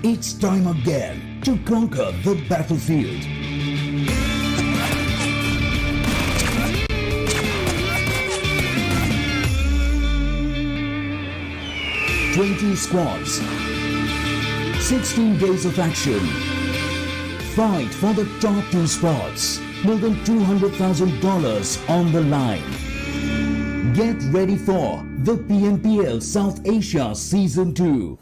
It's time again to conquer the battlefield. "20 squads, 16 days of action. Fight for the top 2 spots. More than $200,000 on the line. Get ready for the PMPL South Asia Season 2.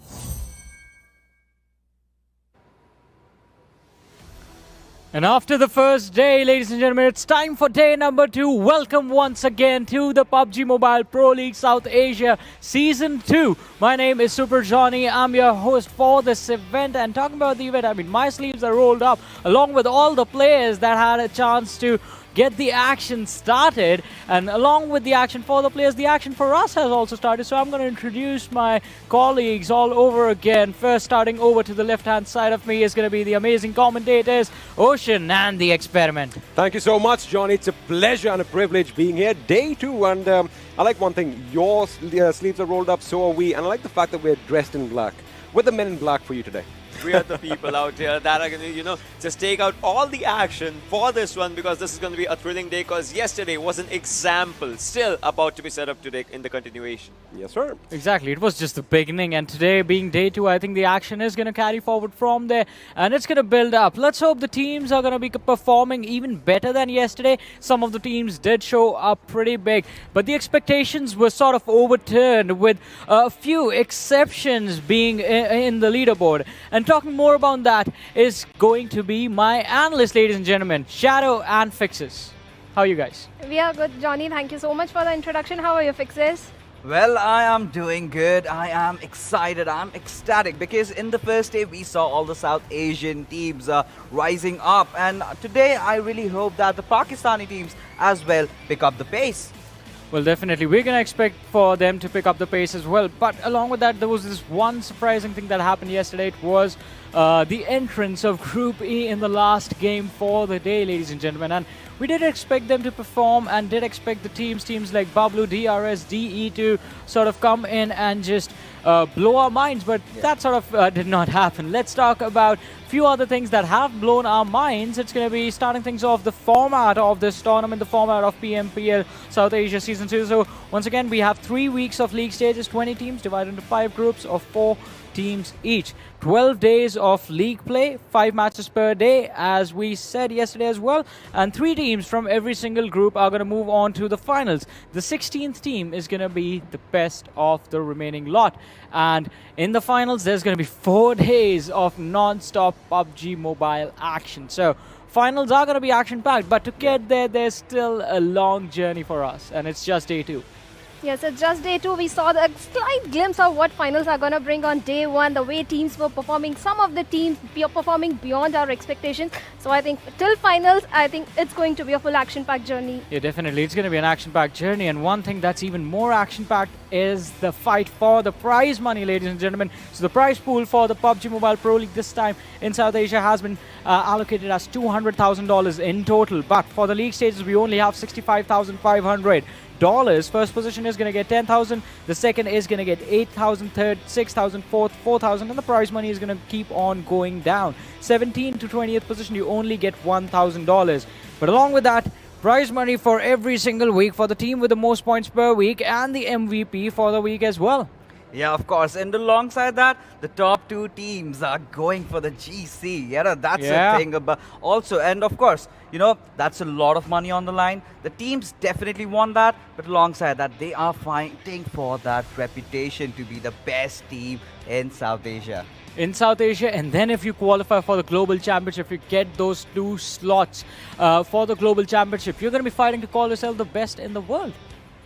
And after the first day, ladies and gentlemen, it's time for day number 2. Welcome once again to the PUBG Mobile Pro League South Asia Season 2. My name is Super Johnny. I'm your host for this event. And talking about the event, I mean, my sleeves are rolled up along with all the players that had a chance to get the action started. And along with the action for the players, the action for us has also started. So I'm going to introduce my colleagues all over again. First, starting over to the left-hand side of me is going to be the amazing commentators, Ocean and the Experiment. Thank you so much, John. It's a pleasure and a privilege being here. Day 2, and I like one thing. Your sleeves are rolled up, so are we. And I like the fact that we're dressed in black. We're the men in black for you today. We are the people out here that are going to, just take out all the action for this one, because this is going to be a thrilling day, because yesterday was an example still about to be set up today in the continuation. Yes, sir. Exactly. It was just the beginning, and today being day 2, I think the action is going to carry forward from there, and it's going to build up. Let's hope the teams are going to be performing even better than yesterday. Some of the teams did show up pretty big, but the expectations were sort of overturned with a few exceptions being in the leaderboard. And talking more about that is going to be my analyst, ladies and gentlemen, Shadow and Fixes. How are you guys? We are good, Johnny. Thank you so much for the introduction. How are you, Fixes? Well, I am doing good. I am excited. I'm ecstatic because in the first day we saw all the South Asian teams rising up, and today I really hope that the Pakistani teams as well pick up the pace. Well, definitely. We're going to expect for them to pick up the pace as well. But along with that, there was this one surprising thing that happened yesterday. It was the entrance of Group E in the last game for the day, ladies and gentlemen. And we did expect them to perform and did expect the teams like Bablu, DRS, DE to sort of come in and just blow our minds. But that sort of did not happen. Let's talk about a few other things that have blown our minds. It's going to be starting things off the format of this tournament, the format of PMPL South Asia Season 2. So once again, we have 3 weeks of league stages, 20 teams divided into 5 groups of 4 teams each. 12 days of league play, 5 matches per day, as we said yesterday as well. And 3 teams from every single group are going to move on to the finals. The 16th team is going to be the best of the remaining lot. And in the finals, there's going to be 4 days of non-stop PUBG mobile action. So finals are going to be action-packed, but to get there, there's still a long journey for us. And it's just day 2. Yes, it's just day 2. We saw the slight glimpse of what finals are going to bring on day 1, the way teams were performing. Some of the teams are performing beyond our expectations. So I think till finals, I think it's going to be a full action-packed journey. Yeah, definitely. It's going to be an action-packed journey. And one thing that's even more action-packed is the fight for the prize money, ladies and gentlemen. So the prize pool for the PUBG Mobile Pro League this time in South Asia has been allocated as $200,000 in total. But for the league stages, we only have $65,500. First position is going to get 10,000. The second is going to get 8,000. Third, 6,000. Fourth, 4,000. And the prize money is going to keep on going down. 17th to 20th position, you only get $1,000. But along with that, prize money for every single week for the team with the most points per week and the MVP for the week as well. Yeah, of course. And alongside that, the top 2 teams are going for the GC. That's a thing about also. And of course, that's a lot of money on the line. The teams definitely want that. But alongside that, they are fighting for that reputation to be the best team in South Asia. In South Asia, and then if you qualify for the Global Championship, you get those 2 slots for the Global Championship. You're going to be fighting to call yourself the best in the world.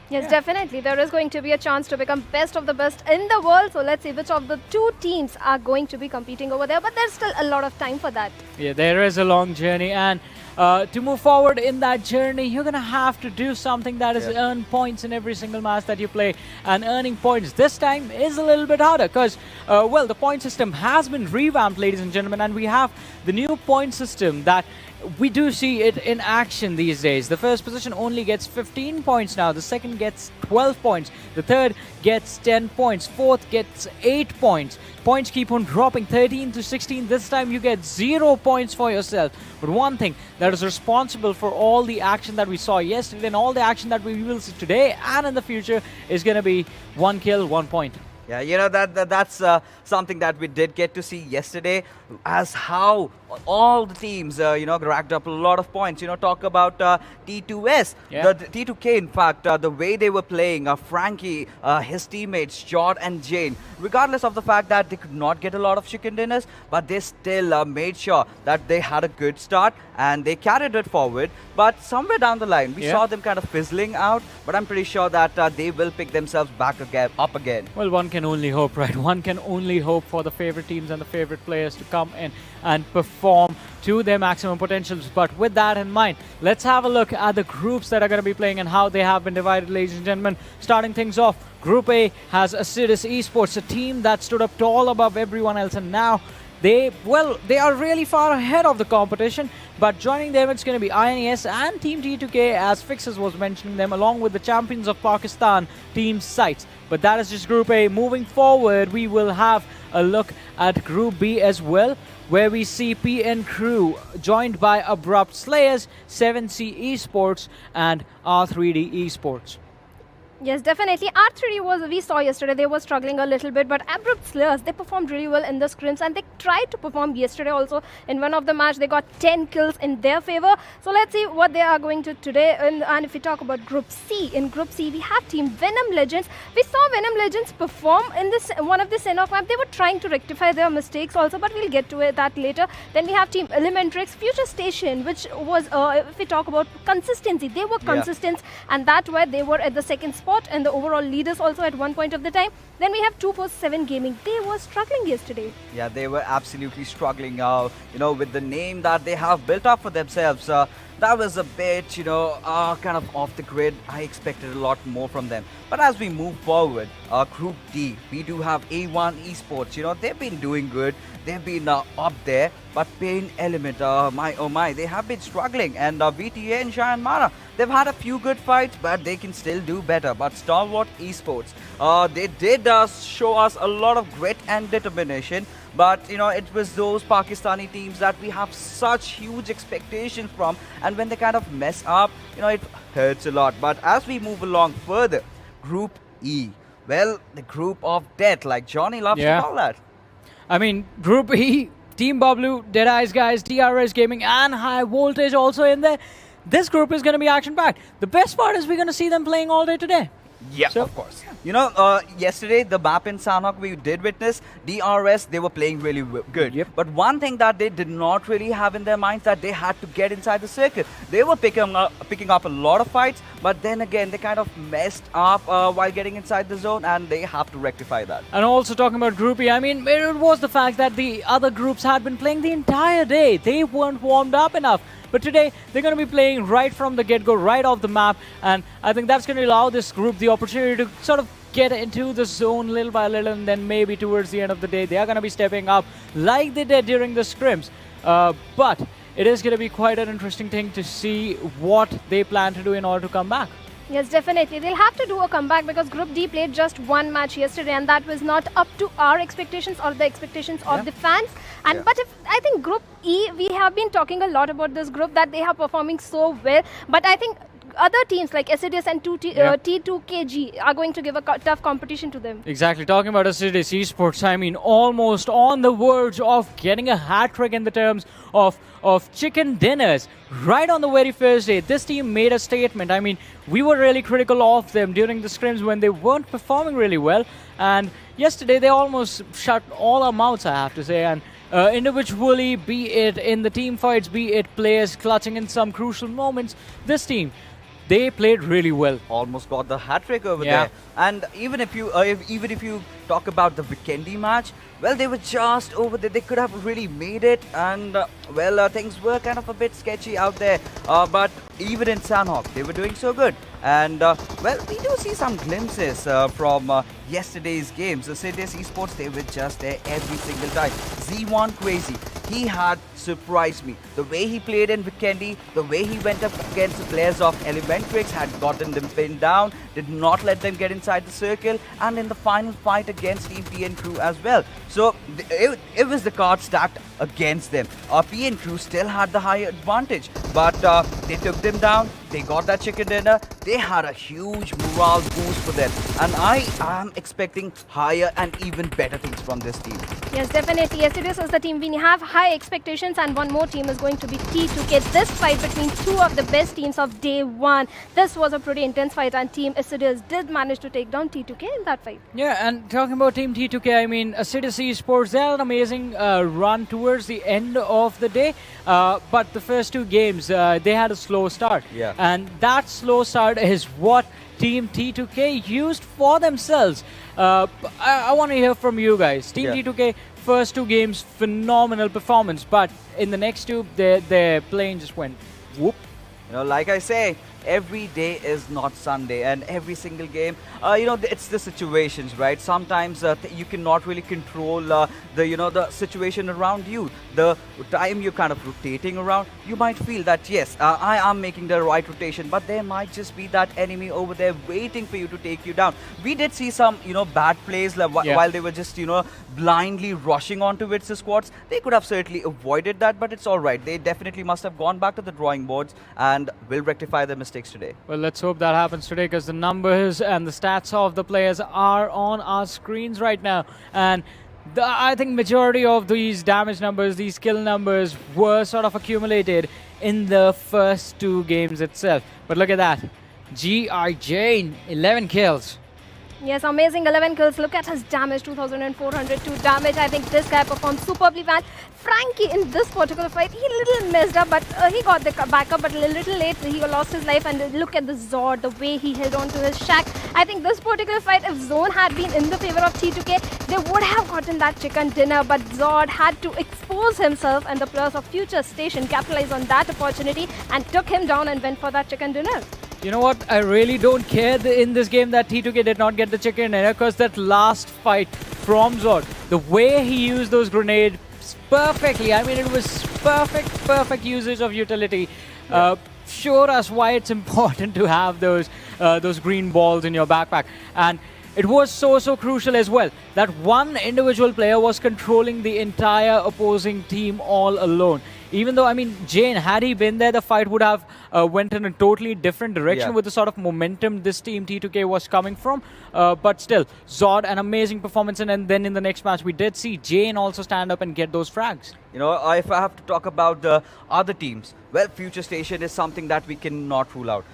Yes, definitely. There is going to be a chance to become best of the best in the world. So let's see which of the 2 teams are going to be competing over there. But there's still a lot of time for that. Yeah, there is a long journey. And to move forward in that journey, you're going to have to do something that is earn points in every single match that you play. And earning points this time is a little bit harder because, well, the point system has been revamped, ladies and gentlemen. And we have the new point system that we do see it in action these days. The first position only gets 15 points now. The second gets 12 points. The third gets 10 points. Fourth gets 8 points. Points keep on dropping, 13 to 16. This time you get 0 points for yourself. But one thing that is responsible for all the action that we saw yesterday and all the action that we will see today and in the future is going to be 1 kill, 1 point. Yeah, that's something that we did get to see yesterday, as how all the teams, racked up a lot of points. Talk about T2S, the T2K, in fact, the way they were playing, Frankie, his teammates, Jod and Jane, regardless of the fact that they could not get a lot of chicken dinners, but they still made sure that they had a good start and they carried it forward. But somewhere down the line, we saw them kind of fizzling out, but I'm pretty sure that they will pick themselves back up again. Well, one can only hope, right? One can only hope for the favorite teams and the favorite players to come in and perform to their maximum potentials. But with that in mind, let's have a look at the groups that are going to be playing and how they have been divided, ladies and gentlemen. Starting things off, Group A has Assiduous Esports, a team that stood up tall above everyone else, and now they are really far ahead of the competition. But joining them, it's going to be INES and Team T2K, as Fixes was mentioning them, along with the champions of Pakistan, Team SCYTES. But that is just Group A. Moving forward, we will have a look at Group B as well, where we see PN Crew joined by Abrupt Slayers, 7C Esports, and R3D Esports. Yes, definitely. R3D we saw yesterday, they were struggling a little bit, but Abrupt Slayers, they performed really well in the scrims, and they tried to perform yesterday also. In one of the match, they got 10 kills in their favor. So let's see what they are going to today. And if we talk about Group C, in Group C, we have team Venom Legends. We saw Venom Legends perform in this one of the send-off map. They were trying to rectify their mistakes also, but we'll get to that later. Then we have team ElementriX, FutureStation, which was, if we talk about consistency, they were consistent, and that's why they were at the second spot and the overall leaders also at one point of the time. Then we have 247 Gaming. They were struggling yesterday. Yeah, they were absolutely struggling, with the name that they have built up for themselves. That was a bit, kind of off the grid. I expected a lot more from them. But as we move forward, Group D, we do have A1 Esports. They've been doing good. They've been up there. But PAINxELMT, my, they have been struggling. And VTNxJyanMaara, they've had a few good fights, but they can still do better. But Stalwart Esports, they did show us a lot of grit and determination. But, it was those Pakistani teams that we have such huge expectations from. And when they kind of mess up, it hurts a lot. But as we move along further, Group E, well, the group of death, like Johnny loves to call that. I mean, Group E, Team Bablu, DEADEYES guys, DRS Gaming, and High Voltage also in there. This group is going to be action-packed. The best part is we're going to see them playing all day today. Yeah, so, of course. Yesterday, the map in Sanhok, we did witness DRS, they were playing really good. Yep. But one thing that they did not really have in their minds that they had to get inside the circle. They were picking up a lot of fights, but then again, they kind of messed up while getting inside the zone, and they have to rectify that. And also talking about Group E, I mean, it was the fact that the other groups had been playing the entire day. They weren't warmed up enough. But today, they're going to be playing right from the get-go, right off the map. And I think that's going to allow this group the opportunity to sort of get into the zone little by little. And then maybe towards the end of the day, they are going to be stepping up like they did during the scrims. But it is going to be quite an interesting thing to see what they plan to do in order to come back. Yes, definitely. They'll have to do a comeback because Group D played just one match yesterday, and that was not up to our expectations or the expectations of the fans. And but I think Group E, we have been talking a lot about this group that they are performing so well. But I think other teams like Assiduous and T2KG are going to give a tough competition to them. Exactly. Talking about Assiduous Esports, I mean, almost on the verge of getting a hat-trick in the terms of chicken dinners. Right on the very first day, this team made a statement. I mean, we were really critical of them during the scrims when they weren't performing really well. And yesterday, they almost shut all our mouths, I have to say. And individually, be it in the team fights, be it players clutching in some crucial moments, this team, they played really well. Almost got the hat-trick over there. And even if you talk about the Vikendi match, well, they were just over there. They could have really made it, and things were kind of a bit sketchy out there. But even in Sanhok, they were doing so good. And we do see some glimpses from yesterday's games. The Assiduous Esports, they were just there every single time. Z1 Crazy, he had surprised me. The way he played in Vikendi, the way he went up against the players of ElementriX, had gotten them pinned down, did not let them get inside the circle, and in the final fight against Team PN Crew as well. So it was the card stacked against them. PN Crew still had the higher advantage, but they took them down. They got that chicken dinner. They had a huge morale boost for them. And I am expecting higher and even better things from this team. Yes, definitely. Assiduous is the team. We have high expectations, and one more team is going to be T2K. This fight between two of the best teams of day one. This was a pretty intense fight, and Team Assiduous did manage to take down T2K in that fight. Yeah, and talking about Team T2K, I mean, Assiduous Esports, they had an amazing run towards the end of the day. But the first two games, they had a slow start. Yeah. And that slow start is what Team T2K used for themselves. I want to hear from you guys. Team T2K, first two games, phenomenal performance. But in the next two, their plane just went whoop. Like I say, every day is not Sunday, and every single game, it's the situations, right? Sometimes you cannot really control the situation around you. The time you're kind of rotating around, you might feel that yes, I am making the right rotation, but there might just be that enemy over there waiting for you to take you down. We did see some bad plays while they were just blindly rushing onto Wits' squads. They could have certainly avoided that, but it's all right. They definitely must have gone back to the drawing boards and will rectify their mistakes today. Well, let's hope that happens today, because the numbers and the stats of the players are on our screens right now, and I think majority of these damage numbers, these kill numbers, were sort of accumulated in the first 2 games itself. But look at that. G.I. Jane, 11 kills. Yes, amazing 11 kills. Look at his damage, 2,402 damage. I think this guy performed superbly well. Frankie, in this particular fight, he little messed up, but he got the backup, but a little late. He lost his life, and look at the Zord, the way he held on to his shack. I think this particular fight, if Zone had been in the favor of T2K, they would have gotten that chicken dinner, but Zord had to expose himself, and the players of FutureStation capitalized on that opportunity and took him down and went for that chicken dinner. You know what? I really don't care in this game that T2K did not get the chicken dinner, because that last fight from Zord, the way he used those grenades perfectly, I mean, it was perfect usage of utility. Showed us why it's important to have those green balls in your backpack. And it was so crucial as well that one individual player was controlling the entire opposing team all alone. Even though, I mean, Jane, had he been there, the fight would have went in a totally different direction with the sort of momentum this team T2K was coming from. But still, Zord, an amazing performance. And then in the next match, we did see Jane also stand up and get those frags. If I have to talk about the other teams, well, FutureStation is something that we cannot rule out.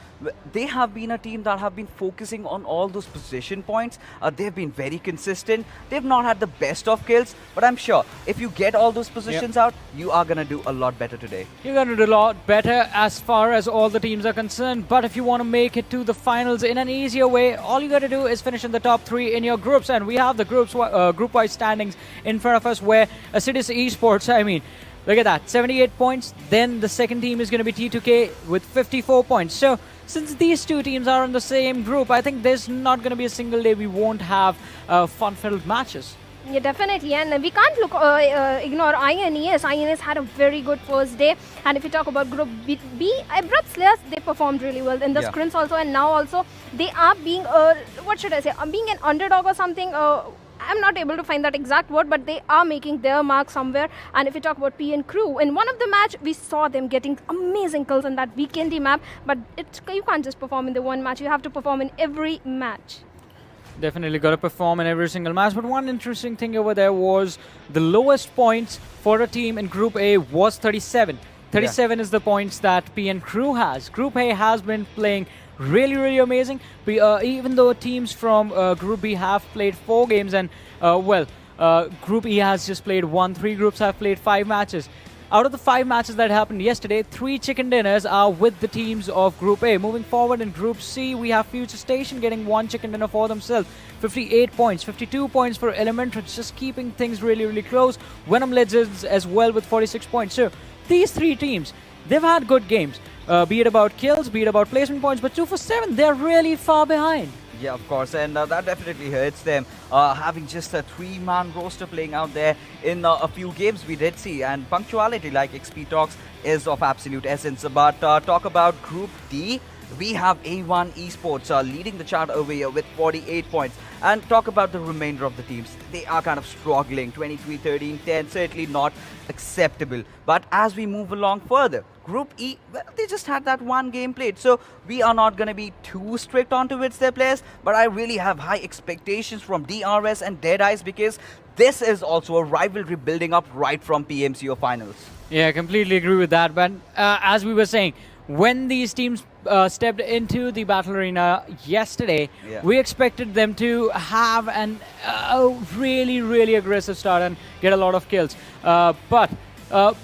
They have been a team that have been focusing on all those position points. They've been very consistent. They've not had the best of kills, but I'm sure if you get all those positions out, you are going to do a lot better today. You're going to do a lot better as far as all the teams are concerned, but if you want to make it to the finals in an easier way, all you got to do is finish in the top 3 in your groups, and we have the group-wise standings in front of us, where Assiduous Esports, I mean, look at that, 78 points. Then the second team is going to be T2K with 54 points. So since these 2 teams are in the same group, I think there's not going to be a single day we won't have fun-filled matches. Yeah, definitely, and we can't ignore INES. INES had a very good first day, and if you talk about Group B, Abrupt Slayers, they performed really well in the scrims also, and now also they are being, being an underdog or something. I'm not able to find that exact word, but they are making their mark somewhere. And if you talk about PN Crew, in one of the match, we saw them getting amazing kills in that Vikendi map, but you can't just perform in the one match, you have to perform in every match. Definitely got to perform in every single match, but one interesting thing over there was the lowest points for a team in Group A was 37. 37 is the points that PN Crew has. Group A has been playing really amazing. Even though teams from Group B have played 4 games, and Group E has just played 1. 3 groups have played 5 matches. Out of the 5 matches that happened yesterday, 3 chicken dinners are with the teams of Group A. Moving forward in Group C, we have FutureStation getting 1 chicken dinner for themselves. 58 points, 52 points for ElementriX, just keeping things really close. Venom Legends as well with 46 points. So these 3 teams, they've had good games. Be it about kills, be it about placement points, but 2 for 7, they're really far behind. Yeah, of course, and that definitely hurts them. Having just a 3-man roster playing out there in a few games we did see, and punctuality, like XP talks, is of absolute essence. But talk about Group D, we have A1 Esports leading the chart over here with 48 points. And talk about the remainder of the teams. They are kind of struggling. 23, 13, 10, certainly not acceptable. But as we move along further, Group E, well, they just had that 1 game played. So we are not going to be too strict on towards their players. But I really have high expectations from DRS and DEADEYES, because this is also a rivalry building up right from PMCO finals. Yeah, I completely agree with that. But as we were saying, when these teams stepped into the battle arena yesterday, we expected them to have a really aggressive start and get a lot of kills. But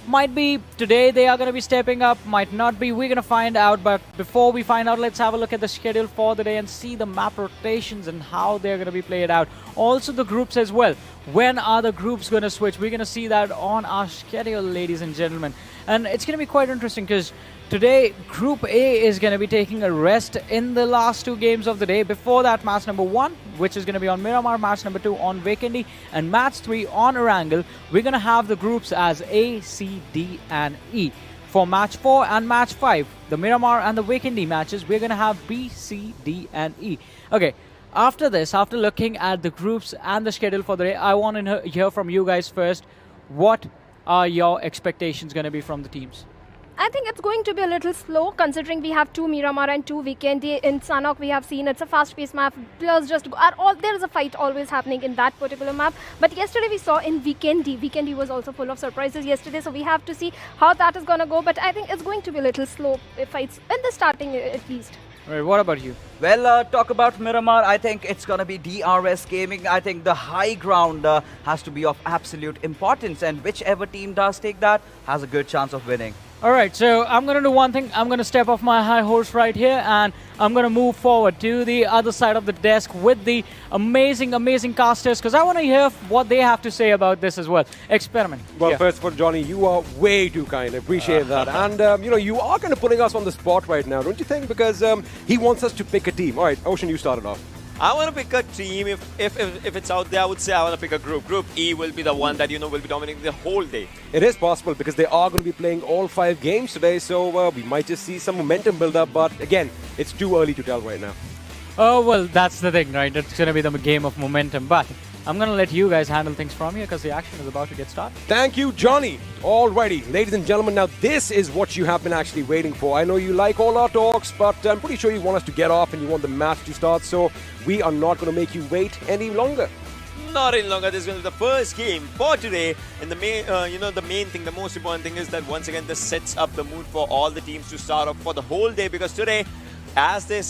might be today they are going to be stepping up, might not be. We're going to find out. But before we find out, let's have a look at the schedule for the day and see the map rotations and how they're going to be played out. Also the groups as well. when are the groups going to switch? We're going to see that on our schedule, ladies and gentlemen. And it's going to be quite interesting because today, Group A is going to be taking a rest in the last 2 games of the day. Before that, match number 1, which is going to be on Miramar, match number 2 on Vikendi, and match 3 on Erangel. We're going to have the groups as A, C, D, and E. For match 4 and match 5, the Miramar and the Vikendi matches, we're going to have B, C, D, and E. Okay, after this, after looking at the groups and the schedule for the day, I want to hear from you guys first. What are your expectations going to be from the teams? I think it's going to be a little slow considering we have 2 Miramar and 2 Vikendi. In Sanok we have seen it's a fast-paced map. Players just there is a fight always happening in that particular map. But yesterday we saw in Vikendi was also full of surprises yesterday. So we have to see how that is going to go. But I think it's going to be a little slow fights in the starting at least. Right, what about you? Well, talk about Miramar. I think it's going to be DRS Gaming. I think the high ground has to be of absolute importance. And whichever team does take that has a good chance of winning. All right, so I'm going to do one thing. I'm going to step off my high horse right here and I'm going to move forward to the other side of the desk with the amazing, amazing casters because I want to hear what they have to say about this as well. Experiment. Well, first of all, Johnny, you are way too kind. I appreciate that. And, you are kind of putting us on the spot right now, don't you think? Because he wants us to pick a team. All right, Ocean, you started off. I want to pick a team. If it's out there, I would say I want to pick a group. Group E will be the one that, will be dominating the whole day. It is possible because they are going to be playing all 5 games today, so we might just see some momentum build up. But again, it's too early to tell right now. Oh, well, that's the thing, right? It's going to be the game of momentum. But I'm going to let you guys handle things from here because the action is about to get started. Thank you, Johnny. Alrighty, ladies and gentlemen, now this is what you have been actually waiting for. I know you like all our talks, but I'm pretty sure you want us to get off and you want the match to start, so we are not going to make you wait any longer. Not any longer. This is going to be the first game for today, and the main, the most important thing is that once again this sets up the mood for all the teams to start off for the whole day because today, as they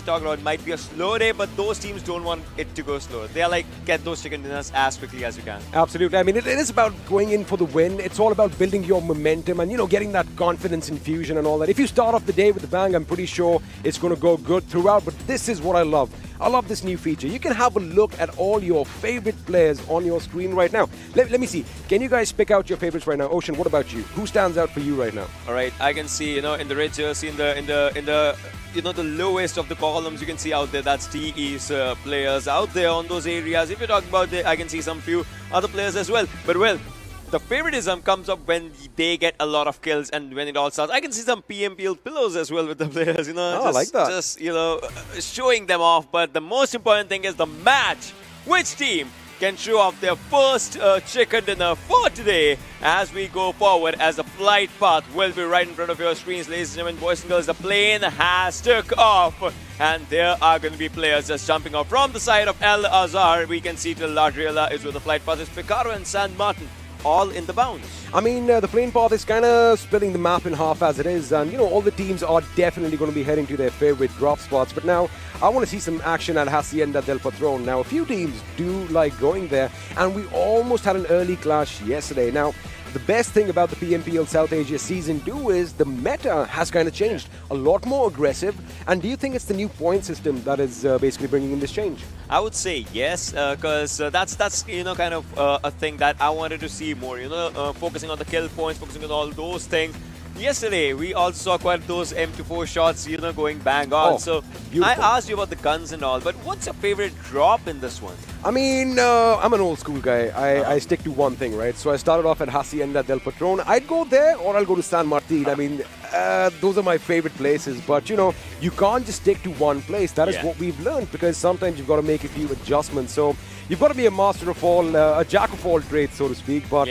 talk about, it might be a slow day, but those teams don't want it to go slow. They are like, get those chicken dinners as quickly as you can. Absolutely. I mean, it is about going in for the win. It's all about building your momentum and, getting that confidence infusion and all that. If you start off the day with a bang, I'm pretty sure it's going to go good throughout, but this is what I love. I love this new feature. You can have a look at all your favorite players on your screen right now. Let me see. Can you guys pick out your favorites right now? Ocean, what about you? Who stands out for you right now? All right, I can see, in the red jersey, in the the lowest of the columns you can see out there, that's TE's players out there on those areas. If you're talking about I can see some few other players as well. But well, the favoritism comes up when they get a lot of kills and when it all starts. I can see some PMPL pillows as well with the players, I like that. Just, showing them off. But the most important thing is the match. Which team can show off their first chicken dinner for today as we go forward, as the flight path will be right in front of your screens, ladies and gentlemen, boys and girls. The plane has took off and there are going to be players just jumping off from the side of El Azhar. We can see till Ladriela is with the flight path. It's Picaro and San Martin all in the bounds. I mean, the plane path is kind of splitting the map in half as it is, and all the teams are definitely going to be heading to their favorite drop spots. But now I want to see some action at Hacienda del Patron. Now, a few teams do like going there, and we almost had an early clash yesterday. Now, the best thing about the PMPL South Asia Season 2 is the meta has kind of changed. A lot more aggressive. And do you think it's the new point system that is basically bringing in this change? I would say yes, because that's kind of a thing that I wanted to see more. Focusing on the kill points, focusing on all those things. Yesterday, we also saw quite those M24 shots, going bang on. So beautiful. I asked you about the guns and all, but what's your favorite drop in this one? I mean, I'm an old school guy. I stick to one thing, right? So I started off at Hacienda del Patron. I'd go there or I'll go to San Martin. I mean, those are my favorite places. But, you can't just stick to one place. That is what we've learned, because sometimes you've got to make a few adjustments. So you've got to be a master of all, a jack of all trades, so to speak. But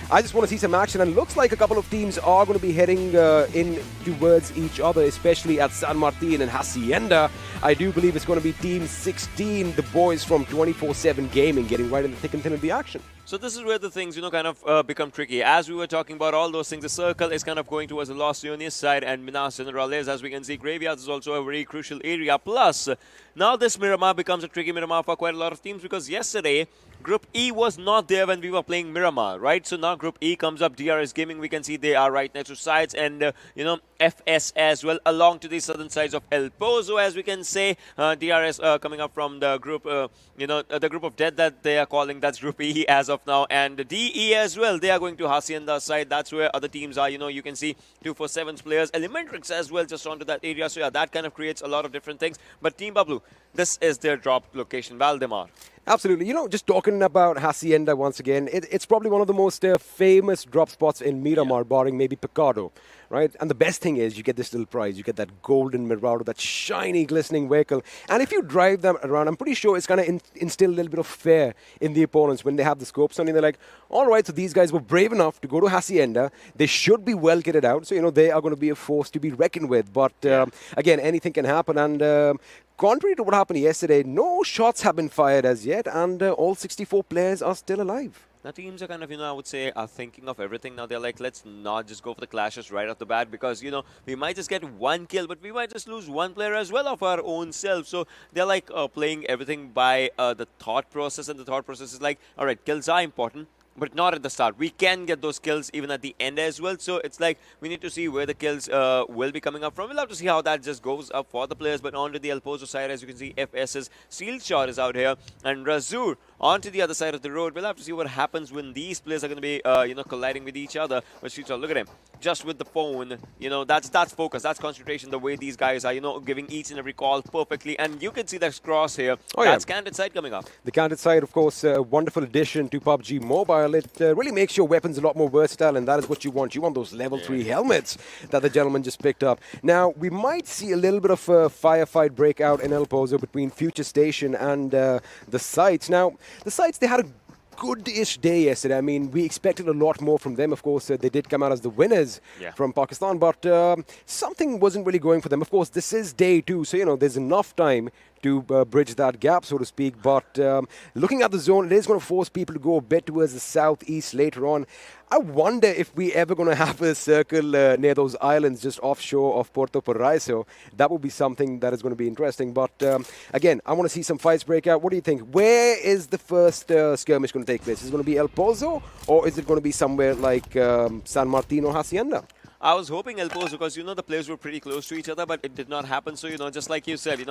I just want to see some action. And it looks like a couple of teams are going to be heading in towards each other, especially at San Martin and Hacienda. I do believe it's going to be Team 16, the boys from 24/7 Gaming, getting right in the thick and thin of the action. So this is where the things, kind of become tricky. As we were talking about all those things, the circle is kind of going towards the Los Leones side, and Minas Generales, as we can see, Graveyards is also a very crucial area. Plus, now this Miramar becomes a tricky Miramar for quite a lot of teams, because yesterday, Group E was not there when we were playing Miramar, right? So now Group E comes up. DRS Gaming, we can see they are right next to SCYTES, and FS as well, along to the southern sides of El Pozo, as we can say. DRS coming up from the group, the group of death that they are calling, that's Group E as of now, and the DE as well. They are going to Hacienda side. That's where other teams are. You can see 247's players, ElementriX as well, just onto that area. So yeah, that kind of creates a lot of different things. But Team Bablu, this is their drop location, Valdemar. Absolutely. Just talking about Hacienda once again, it's probably one of the most famous drop spots in Miramar, barring maybe Picado, right? And the best thing is you get this little prize. You get that golden Mirado, that shiny, glistening vehicle. And if you drive them around, I'm pretty sure it's going to instill a little bit of fear in the opponents when they have the scopes on. And they're like, all right, so these guys were brave enough to go to Hacienda. They should be well kitted out. So, they are going to be a force to be reckoned with. But, again, anything can happen. And contrary to what happened yesterday, no shots have been fired as yet, and all 64 players are still alive. Now teams are kind of, I would say, are thinking of everything. Now they're like, let's not just go for the clashes right off the bat, because, we might just get one kill, but we might just lose one player as well of our own self. So they're like playing everything by the thought process, and the thought process is like, all right, kills are important, but not at the start. We can get those kills even at the end as well. So it's like we need to see where the kills will be coming up from. We'll have to see how that just goes up for the players. But onto the El Pozo side, as you can see, FS's Steel Shot is out here. And Razur onto the other side of the road. We'll have to see what happens when these players are going to be, colliding with each other. But Steel Shot, look at him. Just with the phone, that's focus, that's concentration, the way these guys are, giving each and every call perfectly. And you can see that cross here. That's Candid Side coming up. The Candid Side, of course, a wonderful addition to PUBG Mobile. It really makes your weapons a lot more versatile, and that is what you want. You want those level 3 helmets that the gentleman just picked up. Now, we might see a little bit of a firefight breakout in El Pozo between FutureStation and the SCYTES. Now, the SCYTES, they had a good-ish day yesterday. I mean, we expected a lot more from them. Of course, they did come out as the winners from Pakistan, but something wasn't really going for them. Of course, this is day 2, so, there's enough time to bridge that gap, so to speak. But looking at the zone, it is going to force people to go a bit towards the southeast later on. I wonder if we ever going to have a circle near those islands just offshore of Puerto Paraiso. That would be something that is going to be interesting. But again, I want to see some fights break out. What do you think? Where is the first skirmish going to take place? Is it going to be El Pozo, or is it going to be somewhere like San Martin or Hacienda? I was hoping El Pozo, because, the players were pretty close to each other, but it did not happen. So, just like you said,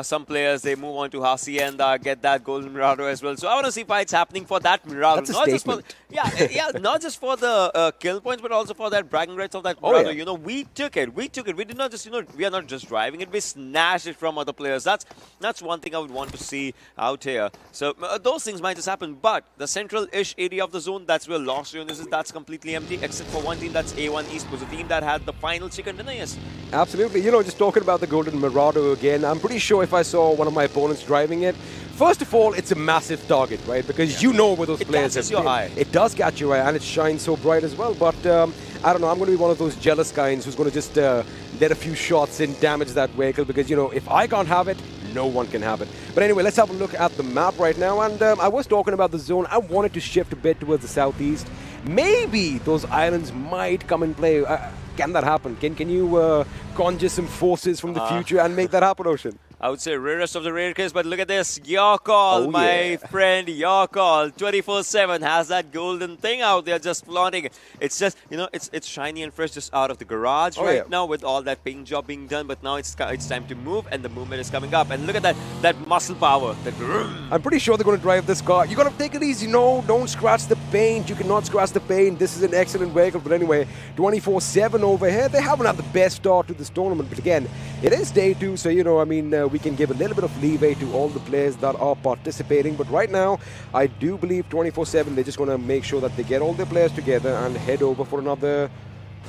some players, they move on to Hacienda, get that golden Mirado as well. So I want to see fights happening for that Mirado. That's a statement. Not just for the kill points, but also for that bragging rights of that Mirado. We took it. We did not just, we are not just driving it. We snatched it from other players. That's one thing I would want to see out here. So those things might just happen. But the central-ish area of the zone, that's where Lost Zone is. That's completely empty, except for one team, that's A1 Esports, the team that had the final chicken dinner. Yes. Absolutely. Just talking about the golden Mirado again, I'm pretty sure if I saw one of my opponents driving it, first of all, it's a massive target, right? Because you know where those players have been. Eye. It does catch your eye, and it shines so bright as well. But I don't know, I'm going to be one of those jealous kinds who's going to just let a few shots in, damage that vehicle, because, if I can't have it, no one can have it. But anyway, let's have a look at the map right now. And I was talking about the zone. I wanted to shift a bit towards the southeast. Maybe those islands might come and play. Can that happen? Can you conjure some forces from the future and make that happen, Ocean? I would say rarest of the rare case, but look at this. Your call, my friend, your call. 24/7 has that golden thing out there just flaunting. It's just, it's shiny and fresh just out of the garage now with all that paint job being done. But now it's time to move, and the movement is coming up. And look at that muscle power. I'm pretty sure they're going to drive this car. You got to take it easy. No, don't scratch the paint. You cannot scratch the paint. This is an excellent vehicle. But anyway, 24/7 over here. They haven't had the best start to this tournament. But again, it is day 2. So, we can give a little bit of leeway to all the players that are participating. But right now, I do believe 24/7, they're just going to make sure that they get all their players together and head over for another...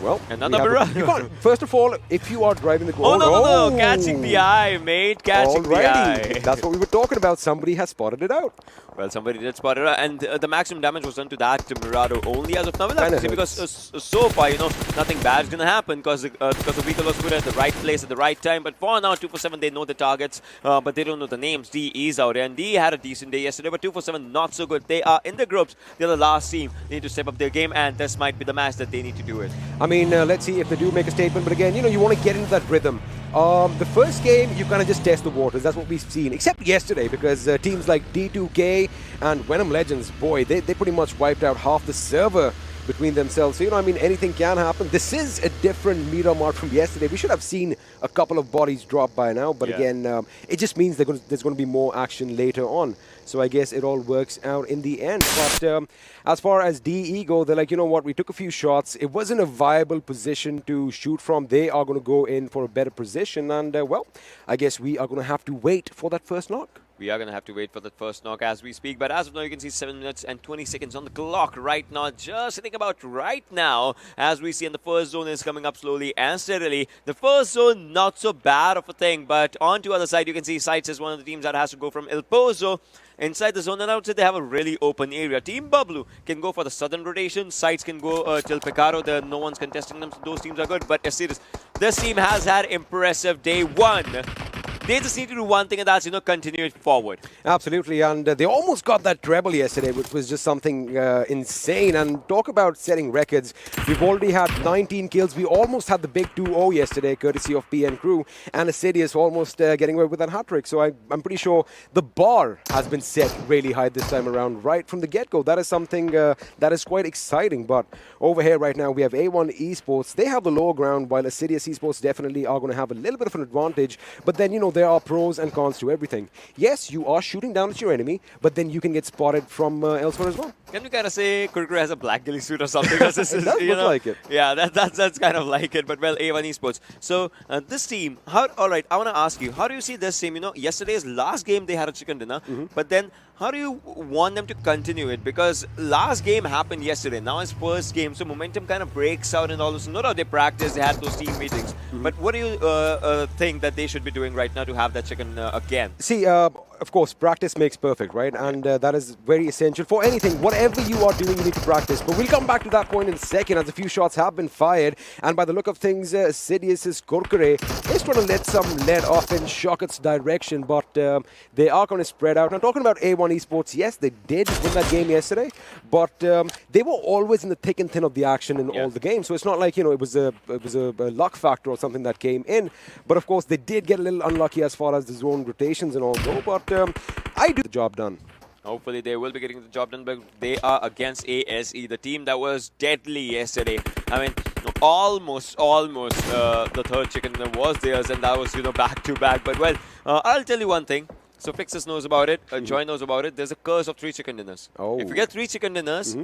Well, another Mirado. First of all, if you are driving the goal... Oh, no. Catching the eye, mate. Catching the eye. That's what we were talking about. Somebody has spotted it out. Well, somebody did spot it out. And the maximum damage was done to that Mirado only as of now. We'll have to see, because so far, nothing bad is going to happen, because the vehicle was put at the right place at the right time. But for now, 247, they know the targets, but they don't know the names. DE's out there. And DE had a decent day yesterday, but 247, not so good. They are in the groups. They're the last team. They need to step up their game, and this might be the match that they need to do it. I mean, let's see if they do make a statement. But again, you want to get into that rhythm. The first game, you kind of just test the waters. That's what we've seen, except yesterday, because teams like D2K and Venom Legends, boy, they pretty much wiped out half the server between themselves. So, I mean, anything can happen. This is a different Miramar from yesterday. We should have seen a couple of bodies drop by now. But again, it just means there's going to be more action later on. So I guess it all works out in the end. But as far as DE go, they're like, you know what, we took a few shots. It wasn't a viable position to shoot from. They are going to go in for a better position. And, well, I guess we are going to have to wait for that first knock. We are going to have to wait for that first knock as we speak. But as of now, you can see 7 minutes and 20 seconds on the clock right now. Just think about right now, as we see, and the first zone is coming up slowly and steadily. The first zone, not so bad of a thing. But on to the other side, you can see SCYTES is one of the teams that has to go from El Pozo inside the zone. And I would say they have a really open area. Team Bablu can go for the southern rotation. SCYTES can go till Picaro. There, no one's contesting them, so those teams are good. But Assiduous, this team has had impressive day one. They just need to do one thing, and that's, continue it forward. Absolutely, and they almost got that treble yesterday, which was just something insane. And talk about setting records. We've already had 19 kills. We almost had the big 2-0 yesterday, courtesy of PN Crew. And Assiduous almost getting away with that hat-trick. So I'm pretty sure the bar has been set really high this time around, right from the get-go. That is something that is quite exciting. But over here right now, we have A1 Esports. They have the lower ground, while Assiduous Esports definitely are going to have a little bit of an advantage. But then, there are pros and cons to everything. Yes, you are shooting down at your enemy, but then you can get spotted from elsewhere as well. Can we kind of say Kurkure has a black ghillie suit or something? It does look like it. Yeah, that's kind of like it. But well, A1 Esports. So this team, all right, I want to ask you, how do you see this team? Yesterday's last game they had a chicken dinner, but then how do you want them to continue it? Because last game happened yesterday. Now it's first game, so momentum kind of breaks out and all this. No doubt they practiced, they had those team meetings. But what do you think that they should be doing right now to have that chicken again? See, of course, practice makes perfect, right? And that is very essential for anything. Whatever you are doing, you need to practice. But we'll come back to that point in a second, as a few shots have been fired. And by the look of things, Assiduous' Kurkure is trying to let some lead off in Shocket's direction. But they are going to spread out. Now, talking about A1 Esports, yes, they did win that game yesterday. But they were always in the thick and thin of the action in all the games. So it's not like, it was a luck factor or something that came in. But of course, they did get a little unlucky as far as the zone rotations and all go. But I do the job done. Hopefully they will be getting the job done, but they are against ASE, the team that was deadly yesterday. I mean, almost the third chicken was theirs, and that was, back to back. But well, I'll tell you one thing. So Fixus knows about it, Joy knows about it. There's a curse of 3 chicken dinners. Oh. If you get 3 chicken dinners,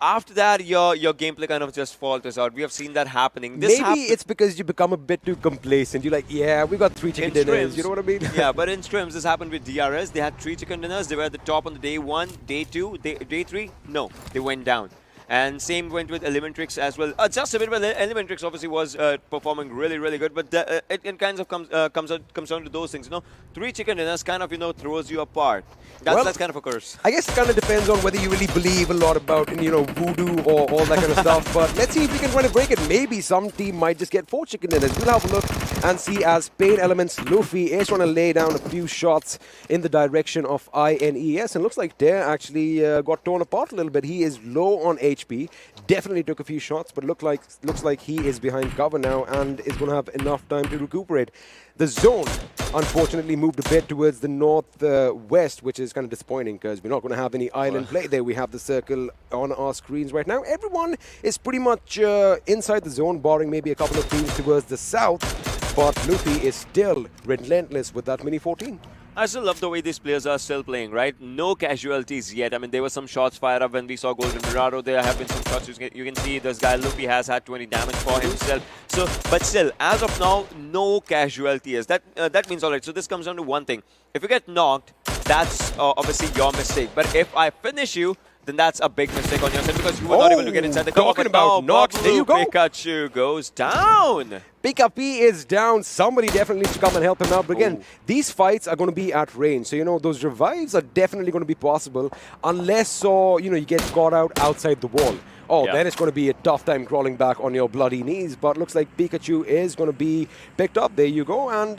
after that, your gameplay kind of just falters out. We have seen that happening. Maybe it's because you become a bit too complacent. You're like, yeah, we got 3 chicken dinners. You know what I mean? Yeah, but in scrims, this happened with DRS. They had 3 chicken dinners. They were at the top on the day 1, day 2, day 3. No, they went down. And same went with ElementriX as well. Just a bit, but ElementriX obviously was performing really, really good. But it kind of comes down to those things, 3 chicken dinners kind of, throws you apart. That's kind of a curse. I guess it kind of depends on whether you really believe a lot about, voodoo or all that kind of stuff. But let's see if we can try to break it. Maybe some team might just get 4 chicken dinners. We'll have a look and see, as PAINxELMT's Luffy is trying to lay down a few shots in the direction of INES. And looks like Dare actually got torn apart a little bit. He is low on HP. Definitely took a few shots, but looks like he is behind cover now and is going to have enough time to recuperate. The zone, unfortunately, moved a bit towards the northwest, which is kind of disappointing because we're not going to have any island play there. We have the circle on our screens right now. Everyone is pretty much inside the zone, barring maybe a couple of teams towards the south. But Luffy is still relentless with that mini 14. I still love the way these players are still playing, right? No casualties yet. I mean, there were some shots fired up when we saw Golden Mirado. There have been some shots. You can see this guy, Luffy, has had 20 damage for himself. So, but still, as of now, no casualties. That means all right. So this comes down to one thing. If you get knocked, that's obviously your mistake. But if I finish you, then that's a big mistake on your side because you were not able to get inside the cover. Talking about knocks, there you go. Pikachu goes down. Pikachu is down. Somebody definitely needs to come and help him out. But again, these fights are going to be at range. So, those revives are definitely going to be possible unless, you get caught out outside the wall. Then it's going to be a tough time crawling back on your bloody knees. But looks like Pikachu is going to be picked up. There you go. And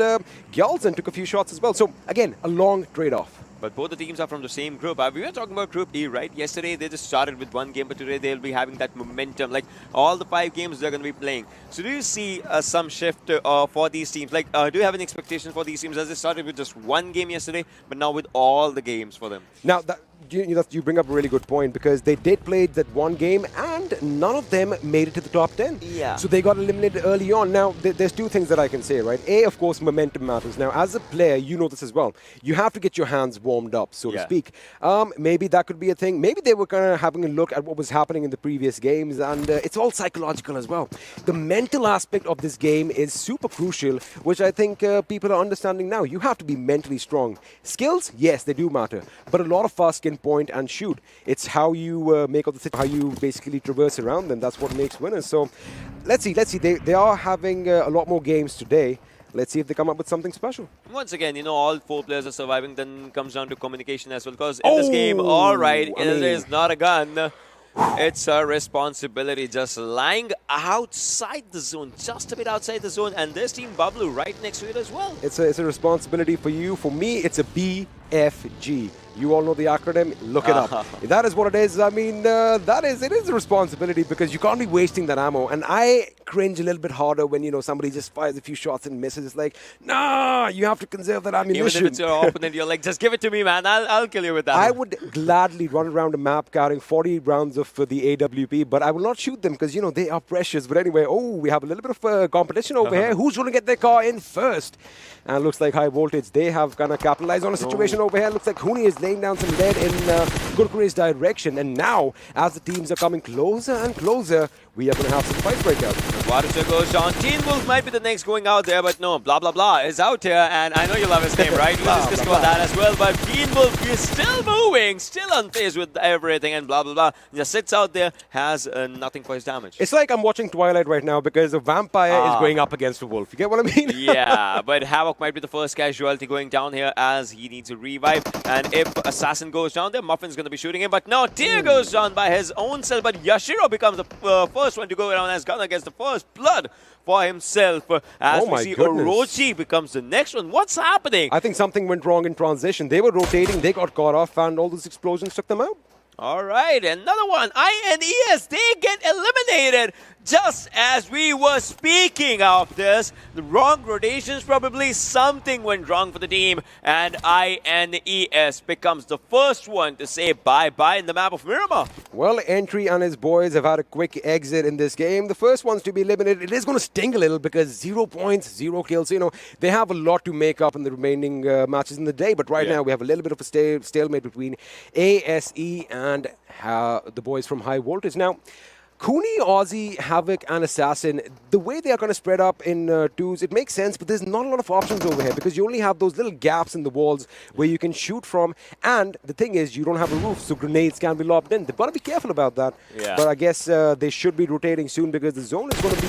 Gyalzen took a few shots as well. So, again, a long trade-off. But both the teams are from the same group. We were talking about Group E, right? Yesterday they just started with one game, but today they'll be having that momentum. Like all the 5 games they're going to be playing. So do you see some shift for these teams? Like, do you have any expectations for these teams as they started with just one game yesterday, but now with all the games for them? Now, you bring up a really good point because they did play that one game and none of them made it to the top 10. Yeah. So they got eliminated early on. Now, there's 2 things that I can say, right? A, of course, momentum matters. Now, as a player, you know this as well. You have to get your hands warmed up, so to speak. Maybe that could be a thing. Maybe they were kind of having a look at what was happening in the previous games, and it's all psychological as well. The mental aspect of this game is super crucial, which I think people are understanding now. You have to be mentally strong. Skills, yes, they do matter, but a lot of us can point and shoot. It's how you make up how you basically traverse around them. That's what makes winners. So let's see. They are having a lot more games today. Let's see if they come up with something special. Once again, you know, all 4 players are surviving. Then comes down to communication as well. Because in this game, all right, it is not a gun. It's a responsibility just lying outside the zone, just a bit outside the zone. And this team, Bablu, right next to it as well. It's a responsibility for you. For me, it's a BFG. You all know the acronym. Look it up. If that is what it is, I mean, it is a responsibility because you can't be wasting that ammo. And I cringe a little bit harder when, you know, somebody just fires a few shots and misses. It's like, nah, you have to conserve that ammunition. Even if it's your opponent, you're like, just give it to me, man. I'll kill you with that. I would gladly run around a map carrying 40 rounds of the AWP, but I will not shoot them because, you know, they are precious. But anyway, we have a little bit of competition over here. Who's going to get their car in first? And it looks like High Voltage, they have kind of capitalized on a situation over here. Looks like Huni is laying down some lead in Gurkure's direction. And now, as the teams are coming closer and closer, we are going to have some fights break out. Water goes on. Teen Wolf might be the next going out there, but no, blah, blah, blah is out here. And I know you love his name, right? We'll discuss about that as well. But Teen Wolf is still moving, still unfazed with everything and blah, blah, blah. Just sits out there, has nothing for his damage. It's like I'm watching Twilight right now because a vampire is going up against a wolf. You get what I mean? Yeah, but Havoc might be the first casualty going down here as he needs a revive. And if Assassin goes down there, Muffin's going to be shooting him. But no, Tyr goes down by his own self. But Yashiro becomes the first one to go around as Gunnar gets the first blood for himself. As we see Orochi becomes the next one. What's happening? I think something went wrong in transition. They were rotating, they got caught off, and all those explosions took them out. All right, another one. INES, they get eliminated just as we were speaking of this. The wrong rotations, probably something went wrong for the team. And INES becomes the first one to say bye-bye in the map of Miramar. Well, Entry and his boys have had a quick exit in this game. The first ones to be eliminated. It is going to sting a little because 0 points, 0 kills. You know, they have a lot to make up in the remaining matches in the day. But right now, we have a little bit of a stalemate between ASE and the boys from High Voltage. Now, Kuni, Aussie, Havoc, and Assassin, the way they are going to spread up in twos, it makes sense, but there's not a lot of options over here because you only have those little gaps in the walls where you can shoot from. And the thing is, you don't have a roof, so grenades can be lobbed in. They've got to be careful about that. Yeah. But I guess they should be rotating soon because the zone is going to be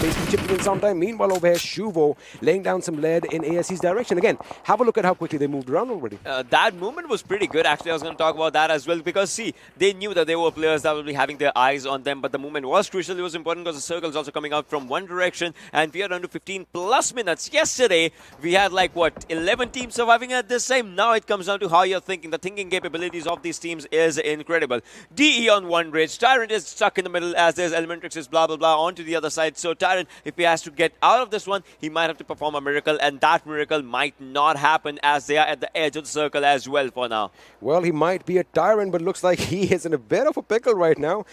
basically chipping in sometime. Meanwhile, over here, Shuvo laying down some lead in ASE's direction. Again, have a look at how quickly they moved around already. That movement was pretty good. Actually, I was going to talk about that as well because, see, they knew that there were players that will be having their eyes on them, but the movement was crucial. It was important because the circle is also coming out from one direction, and we are down to 15 plus minutes. Yesterday, we had like, what, 11 teams surviving at this time? Now it comes down to how you're thinking. The thinking capabilities of these teams is incredible. DE on one bridge. Tyrant is stuck in the middle as there's ElementriX is blah, blah, blah onto the other side. So Tyrant, if he has to get out of this one, he might have to perform a miracle, and that miracle might not happen as they are at the edge of the circle as well for now. Well, he might be a Tyrant, but looks like he is in a bit of a pickle right now.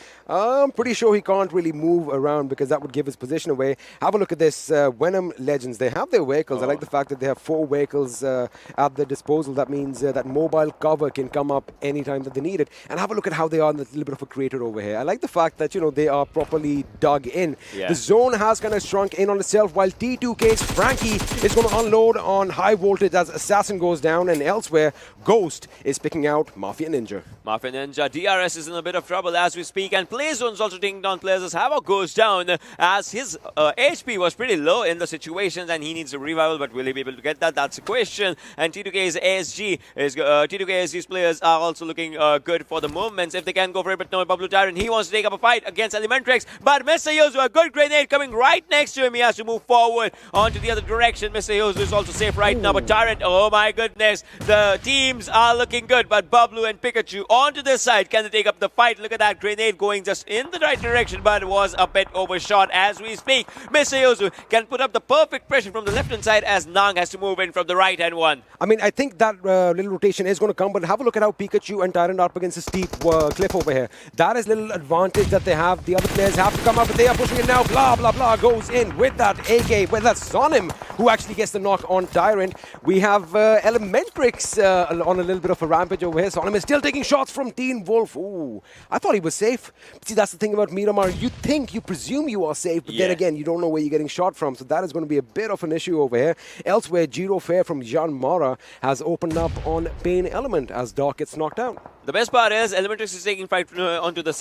I'm pretty sure he can't really move around because that would give his position away. Have a look at this. Venom Legends, they have their vehicles. I like the fact that they have 4 vehicles at their disposal. That means that mobile cover can come up anytime that they need it. And have a look at how they are in a little bit of a crater over here. I like the fact that, you know, they are properly dug in. Yeah. The zone has kind of shrunk in on itself while T2K's Frankie is going to unload on High Voltage as Assassin goes down, and elsewhere, Ghost is picking out Mafia Ninja. Mafia Ninja, DRS is in a bit of trouble as we speak and plays his zone's also taking down players as Havoc goes down as his HP was pretty low in the situations and he needs a revival, but will he be able to get that? That's a question. And T2K's T2K's players are also looking good for the movements if they can go for it, but no, Bablu Tyrant, he wants to take up a fight against ElementriX, but Mr. Yozu, a good grenade coming right next to him. He has to move forward onto the other direction. Mr. Yozu is also safe right now, but Tyrant, oh my goodness, the teams are looking good, but Bablu and Pikachu onto this side, can they take up the fight? Look at that grenade going just in the right direction, but it was a bit overshot as we speak. Mr. Yozu can put up the perfect pressure from the left-hand side as Nang has to move in from the right-hand one. I mean, I think that little rotation is going to come, but have a look at how Pikachu and Tyrant are up against a steep cliff over here. That is little advantage that they have. The other players have to come up, but they are pushing it now. Blah, blah, blah goes in with that AK, with that Sonim, who actually gets the knock on Tyrant. We have ElementriX on a little bit of a rampage over here. Sonim is still taking shots from Teen Wolf. Ooh, I thought he was safe. See, that's the thing about Miramar. You think, you presume you are safe, but then again, you don't know where you're getting shot from. So that is going to be a bit of an issue over here. Elsewhere, Giro Fair from JyanMaara has opened up on PAINxELMT as Dark gets knocked out. The best part is ElementriX is taking fight onto the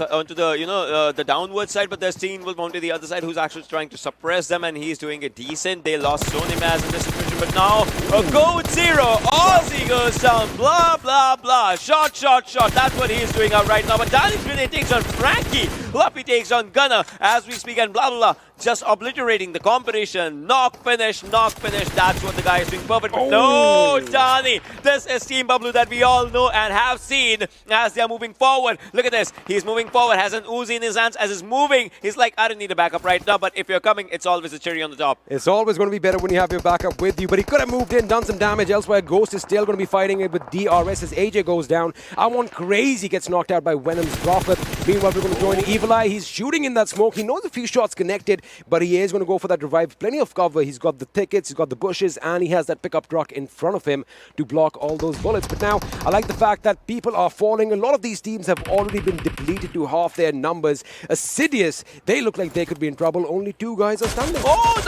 the downward side, but there's Teen Wolf onto the other side who's actually trying to suppress them, and he's doing it decent. They lost Sonimaz in this situation, but now a Code Zero. Aussie goes down. Blah, blah, blah. Shot, shot, shot. That's what he's doing out right now. But Dani's grenade takes on Frankie. Luppy takes on Gunner as we speak, and blah, blah, blah. Just obliterating the competition. Knock, finish, knock, finish. That's what the guy is doing perfect. But no, Dani. This is Team Bablu that we all know and have seen as they are moving forward. Look at this. He's moving forward, has an Uzi in his hands as he's moving. He's like, I don't need a backup right now, but if you're coming, it's always a cherry on the top. It's always going to be better when you have your backup with you, but he could have moved in, done some damage elsewhere. Ghost is still going to be fighting it with DRS as AJ goes down. I want Crazy gets knocked out by Venom's Prophet. Meanwhile, we're going to join Evil Eye. He's shooting in that smoke. He knows a few shots connected, but he is going to go for that revive. Plenty of cover. He's got the tickets, he's got the bushes, and he has that pickup truck in front of him to block all those bullets. But now, I like the fact that people are falling. A lot of these teams have already been depleted to half their numbers. Assiduous, they look like they could be in trouble. Only 2 guys are standing. Oh,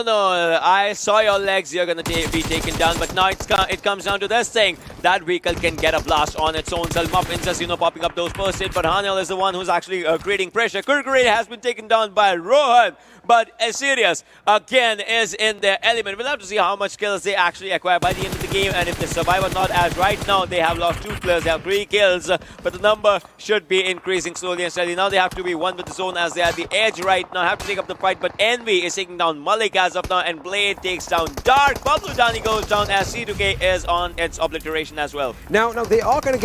no. I saw your legs. You're going to be taken down, but now it comes down to this thing. That vehicle can get a blast on its own. Selmuffin just, popping up those first hit, but Hanel is the one who's actually creating pressure. Kurkure has been taken down by Rohan, but Assiduous again is in their element. We'll have to see how much kills they actually acquire by the end of the game and if they survive or not, as right now they have lost 2 players, they have 3 kills, but the number should be increasing slowly and steadily. Now they have to be one with the zone as they are at the edge right now, have to take up the fight, but Envy is taking down Malik as of now, and Blade takes down Dark. Bablu Dani goes down as C2K is on its obliteration as well. Now they are kind of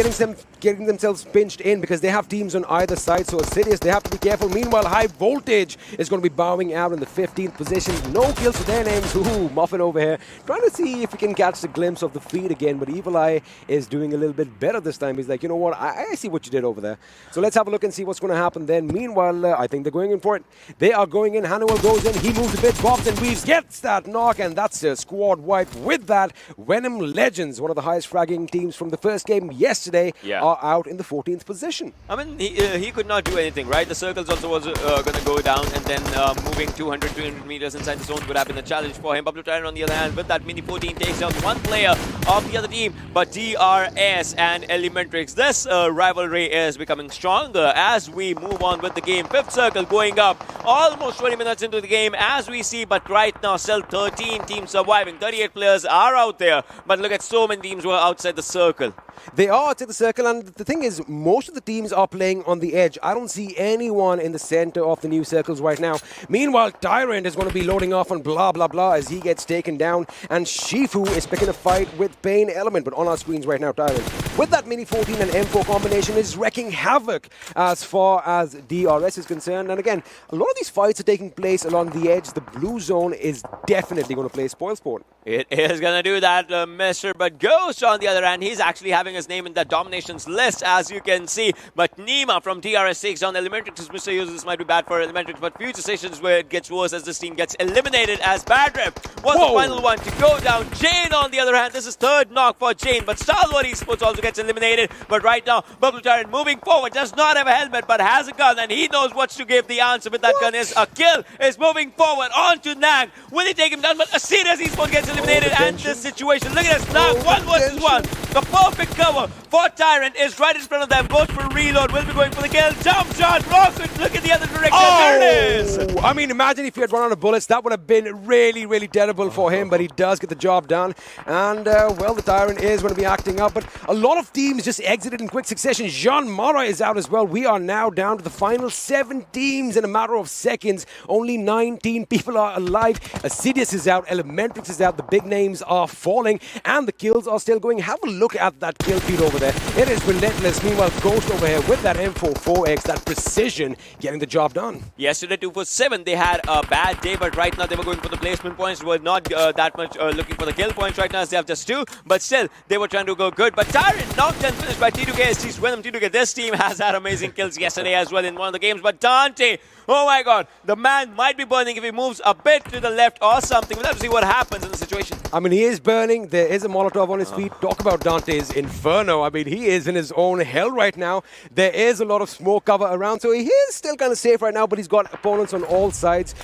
getting themselves pinched in because they have teams on either side, so Assiduous, they have to be careful. Meanwhile, High Voltage is going to be bowing out in the 15th position. No kills for their names. Ooh, Muffin over here trying to see if he can catch the glimpse of the feed again, but Evil Eye is doing a little bit better this time. He's like, you know what, I see what you did over there. So let's have a look and see what's going to happen then. Meanwhile, I think they're going in for it. They are going in. Hannibal goes in. He moves a bit, bobs and weaves, gets that knock, and that's a squad wipe. With that, Venom Legends, one of the highest fragging teams from the first game yesterday, are out in the 14th position. I mean, he could not do anything, right? The circles also was going to go down, and then moving 200 meters inside the zone would have been a challenge for him. Bablu Tyrant, on the other hand, with that mini 14, takes down 1 player of the other team, but DRS and ElementriX. This rivalry is becoming stronger as we move on with the game. 5th circle going up, almost 20 minutes into the game as we see, but right now still 13 teams surviving. 38 players are out there, but look at so many teams who are outside the circle. They are outside the circle, and the thing is, most of the teams are playing on the edge. I don't see anyone in the center of the new circles right now. Meanwhile, Tyrant is going to be loading off on blah, blah, blah as he gets taken down, and Shifu is picking a fight with PAINxELMT, but on our screens right now, Tyrant, with that mini 14 and M4 combination, is wrecking havoc as far as DRS is concerned. And again, a lot of these fights are taking place along the edge. The blue zone is definitely going to play spoilsport. It is going to do that, Mr. But Ghost, on the other hand, he's actually having his name in the dominations list, as you can see. But Nima from DRS takes down ElementriX. Mr. User, this might be bad for ElementriX, but FutureStation is where it gets worse as this team gets eliminated as Badrip was the final one to go down. Jane, on the other hand, this is 3rd knock for Jane, but Stalwart Esports also gets eliminated. But right now, Bablu Tyrant moving forward, does not have a helmet, but has a gun, and he knows what to give the answer with that gun is a kill. Is moving forward onto Nang. Will he take him down? But Assiduous Esports gets eliminated, and this situation, look at this, Nang, 1 versus 1. The perfect cover for Tyrant is right in front of them. Goes for reload, will be going for the kill. Jump shot, rocket, look in the other direction. There it is. I mean, imagine if he had run out of bullets. That would have been really, really terrible for him, but he does get the job done. And, well, the Tyrant is going to be acting up, but a lot of teams just exited in quick succession. JyanMaara is out as well. We are now down to the final 7 teams in a matter of seconds. Only 19 people are alive. Assiduous is out. ElementriX is out. The big names are falling, and the kills are still going. Have a look at that kill feed over there. It is relentless. Meanwhile, Ghost over here with that M44X, that precision, getting the job done. Yesterday, 247, they had a bad day, but right now they were going for the placement points. Were not that much looking for the kill points right now, as they have just 2, but still, they were trying to go good. But Tyrant knocked and finished by T2K. Venom T2K. This team has had amazing kills yesterday as well in one of the games, but Dante, oh my god, the man might be burning if he moves a bit to the left or something. We'll have to see what happens in the situation. I mean, he is burning. There is a Molotov on his feet. Talk about Dante's Inferno. I mean, he is in his own hell right now. There is a lot of smoke cover around, so he is still kind of safe right now, but he's got opponents on all sides.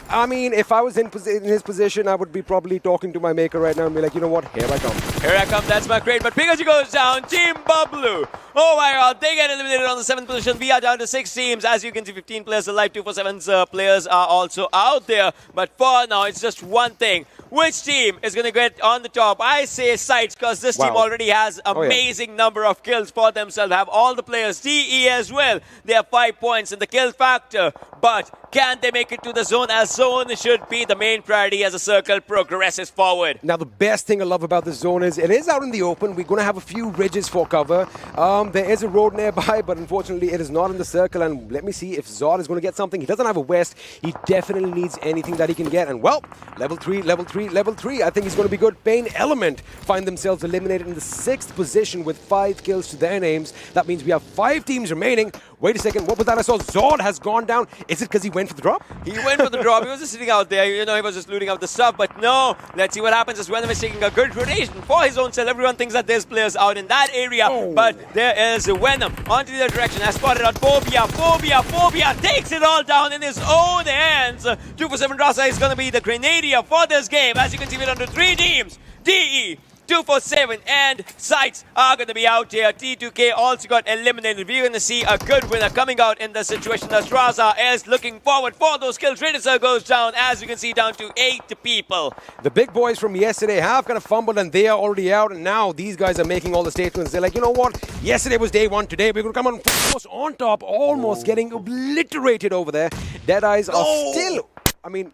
I mean, if I was in his position, I would be probably talking to my maker right now and be like, you know what, here I come. Here I come, that's my crate. But Pikachu goes down, Team Bablu. Oh my god, they get eliminated on the 7th position. We are down to 6 teams. As you can see, 15 players alive, 247's players are also out there. But for now, it's just one thing. Which team is going to get on the top? I say SCYTES, because this team already has amazing number of kills for themselves. Have all the players. DE as well. They have 5 points in the kill factor. But can they make it to the zone? As zone should be the main priority as the circle progresses forward. Now, the best thing I love about this zone is it is out in the open. We're going to have a few ridges for cover. There is a road nearby, but unfortunately, it is not in the circle. And let me see if Zod is going to get something. He doesn't have a West. He definitely needs anything that he can get. And, well, level 3, level 3, level 3. I think he's going to be good. PAINxELMT find themselves eliminated in the 6th position with 5 kills to their names. That means we have 5 teams remaining. Wait a second. What was that I saw? Zod has gone down. Is it because he went for the drop? He went for the drop. He was just sitting out there. You know, he was just looting out the stuff. But no, let's see what happens as Venom is taking a good rotation for his own self. Everyone thinks that there's players out in that area. But there is Venom onto the other direction. Has spotted out Phobia. Phobia takes it all down in his own hands. 247 Rasa is going to be the Grenadier for this game. As you can see, we're under 3 teams. DE, 247 and SCYTES are going to be out here. T2K also got eliminated. We're going to see a good winner coming out in this situation as Raza is looking forward for those kills. Radicer goes down, as you can see, down to 8 people. The big boys from yesterday have kind of fumbled and they are already out, and now these guys are making all the statements. They're like, you know what? Yesterday was day 1. Today we're going to come on top, almost getting obliterated over there. Deadeyes are still, I mean,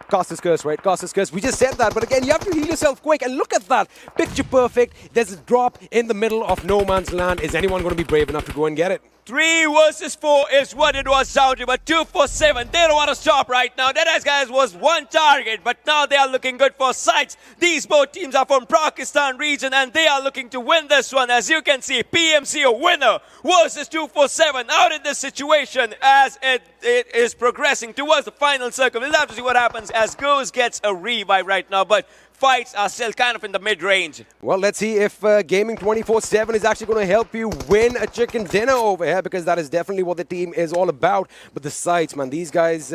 Caster's Curse, right? Caster's Curse. We just said that, but again, you have to heal yourself quick. And look at that. Picture perfect. There's a drop in the middle of no man's land. Is anyone going to be brave enough to go and get it? 3 versus 4 is what it was down to, but 247, they don't want to stop right now. Deadeyes guys was 1 target, but now they are looking good for SCYTES. These both teams are from Pakistan region, and they are looking to win this one. As you can see, PMC a winner versus 247 out in this situation as it is progressing towards the final circle. We'll have to see what happens as Ghost gets a revive right now, but fights are still kind of in the mid-range. Well, let's see if Gaming 24/7 is actually going to help you win a chicken dinner over here, because that is definitely what the team is all about. But the SCYTES, man, these guys,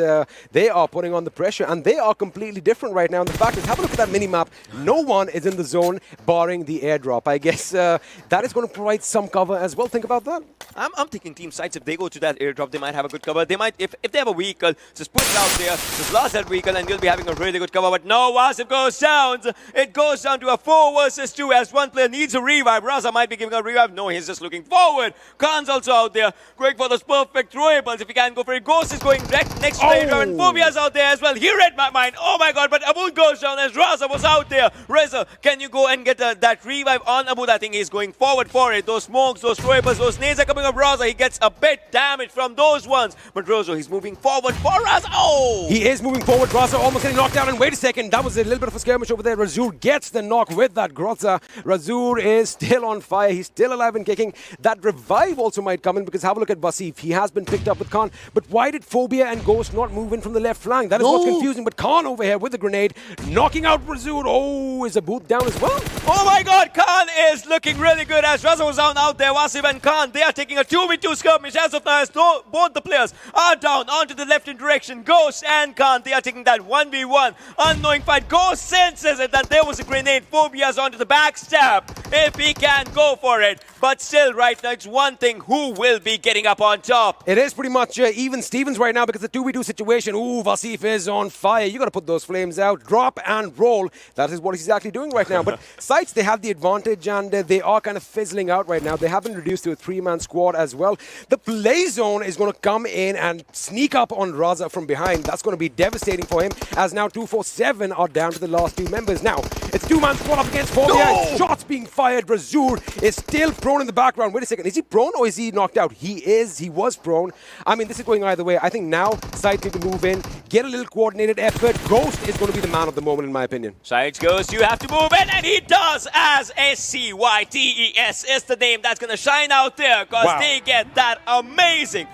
they are putting on the pressure, and they are completely different right now. And the fact is, have a look at that mini-map. No one is in the zone barring the airdrop. I guess that is going to provide some cover as well. Think about that. I'm thinking Team SCYTES, if they go to that airdrop, they might have a good cover. They might, if they have a vehicle, just put it out there, just blast that vehicle, and you'll be having a really good cover. But no, once it goes down, it goes down to a 4 versus 2 as one player needs a revive. Raza might be giving a revive. No, he's just looking forward. Khan's also out there, going for those perfect throwables. If he can go for it, Ghost is going direct next to the airdrop, and Phobia's out there as well. He read my mind. Oh my god, but Abud goes down as Raza was out there. Reza, can you go and get that revive on Abud? I think he's going forward for it. Those smokes, those throwables, those nades are coming up. Raza, he gets a bit damage from those ones. But Rozo, he's moving forward for Raza. Oh! He is moving forward. Raza almost getting knocked down. And wait a second, that was a little bit of a skirmish over there. Razur gets the knock with that Grotza. Razur is still on fire. He's still alive and kicking. That revive also might come in, because have a look at Vasif. He has been picked up with Khan. But why did Phobia and Ghost not move in from the left flank? That is what's confusing. But Khan over here with the grenade, knocking out Razur. Oh, is a boot down as well? Oh my god, Khan is looking really good as Raza was down out there. Vasif and Khan, they are taking a 2v2 skirmish as of now, as both the players are down onto the left direction. Ghost and Khan, they are taking that 1v1 unknowing fight. Ghost senses it that there was a grenade. Phobia's onto the backstab. if he can go for it. But still, right now, it's one thing, who will be getting up on top? It is pretty much even Stevens right now because the 2v2 situation. Ooh, Vasif is on fire. You got to put those flames out. Drop and roll. That is what he's exactly doing right now. But SCYTES, they have the advantage and they are kind of fizzling out right now. They have been reduced to a 3-man squad as well. The play zone is going to come in and sneak up on Raza from behind. That's going to be devastating for him as now 247 are down to the last 2 members. Now, it's 2-man squad up against 4. No! Shots being fired. Brazoor is still prone in the background. Wait a second. Is he prone or is he knocked out? He is. He was prone. I mean, this is going either way. I think now SCYTES need to move in, get a little coordinated effort. Ghost is going to be the man of the moment, in my opinion. SCYTES Ghost, you have to move in, and he does, as SCYTES is the name that's going to shine out there, because they get that amazing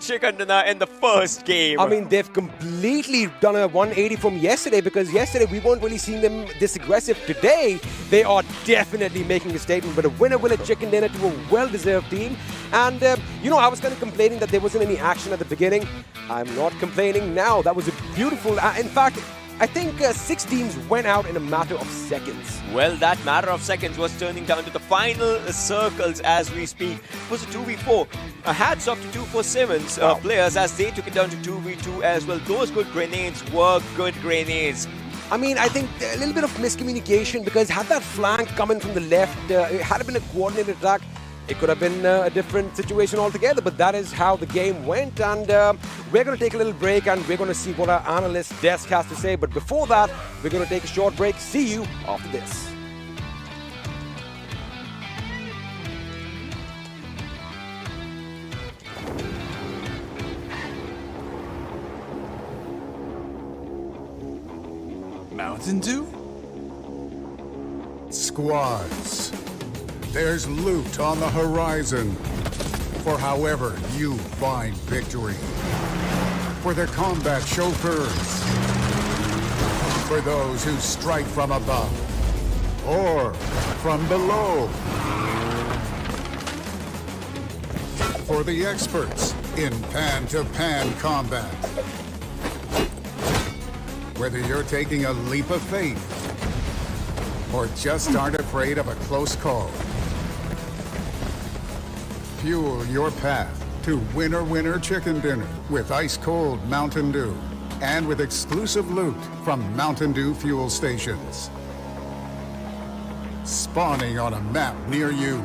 chicken dinner in the first game. I mean, they've completely done a 180 from yesterday, because yesterday we weren't really seeing them this aggressive. Today, they are definitely making a statement, but a winner chicken dinner to a well-deserved team. And, you know, I was kind of complaining that there wasn't any action at the beginning. I'm not complaining now. That was a beautiful... in fact, I think 6 teams went out in a matter of seconds. Well, that matter of seconds was turning down to the final circles as we speak. It was a 2v4. Hats off to 247's players as they took it down to 2v2 as well. Those good grenades were good grenades. I mean, I think a little bit of miscommunication, because had that flank coming from the left, had it been a coordinated attack, it could have been a different situation altogether, but that is how the game went. And we're going to take a little break and we're going to see what our analyst desk has to say. But before that, we're going to take a short break. See you after this. Mountain Dew? Squads. There's loot on the horizon for however you find victory. For the combat chauffeurs. For those who strike from above or from below. For the experts in pan-to-pan combat. Whether you're taking a leap of faith or just aren't afraid of a close call. Fuel your path to winner chicken dinner with ice-cold Mountain Dew and with exclusive loot from Mountain Dew fuel stations. Spawning on a map near you.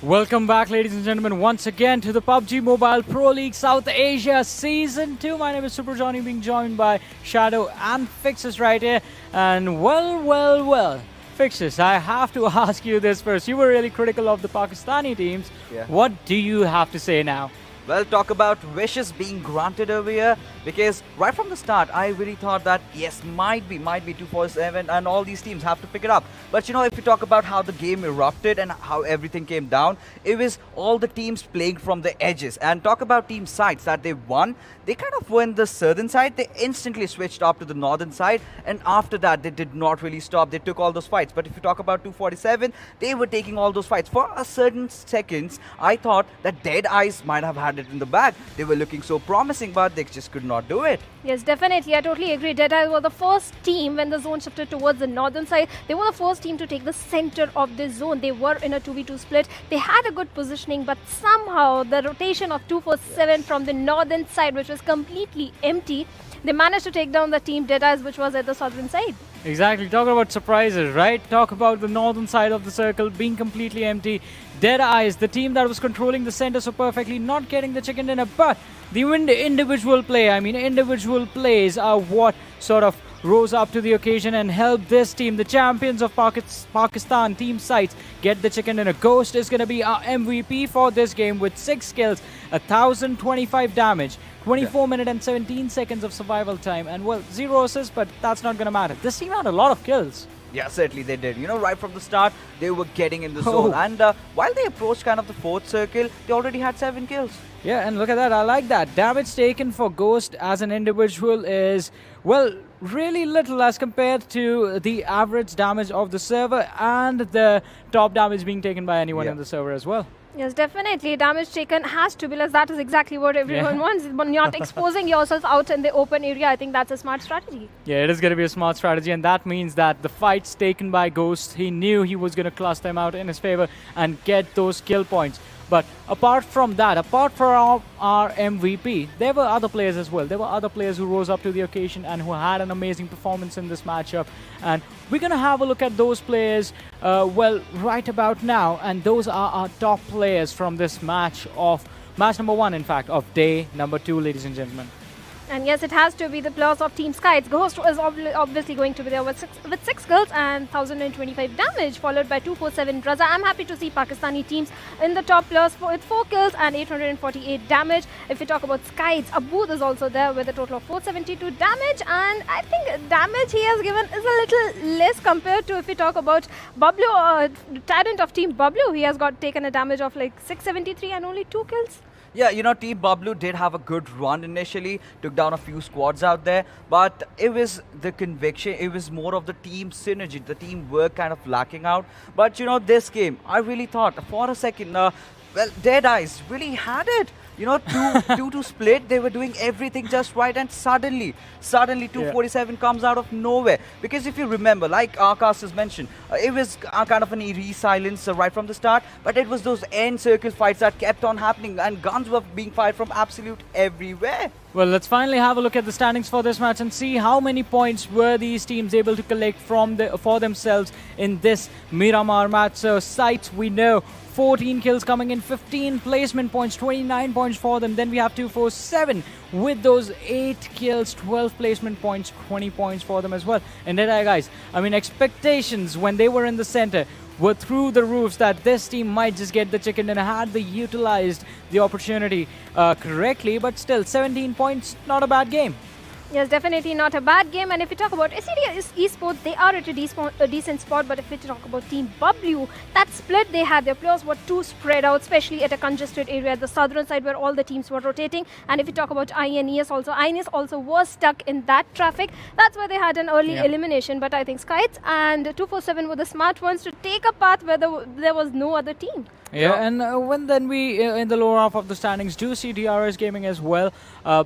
Welcome back, ladies and gentlemen, once again to the PUBG Mobile Pro League South Asia Season 2. My name is Super Johnny, being joined by Shadow and Fixes right here. And well, Fixes, I have to ask you this first. You were really critical of the Pakistani teams. Yeah. What do you have to say now? Well, talk about wishes being granted over here, because right from the start, I really thought that, yes, might be 247 and all these teams have to pick it up. But, you know, if you talk about how the game erupted and how everything came down, it was all the teams playing from the edges. And talk about team SCYTES that they won. They kind of won the southern side. They instantly switched up to the northern side. And after that, they did not really stop. They took all those fights. But if you talk about 247, they were taking all those fights. For a certain seconds, I thought that DEADEYES might have had it in the bag. They were looking so promising, but they just could not do it. Yes, definitely. I totally agree. DEADEYES were the first team when the zone shifted towards the northern side. They were the first team to take the center of the zone. They were in a 2v2 split. They had a good positioning, but somehow the rotation of 247 from the northern side, which was completely empty, they managed to take down the team DEADEYES, which was at the southern side. Exactly. Talking about surprises, right? Talk about the northern side of the circle being completely empty. DEADEYES, the team that was controlling the center so perfectly, not getting the chicken dinner, but the individual play, individual plays are what sort of rose up to the occasion and helped this team, the champions of Pakistan, team SCYTES, get the chicken dinner. Ghost is going to be our MVP for this game with 6 kills, 1,025 damage, 24 minutes and 17 seconds of survival time, and well, 0 assists, but that's not going to matter. This team had a lot of kills. Yeah, certainly they did. You know, right from the start, they were getting in the zone. And while they approached kind of the 4th circle, they already had 7 kills. Yeah, and look at that. I like that. Damage taken for Ghost as an individual is, well, really little as compared to the average damage of the server and the top damage being taken by anyone in the server as well. Yes, definitely. Damage taken has to be less. That is exactly what everyone wants. But not exposing yourself out in the open area. I think that's a smart strategy. Yeah, it is going to be a smart strategy, and that means that the fights taken by Ghost, he knew he was going to cluster them out in his favor and get those kill points. But apart from that, apart from our MVP, there were other players as well. There were other players who rose up to the occasion and who had an amazing performance in this matchup. And we're going to have a look at those players, right about now. And those are our top players from this match number 1, in fact, of day number 2, ladies and gentlemen. And yes, it has to be the players of Team SCYTES. Ghost is obviously going to be there with 6 kills and 1025 damage, followed by 247 Raza. I'm happy to see Pakistani teams in the top players with 4 kills and 848 damage. If we talk about SCYTES, Abud is also there with a total of 472 damage. And I think damage he has given is a little less compared to if we talk about Bablu, Tyrant of Team Bablu. He has taken a damage of like 673 and only 2 kills. Yeah, you know, Team Bablu did have a good run initially, took down a few squads out there, but it was the conviction, it was more of the team synergy, the teamwork kind of lacking out. But, you know, this game, I really thought for a second, DEADEYES really had it. You know, 2-2 split, they were doing everything just right, and suddenly 247 comes out of nowhere. Because if you remember, like Akash has mentioned, it was kind of an eerie silence right from the start, but it was those end circle fights that kept on happening, and guns were being fired from absolute everywhere. Well, let's finally have a look at the standings for this match and see how many points were these teams able to collect for themselves in this Miramar match. So, SCYTES, we know, 14 kills coming in, 15 placement points, 29 points for them. Then we have 247 with those 8 kills, 12 placement points, 20 points for them as well. And DEADEYES, guys, I mean, expectations when they were in the center were through the roofs that this team might just get the chicken dinner had they utilized the opportunity correctly. But still, 17 points, not a bad game. Yes, definitely not a bad game. And if we talk about Assiduous Esports, they are at a decent spot. But if we talk about Team Bablu, that split they had, their players were too spread out, especially at a congested area at the southern side where all the teams were rotating. And if we talk about INES also was stuck in that traffic. That's why they had an early elimination. But I think SCYTES and 247 were the smart ones to take a path where there was no other team. Yeah, and when we in the lower half of the standings do see DRS Gaming as well.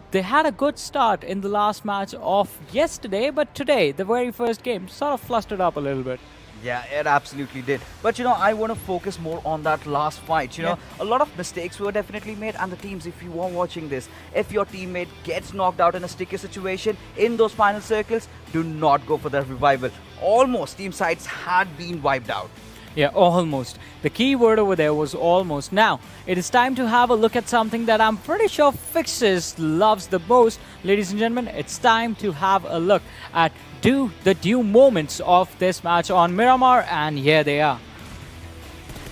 They had a good start in the last match of yesterday, but today, the very first game, sort of flustered up a little bit. Yeah, it absolutely did. But, you know, I want to focus more on that last fight. You know, a lot of mistakes were definitely made, and the teams, if you are watching this, if your teammate gets knocked out in a sticky situation in those final circles, do not go for the revival. Almost, Team SCYTES had been wiped out. Yeah, almost. The key word over there was almost. Now, it is time to have a look at something that I'm pretty sure Fixes loves the most. Ladies and gentlemen, it's time to have a look at the due moments of this match on Miramar, and here they are.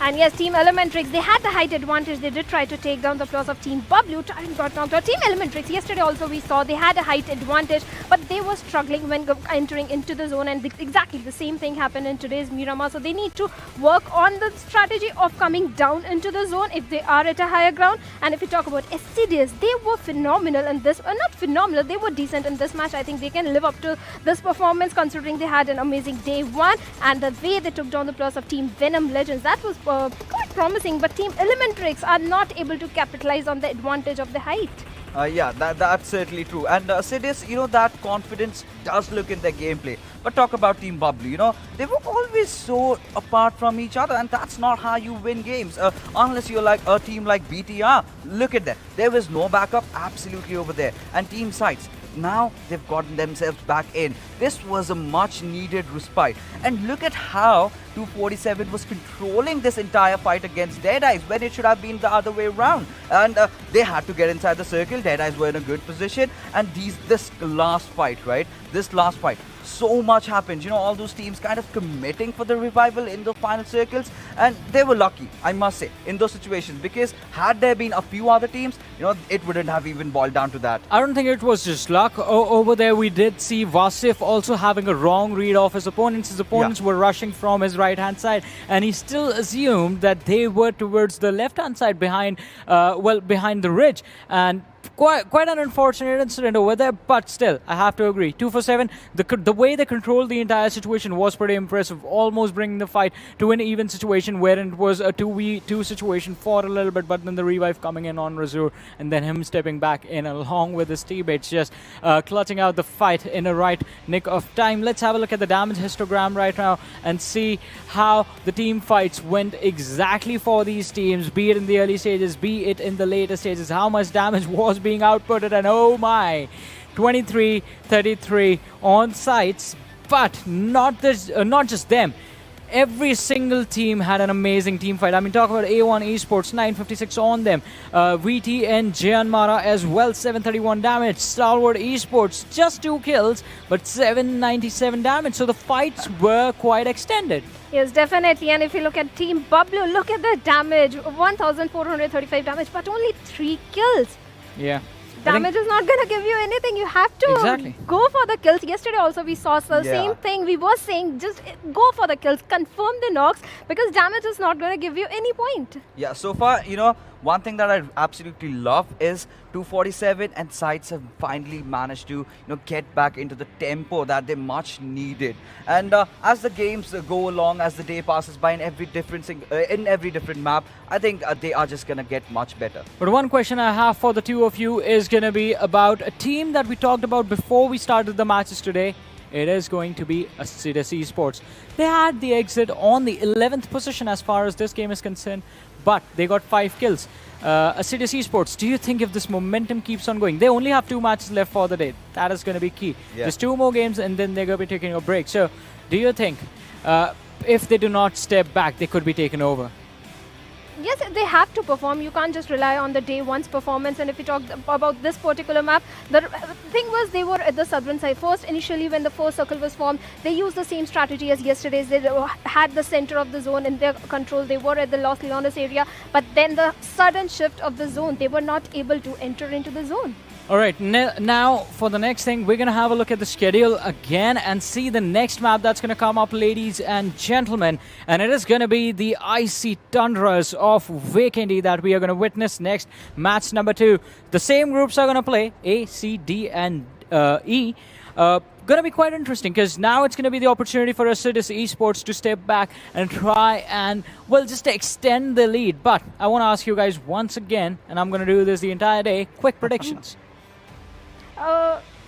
And yes, Team ElementriX, they had the height advantage. They did try to take down the players of Team Bablu. Tyrant got knocked out. Team ElementriX, yesterday also we saw they had a height advantage, but they were struggling when entering into the zone, and exactly the same thing happened in today's Miramar. So they need to work on the strategy of coming down into the zone if they are at a higher ground. And if we talk about Assiduous, they were phenomenal in this, not phenomenal, they were decent in this match. I think they can live up to this performance considering they had an amazing day 1, and the way they took down the players of Team Venom Legends, that was quite promising, but Team ElementriX are not able to capitalize on the advantage of the height. Yeah, that's certainly true. And Assiduous, you know, that confidence does look in their gameplay. But talk about Team Bablu, you know, they were always so apart from each other, and that's not how you win games. Unless you're like a team like BTR. Look at that. There was no backup absolutely over there. And Team SCYTES, now they've gotten themselves back in. This was a much needed respite. And look at how 247 was controlling this entire fight against DEADEYES when it should have been the other way around. And they had to get inside the circle. DEADEYES were in a good position. And this last fight, right? This last fight, so much happened. You know, all those teams kind of committing for the revival in the final circles. And they were lucky, I must say, in those situations. Because had there been a few other teams, you know, it wouldn't have even boiled down to that. I don't think it was just luck. Over there, we did see Vasif also having a wrong read of his opponents. His opponents were rushing from his right-hand side, and he still assumed that they were towards the left-hand side behind the ridge. And quite an unfortunate incident over there, but still, I have to agree. 247, the the way they controlled the entire situation was pretty impressive, almost bringing the fight to an even situation wherein it was a 2v2 situation for a little bit, but then the revive coming in on Razor and then him stepping back in along with his teammates, just clutching out the fight in the right nick of time. Let's have a look at the damage histogram right now and see how the team fights went exactly for these teams, be it in the early stages, be it in the later stages, how much damage was being outputted, and oh my, 23-33 on sites, but not just them. Every single team had an amazing team fight. I mean, talk about A1 Esports, 956 on them. VTNxJyanMaara as well, 731 damage. Stalwart Esports, just 2 kills, but 797 damage. So the fights were quite extended. Yes, definitely. And if you look at Team Bablu, look at the damage. 1,435 damage, but only 3 kills. Yeah. Damage is not going to give you anything. You have to go for the kills. Yesterday also we saw the same thing. We were saying just go for the kills, confirm the knocks, because damage is not going to give you any point. Yeah, so far, one thing that I absolutely love is 247 and SCYTES have finally managed to get back into the tempo that they much needed. And as the games go along, as the day passes by in every different map, I think they are just gonna get much better. But one question I have for the two of you is gonna be about a team that we talked about before we started the matches today. It is going to be Assiduous Esports. They had the exit on the 11th position as far as this game is concerned, but they got 5 kills. Assiduous Esports, do you think if this momentum keeps on going, they only have 2 matches left for the day. That is going to be key. Yeah. Just 2 more games and then they're going to be taking a break. So do you think if they do not step back, they could be taken over? Yes, they have to perform. You can't just rely on the day one's performance. And if we talk about this particular map, the thing was they were at the southern side. First, initially when the first circle was formed, they used the same strategy as yesterday's. They had the center of the zone in their control. They were at the Los Leones area. But then the sudden shift of the zone, they were not able to enter into the zone. All right, now for the next thing, we're going to have a look at the schedule again and see the next map that's going to come up, ladies and gentlemen. And it is going to be the icy tundras of Vikendi that we are going to witness next. Match number 2. The same groups are going to play, A, C, D, and E. Going to be quite interesting because now it's going to be the opportunity for Assiduous Esports to step back and try and, well, just to extend the lead. But I want to ask you guys once again, and I'm going to do this the entire day, quick predictions.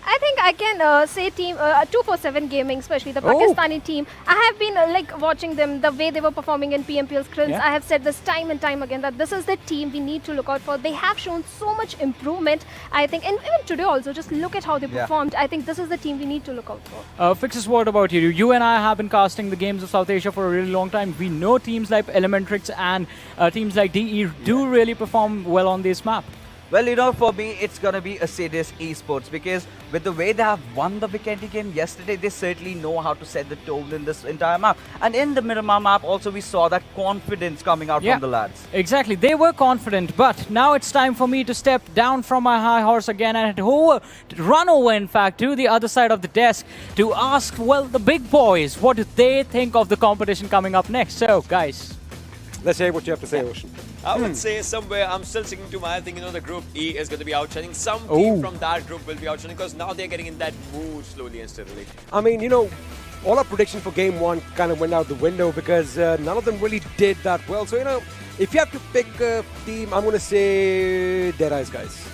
I think I can say team 247 Gaming, especially the Pakistani team. I have been watching them, the way they were performing in PMPL Scrims. I have said this time and time again that this is the team we need to look out for. They have shown so much improvement, I think. And even today also, just look at how they performed. I think this is the team we need to look out for. Fixes, what about you? You and I have been casting the games of South Asia for a really long time. We know teams like ElementriX and teams like DE do really perform well on this map. Well, for me, it's going to be Assiduous Esports because with the way they have won the Vikendi game yesterday, they certainly know how to set the tone in this entire map. And in the Miramar map, also, we saw that confidence coming out from the lads. Exactly. They were confident, but now it's time for me to step down from my high horse again and run over, in fact, to the other side of the desk to ask, well, the big boys, what do they think of the competition coming up next? So, guys, let's hear what you have to say, Ocean. I would say somewhere I'm still sticking to my thing. The group E is going to be outshining. Some team from that group will be outshining because now they're getting in that mood slowly and steadily. I mean, all our predictions for game 1 kind of went out the window because none of them really did that well. So, if you have to pick a team, I'm going to say DEADEYES, guys.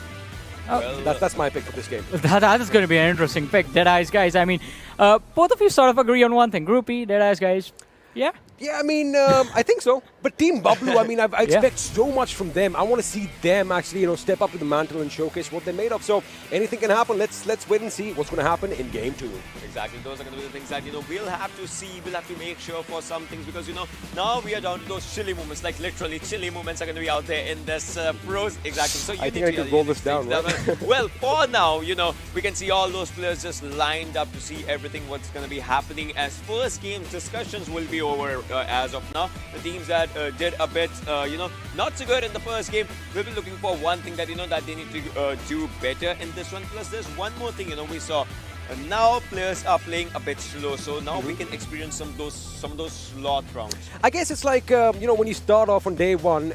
Well, that's my pick for this game. That is going to be an interesting pick, DEADEYES, guys. I mean, both of you sort of agree on one thing. Group E, DEADEYES, guys. Yeah? Yeah, I mean, I think so. But Team Bablu, I mean, I expect so much from them. I want to see them actually, step up to the mantle and showcase what they're made of. So anything can happen. Let's wait and see what's going to happen in game 2. Exactly. Those are going to be the things that, we'll have to see. We'll have to make sure for some things because, now we are down to those chilly moments. Like literally chilly moments are going to be out there in this pros. Exactly. So I think I can roll this down, right? Well, for now, we can see all those players just lined up to see everything what's going to be happening as first game discussions will be over as of now. The teams that did a bit, not so good in the first game, we'll be looking for one thing that, that they need to do better in this one. Plus, there's one more thing, we saw. Now players are playing a bit slow, so now we can experience some of those sloth rounds. I guess it's like, when you start off on day 1,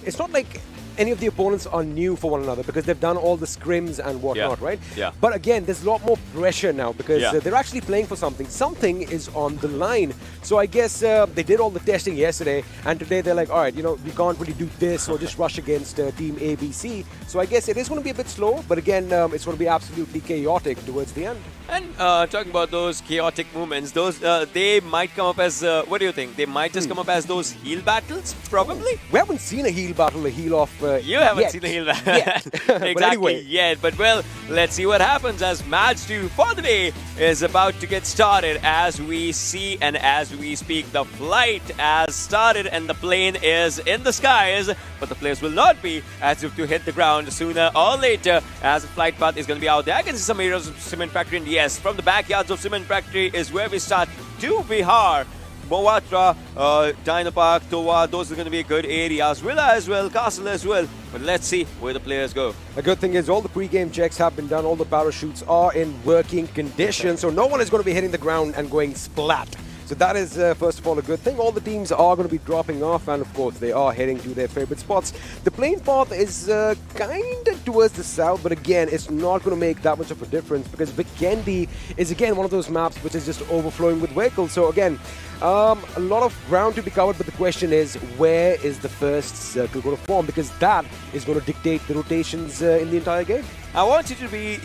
it's not like any of the opponents are new for one another because they've done all the scrims and whatnot, right? Yeah. But again, there's a lot more pressure now because Yeah. they're actually playing for something. Something is on the line. So I guess they did all the testing yesterday, and today they're like, all right, we can't really do this or just rush against Team ABC. So I guess it is going to be a bit slow, but again, it's going to be absolutely chaotic towards the end. And talking about those chaotic movements, those they might come up as, what do you think? They might just come up as those heal battles, probably? We haven't seen a heal battle, a heal off You haven't yet. seen a heal battle. Yet. Exactly, But anyway. yet. But well, let's see what happens as match 2 for the day is about to get started as we see and as we speak. The flight has started and the plane is in the skies, but the players will not be as if to hit the ground sooner or later as the flight path is going to be out there. I can see some areas of cement factory, and yes, from the backyards of cement factory is where we start to Bihar. Bowatra, Dino Park, Towa, those are going to be good areas. Villa as well, Castle as well. But let's see where the players go. A good thing is all the pre-game checks have been done, all the parachutes are in working condition, so no one is going to be hitting the ground and going splat. So that is, first of all, a good thing. All the teams are going to be dropping off, and of course, they are heading to their favorite spots. The plane path is kind of towards the south, but again, it's not going to make that much of a difference because Vikendi is, again, one of those maps which is just overflowing with vehicles. So again, a lot of ground to be covered, but the question is, where is the first circle going to form? Because that is going to dictate the rotations in the entire game. I want you to be,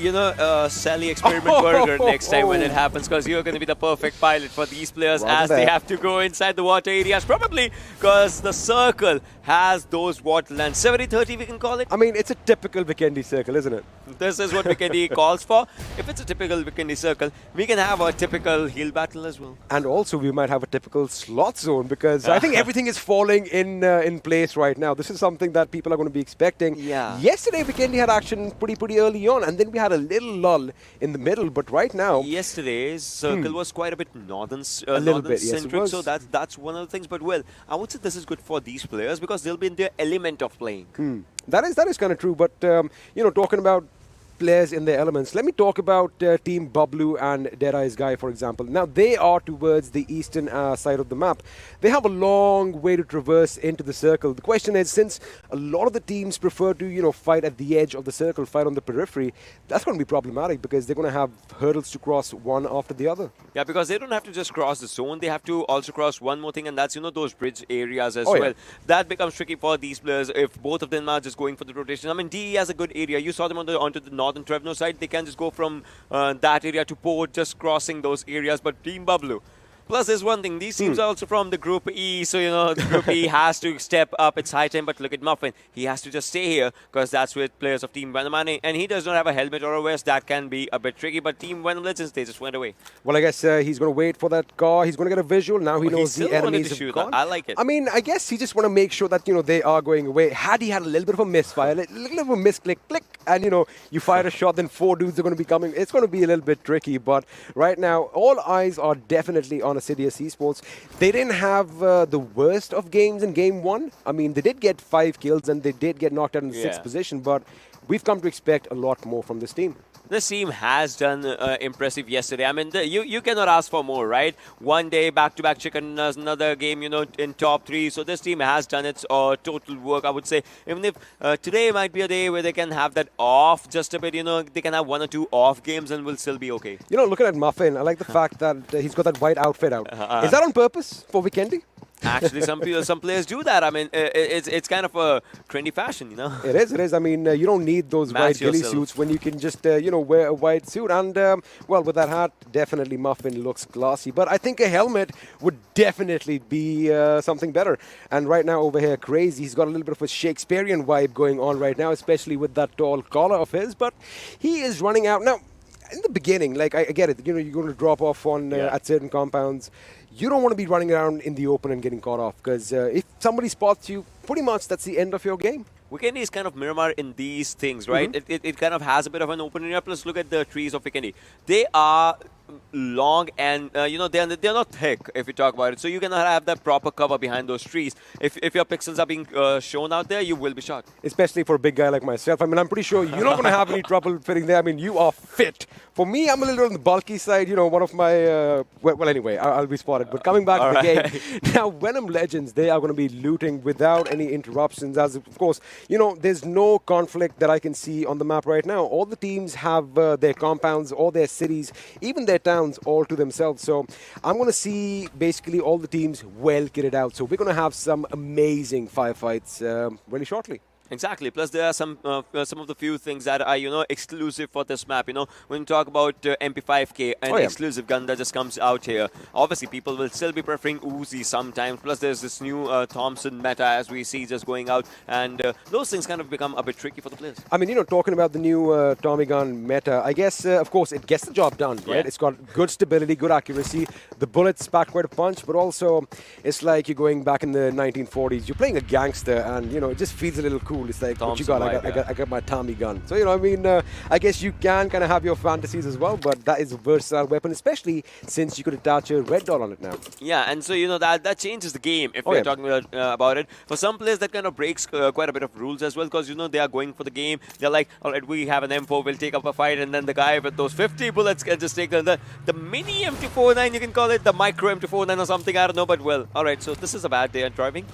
Sally Experiment Burger next time when it happens, because you're going to be the perfect pilot for these players as they have to go inside the water areas, probably because the circle has those waterlands. 70-30 we can call it. I mean, it's a typical Vikendi circle, isn't it? This is what Vikendi calls for. If it's a typical Vikendi circle, we can have a typical heal battle as well. And also, we might have a typical slot zone because I think everything is falling in place right now. This is something that people are going to be expecting. Yeah. Yesterday, Vikendi had action pretty early on, and then we had a little lull in the middle. But right now, Yesterday's circle was quite a bit northern bit, yes, it centric, was. so that's one of the things. But well, I would say this is good for these players because they'll be in their element of playing. that is kind of true. But talking about players in their elements, let me talk about Team Bablu and DEADEYES Guy, for example. Now, they are towards the eastern side of the map. They have a long way to traverse into the circle. The question is, since a lot of the teams prefer to, fight at the edge of the circle, fight on the periphery, that's going to be problematic because they're going to have hurdles to cross one after the other. Yeah, because they don't have to just cross the zone. They have to also cross one more thing, and that's, those bridge areas as well. Yeah. That becomes tricky for these players if both of them are just going for the rotation. I mean, DE has a good area. You saw them onto the northern Trevno side. They can just go from that area to port, just crossing those areas. But Team Bablu, plus, there's one thing. These teams are also from the Group E, so, the Group E has to step up. It's high time, but look at Muffin. He has to just stay here because that's with players of Team Venom. And he does not have a helmet or a vest. That can be a bit tricky, but Team Venom Legends, they just went away. Well, I guess he's going to wait for that car. He's going to get a visual. Now he knows the enemies have gone. I like it. I mean, I guess he just want to make sure that, they are going away. Had he had a little bit of a misfire, a little bit of a misclick, click, and, you fire a shot, then 4 dudes are going to be coming. It's going to be a little bit tricky, but right now, all eyes are definitely on Assiduous Esports. They didn't have the worst of games in Game 1. I mean, they did get 5 kills and they did get knocked out in the 6th position, but we've come to expect a lot more from this team. This team has done impressive yesterday. I mean, you cannot ask for more, right? One day, back-to-back chicken, another game, in top 3. So this team has done its total work, I would say. Even if today might be a day where they can have that off just a bit, they can have 1 or 2 off games and we'll still be okay. Looking at Muffin, I like the fact that he's got that white outfit out. Is that on purpose for Vikendi? Actually, some players do that. I mean, it's kind of a trendy fashion, It is. I mean, you don't need those white ghillie suits when you can just, wear a white suit. And, well, with that hat, definitely Muffin looks classy. But I think a helmet would definitely be something better. And right now over here, Crazy, he's got a little bit of a Shakespearean vibe going on right now, especially with that tall collar of his. But he is running out. Now, in the beginning, like, I get it. You're going to drop off on at certain compounds. You don't want to be running around in the open and getting caught off because if somebody spots you, pretty much that's the end of your game. Vikendi is kind of Miramar in these things, right? It kind of has a bit of an open area. Plus, look at the trees of Vikendi. They are long and they're not thick if you talk about it. So you cannot have that proper cover behind those trees. If your pixels are being shown out there, you will be shot. Especially for a big guy like myself. I mean, I'm pretty sure you're not going to have any trouble fitting there. I mean, you are fit. For me, I'm a little on the bulky side. You know, one of my well, anyway, I'll be spotted. But coming back to the game now, Venom Legends, they are going to be looting without any interruptions. As of course, you know, there's no conflict that I can see on the map right now. All the teams have their compounds, all their cities, even their towns all to themselves. So I'm going to see basically all the teams well kitted out. So we're going to have some amazing firefights really shortly. Exactly. Plus, there are some of the few things that are, exclusive for this map. You know, when you talk about MP5K, an exclusive gun that just comes out here. Obviously, people will still be preferring Uzi sometimes. Plus, there's this new Thompson meta as we see just going out, and those things kind of become a bit tricky for the players. I mean, talking about the new Tommy gun meta, I guess, of course, it gets the job done, right? Yeah. It's got good stability, good accuracy. The bullets pack quite a punch, but also it's like you're going back in the 1940s. You're playing a gangster, and it just feels a little cool. It's like, what you got? I got my Tommy gun. So, I mean, I guess you can kind of have your fantasies as well, but that is a versatile weapon, especially since you could attach a red dot on it now. Yeah, and so, that changes the game if we're talking about it. For some players, that kind of breaks quite a bit of rules as well, because, they are going for the game. They're like, all right, we have an M4, we'll take up a fight, and then the guy with those 50 bullets can just take the mini M249, you can call it, the micro M249 or something, I don't know, but well, all right, so this is a bad day at driving.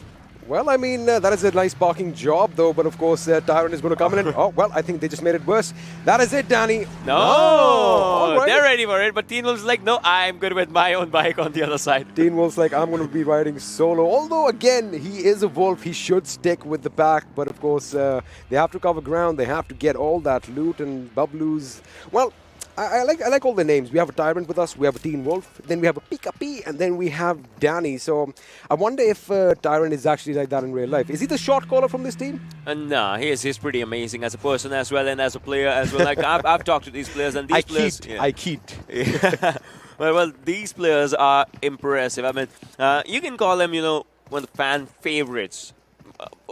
Well, I mean, that is a nice barking job, though. But of course, Tyrant is going to come in and, oh, well, I think they just made it worse. That is it, Danny. No, they're ready for it. But Teen Wolf's like, no, I'm good with my own bike on the other side. Teen Wolf's like, I'm going to be riding solo. Although, again, he is a wolf. He should stick with the pack. But of course, they have to cover ground. They have to get all that loot and Bablu's. Well, I like all the names. We have a Tyrant with us, we have a Teen Wolf, then we have a Pika P, and then we have Danny. So I wonder if Tyrant is actually like that in real life. Is he the shot caller from this team? No, he's pretty amazing as a person as well and as a player as well. Like I've talked to these players and these players. I keep. Well, these players are impressive. I mean, you can call them, one of the fan favorites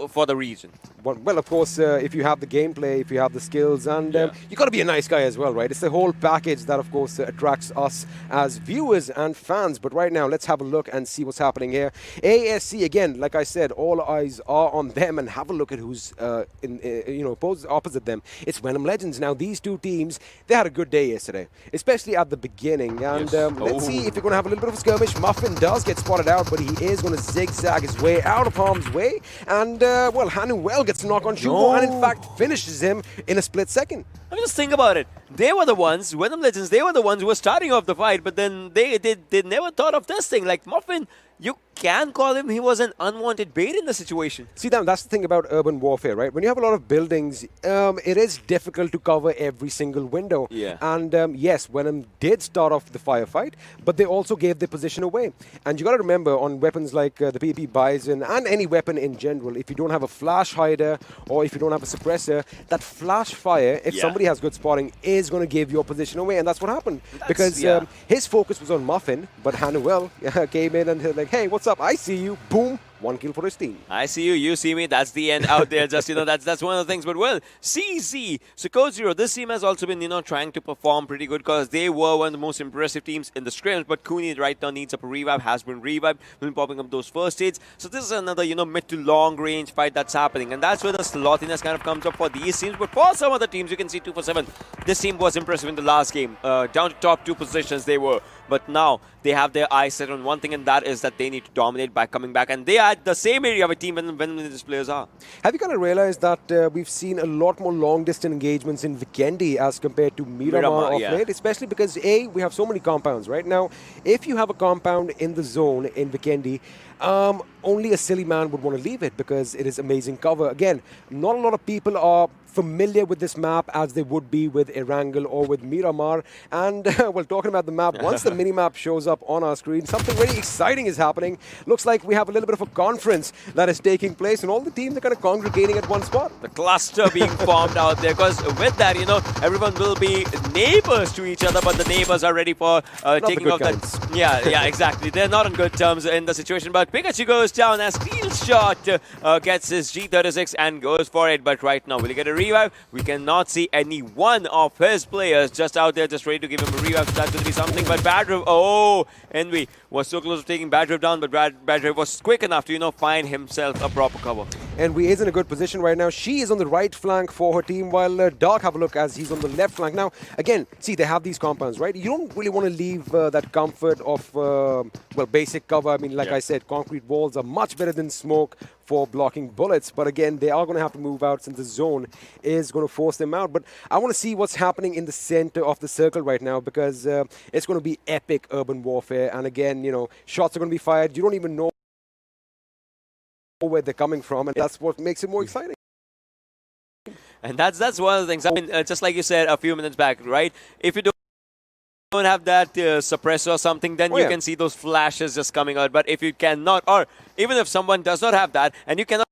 for the reason. Well, of course, if you have the gameplay, if you have the skills, and you got to be a nice guy as well, right? It's the whole package that, of course, attracts us as viewers and fans. But right now, let's have a look and see what's happening here. ASC, again, like I said, all eyes are on them, and have a look at who's opposite them. It's Venom Legends. Now, these two teams, they had a good day yesterday, especially at the beginning. And let's see if you're going to have a little bit of a skirmish. Muffin does get spotted out, but he is going to zigzag his way out of harm's way. And, well, Hanuel gets a knock on Shubo and, in fact, finishes him in a split second. I mean, just think about it. They were the ones, Venom Legends, they were the ones who were starting off the fight, but then they never thought of this thing. Like, Muffin, you can call him, he was an unwanted bait in the situation. See, that's the thing about urban warfare, right? When you have a lot of buildings, it is difficult to cover every single window. Yeah. And yes, Venom did start off the firefight, but they also gave their position away. And you got to remember, on weapons like the PP Bison and any weapon in general, if you don't have a flash hider or if you don't have a suppressor, that flash fire, if somebody has good spotting, is going to give your position away. And that's what happened. Because his focus was on Muffin, but Hanuel came in and he was like, hey, what's up? I see you. Boom. 1 kill for his team. I see you, you see me. That's the end out there. Just, that's one of the things. But, well, CZ, so Code Zero, this team has also been, trying to perform pretty good because they were one of the most impressive teams in the scrims. But Cooney right now needs up a revive, has been revived, been popping up those first aids. So this is another, mid to long range fight that's happening. And that's where the slottiness kind of comes up for these teams. But for some other teams, you can see 2-for-7. This team was impressive in the last game. Down to top 2 positions they were. But now they have their eyes set on one thing, and that is that they need to dominate by coming back. And they are at the same area of a team when these players are. Have you kind of realized that we've seen a lot more long-distance engagements in Vikendi as compared to Miramar of late? Especially because, A, we have so many compounds, right? Now, if you have a compound in the zone in Vikendi, only a silly man would want to leave it because it is amazing cover. Again, not a lot of people are familiar with this map as they would be with Erangel or with Miramar. And well, talking about the map, once the mini-map shows up on our screen, something very exciting is happening. Looks like we have a little bit of a conference that is taking place and all the teams are kind of congregating at one spot. The cluster being formed out there because with that, everyone will be neighbors to each other, but the neighbors are ready for taking off that. Yeah, exactly. They're not on good terms in the situation, but Pikachu goes down as Steel shot, gets his G36 and goes for it. But right now, will he get a revive? We cannot see any one of his players just out there, just ready to give him a revive. So that's going to be something. But Bad Rev, oh, Envy was so close to taking Bad Rev down, but Bad Rev was quick enough to, find himself a proper cover. Envy is in a good position right now. She is on the right flank for her team, while Dark, have a look, as he's on the left flank. Now, again, see, they have these compounds, right? You don't really want to leave that comfort of, well, basic cover. I mean, like I said, concrete walls are much better than smoke for blocking bullets. But again, they are going to have to move out since the zone is going to force them out. But I want to see what's happening in the center of the circle right now, because it's going to be epic urban warfare. And again, shots are going to be fired. You don't even know where they're coming from, and that's what makes it more exciting. And that's one of the things. I mean, just like you said a few minutes back, right? If you don't have that suppressor or something, then you can see those flashes just coming out. But if you cannot, or even if someone does not have that, and you cannot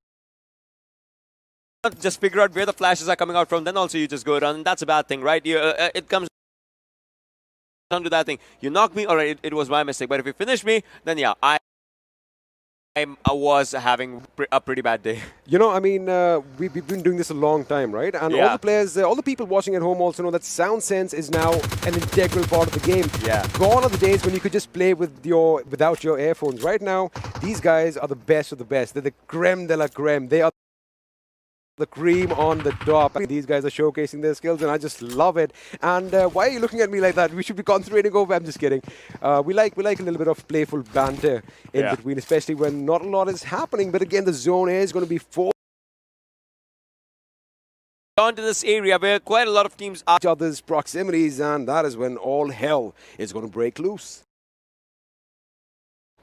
just figure out where the flashes are coming out from, then also you just go around, and that's a bad thing, right? It comes down to that thing. You knock me, alright, it was my mistake. But if you finish me, then yeah, I was having a pretty bad day. I mean, we've been doing this a long time, right? And all the players, all the people watching at home also know that sound sense is now an integral part of the game. Yeah. Gone are the days when you could just play without your earphones. Right now, these guys are the best of the best. They're the creme de la creme. They are the cream on the top. These guys are showcasing their skills, and I just love it. And why are you looking at me like that? We should be concentrating over. I'm just kidding. We like a little bit of playful banter in between, especially when not a lot is happening. But again, the zone is going to be forced onto this area where quite a lot of teams are each other's proximities, and that is when all hell is going to break loose.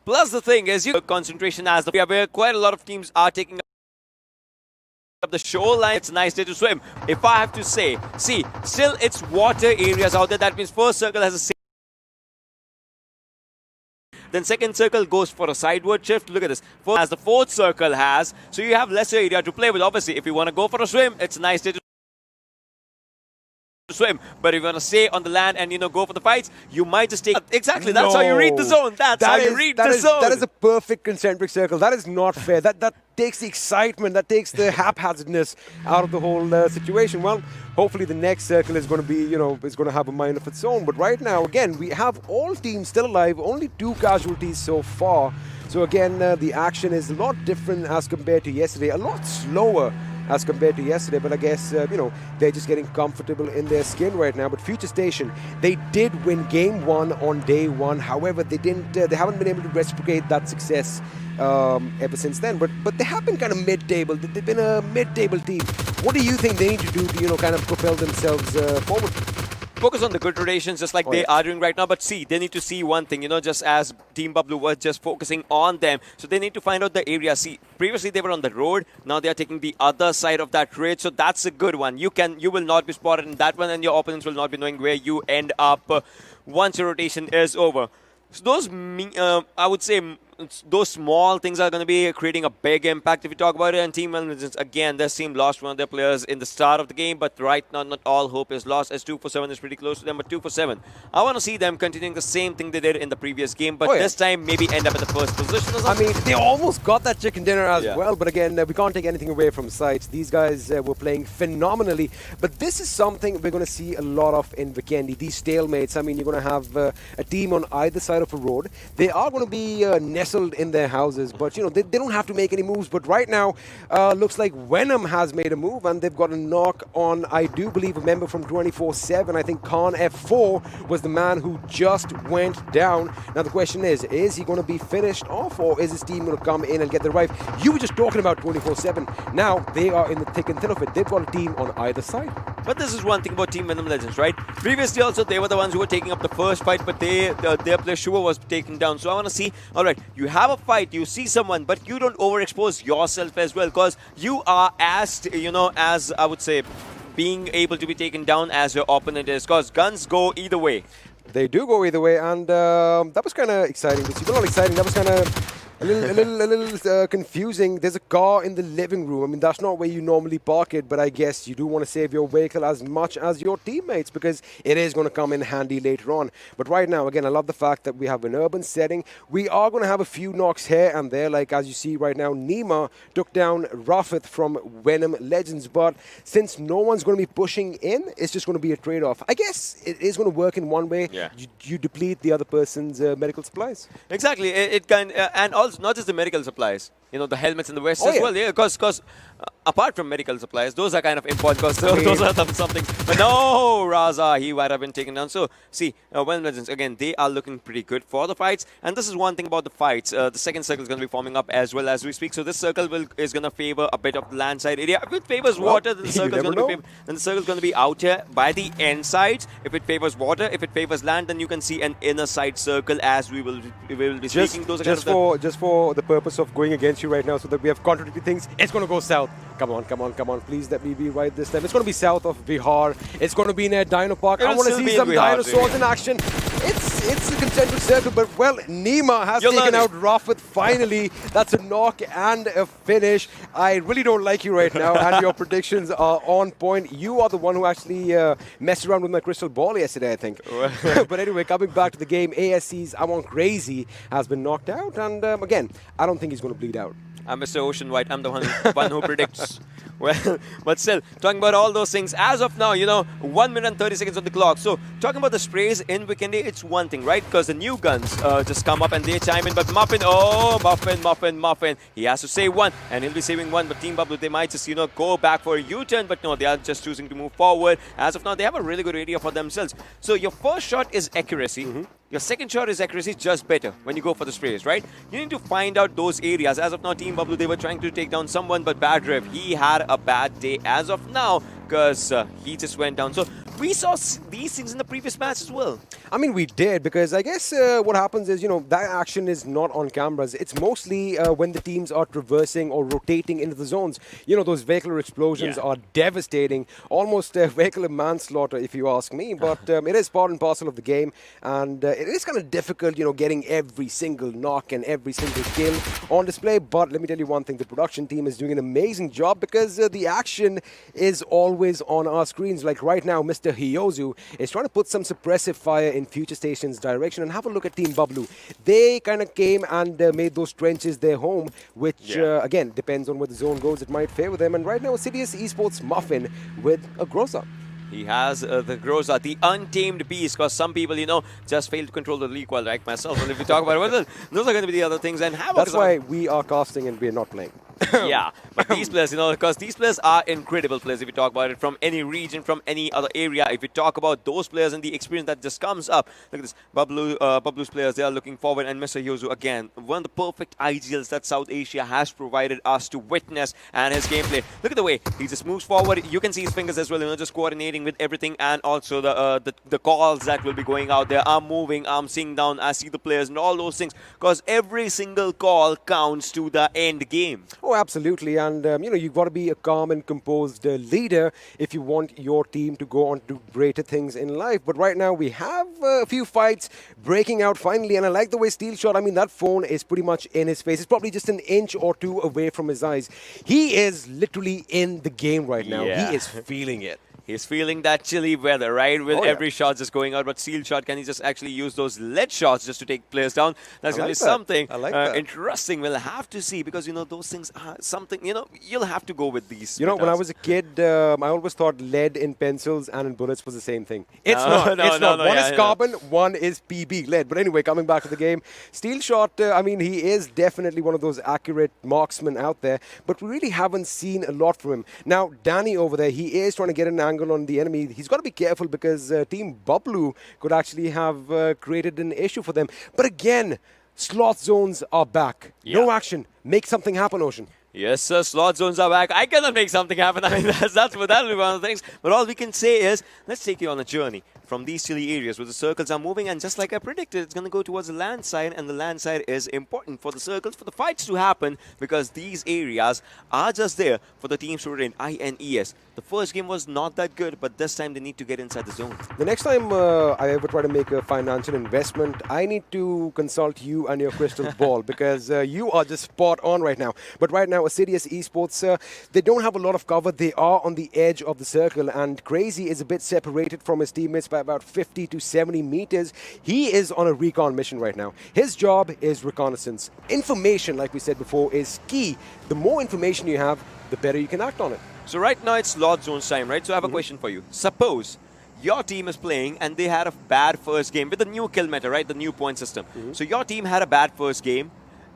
Plus, the thing is, concentration as the where quite a lot of teams are taking up the shoreline. It's a nice day to swim. If I have to say, see, still it's water areas out there. That means first circle has a safe. Then second circle goes for a sideward shift. Look at this. As the fourth circle has, so you have lesser area to play with. Obviously, if you want to go for a swim, it's a nice day to swim. But if you want to stay on the land and go for the fights, you might just take exactly. That's how you read the zone. That's how you read the zone. That is a perfect concentric circle. That is not fair. That takes the excitement. That takes the haphazardness out of the whole situation. Well, hopefully the next circle is going to be, is going to have a mind of its own. But right now, again, we have all teams still alive. Only 2 casualties so far. So again, the action is a lot different as compared to yesterday. A lot slower as compared to yesterday, but I guess, they're just getting comfortable in their skin right now. But FutureStation, they did win game 1 on day 1. However, they haven't been able to reciprocate that success ever since then. But they have been kind of mid-table. They've been a mid-table team. What do you think they need to do to, kind of propel themselves forward? Focus on the good rotations just like they are doing right now. But see, they need to see one thing, just as Team Bablu was just focusing on them. So they need to find out the area. See, previously they were on the road. Now they are taking the other side of that ridge. So that's a good one. You will not be spotted in that one, and your opponents will not be knowing where you end up once your rotation is over. So those, I would say, those small things are going to be creating a big impact if you talk about it. And Team Venom Legends, again, this team lost one of their players in the start of the game, but right now not all hope is lost, as 2-for-7 is pretty close to them. But 2-for-7, I want to see them continuing the same thing they did in the previous game, but this time maybe end up in the first position or something. I mean, they almost got that chicken dinner as well, but again, we can't take anything away from SCYTES. These guys were playing phenomenally, but this is something we're going to see a lot of in Vikendi, these stalemates. I mean, you're going to have a team on either side of a road. They are going to be nestled in their houses, but they don't have to make any moves. But right now, looks like Venom has made a move, and they've got a knock on, I do believe, a member from 24/7. I think Khan F4 was the man who just went down. Now the question is he going to be finished off, or is his team going to come in and get the revive? You were just talking about 24/7. Now they are in the thick and thin of it. They've got a team on either side. But this is one thing about Team Venom Legends, right? Previously also, they were the ones who were taking up the first fight, but their player Shua was taken down. So I want to see, alright, you have a fight, you see someone, but you don't overexpose yourself as well, because you are as, as I would say, being able to be taken down as your opponent is, because guns go either way. They do go either way, and that was kind of exciting. Well, not exciting, that was kind of a little confusing. There's a car in the living room. I mean, that's not where you normally park it, but I guess you do want to save your vehicle as much as your teammates because it is going to come in handy later on. But right now, again, I love the fact that we have an urban setting. We are going to have a few knocks here and there, like as you see right now, Nima took down Rafith from Venom Legends. But since no one's going to be pushing in, it's just going to be a trade-off. I guess it is going to work in one way. Yeah. You deplete the other person's medical supplies. Exactly. It can, and also not just the medical supplies. You know, the helmets in the West as well. Yeah, because apart from medical supplies, those are kind of important because those are something. But no, Raza, he might have been taken down. So, see, Venom Legends, again, they are looking pretty good for the fights. And this is one thing about the fights. The second circle is going to be forming up as well as we speak. So, this circle is going to favor a bit of the land side area. If it favors water, then the circle is going to be out here by the end sides. If it favors water, if it favors land, then you can see an inner side circle as we will be speaking. Those are just for the purpose of going against you right now so that we have contradictory things, it's going to go south. Come on, come on, come on. Please let me be right this time. It's going to be south of Vihar. It's going to be near Dino Park. I want to see some dinosaurs in action. It's a concentric circle, but well, Nima has taken out Rafith finally. That's a knock and a finish. I really don't like you right now, and your predictions are on point. You are the one who actually messed around with my crystal ball yesterday, I think. But anyway, coming back to the game, ASC's I Want Crazy has been knocked out, and again, I don't think he's going to bleed out. I'm Mr. Ocean White. I'm the one who predicts. Well, but still, talking about all those things, as of now, you know, 1 minute and 30 seconds on the clock. So, talking about the sprays in Vikendi, it's one thing, right? Because the new guns just come up and they chime in. But Muffin, Muffin. He has to save one, and he'll be saving one. But Team Bablu, they might just, you know, go back for a U-turn. But no, they are just choosing to move forward. As of now, they have a really good area for themselves. So, your first shot is accuracy. Your second shot is accuracy, just better when you go for the sprays, right? You need to find out those areas. As of now, Team Bablu, they were trying to take down someone, but Badrev, he had a bad day as of now because he just went down. So we saw these things in the previous match as well. I mean, we did because I guess what happens is, you know, that action is not on cameras. It's mostly when the teams are traversing or rotating into the zones. You know, those vehicular explosions are devastating, almost vehicular manslaughter, if you ask me. But it is part and parcel of the game, and it is kind of difficult, you know, getting every single knock and every single kill on display. But let me tell you one thing, the production team is doing an amazing job because the action is always on our screens. Like right now, Mr. Hyozu is trying to put some suppressive fire in FutureStation's direction. And have a look at Team Bablu. They kind of came and made those trenches their home, which, again, depends on where the zone goes. It might favor them. And right now, Assiduous Esports Muffin with a Groza. He has the Groza, the untamed beast, because some people, you know, just fail to control the recoil, like myself. And if we talk about it, well, those are going to be the other things. And that's why we are casting and we are not playing. Yeah, but these players, you know, because these players are incredible players if you talk about it from any region, from any other area. If you talk about those players and the experience that just comes up, look at this. Bablu's players, they are looking forward. And Mr. Hyozu, again, one of the perfect ideals that South Asia has provided us to witness and his gameplay. Look at the way he just moves forward. You can see his fingers as well, you know, just coordinating with everything, and also the calls that will be going out there. I'm moving, I'm seeing down, I see the players and all those things, because every single call counts to the end game. Oh, absolutely. And, you know, you've got to be a calm and composed leader if you want your team to go on to greater things in life. But right now, we have a few fights breaking out finally. And I like the way Steel Shot, I mean, that phone is pretty much in his face. It's probably just an inch or two away from his eyes. He is literally in the game right now. Yeah. He is feeling it. He's feeling that chilly weather, right? With every shot just going out. But Steel Shot, can he just actually use those lead shots just to take players down? That's going to be something interesting. We'll have to see, because, you know, those things are something, you know, you'll have to go with these. You know, when I was a kid, I always thought lead in pencils and in bullets was the same thing. It's not. It's not. One is carbon, one is PB, lead. But anyway, coming back to the game, Steel Shot, I mean, he is definitely one of those accurate marksmen out there, but we really haven't seen a lot from him. Now, Danny over there, he is trying to get an angle on the enemy. He's got to be careful because Team Bablu could actually have created an issue for them. But again, slot zones are back. No action. Make something happen, Ocean. Yes, sir. Slot zones are back. I cannot make something happen. I mean, that'll be one of the things. But all we can say is, let's take you on a journey from these chilly areas where the circles are moving, and just like I predicted, it's going to go towards the land side, and the land side is important for the circles, for the fights to happen, because these areas are just there for the teams who are in INES. The first game was not that good, but this time they need to get inside the zone. The next time I ever try to make a financial investment, I need to consult you and your crystal ball, because you are just spot on right now. But right now, Assiduous Esports, they don't have a lot of cover. They are on the edge of the circle, and Crazy is a bit separated from his teammates by about 50 to 70 meters. He is on a recon mission right now. His job is reconnaissance. Information, like we said before, is key. The more information you have, the better you can act on it. So right now it's Slot Zones time, right? So I have a question for you. Suppose your team is playing and they had a bad first game with the new kill meta, right? The new point system. So your team had a bad first game.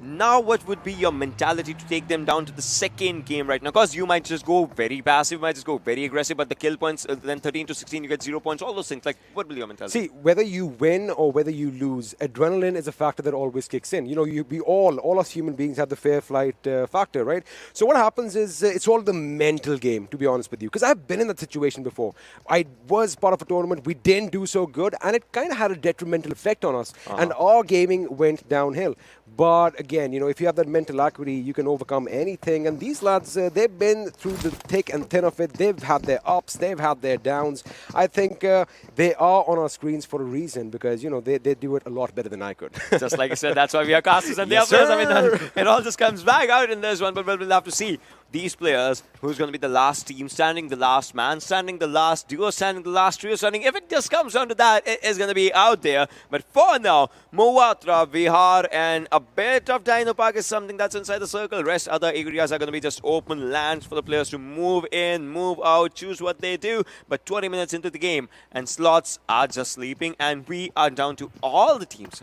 Now what would be your mentality to take them down to the second game right now? Because you might just go very passive, you might just go very aggressive, but the kill points, then 13 to 16, you get 0 points, all those things. Like, what will your mentality? See, whether you win or whether you lose, adrenaline is a factor that always kicks in. You know, we all us human beings have the fair flight factor, right? So what happens is it's all the mental game, to be honest with you. Because I've been in that situation before. I was part of a tournament, we didn't do so good, and it kind of had a detrimental effect on us. And our gaming went downhill. But again, you know, if you have that mental acuity, you can overcome anything. And these lads, they've been through the thick and thin of it. They've had their ups, they've had their downs. I think they are on our screens for a reason, because, you know, they do it a lot better than I could. Just like I said, that's why we are casters and Yes, they are players. I mean, it all just comes back out in this one, but we'll have to see. These players, who's going to be the last team standing, the last man standing, the last duo standing, the last trio standing. If it just comes down to that, it is going to be out there. But for now, Mewatra, Vihar, and a bit of Dino Park is something that's inside the circle. Rest other areas are going to be just open lands for the players to move in, move out, choose what they do. But 20 minutes into the game, and slots are just sleeping, and we are down to all the teams.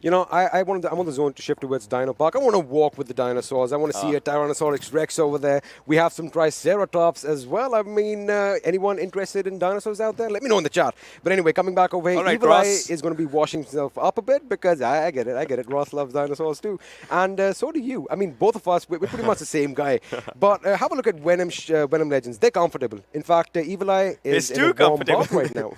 You know, I want the zone to shift towards Dino Park. I want to walk with the dinosaurs. I want to see a Tyrannosaurus Rex over there. We have some Triceratops as well. I mean, anyone interested in dinosaurs out there? Let me know in the chat. But anyway, coming back over here, Evil Eye is going to be washing himself up a bit, because I get it. Ross loves dinosaurs too. And so do you. I mean, both of us, we're pretty much the same guy. But have a look at Venom Legends. They're comfortable. In fact, Evil Eye is in a warm bath right now.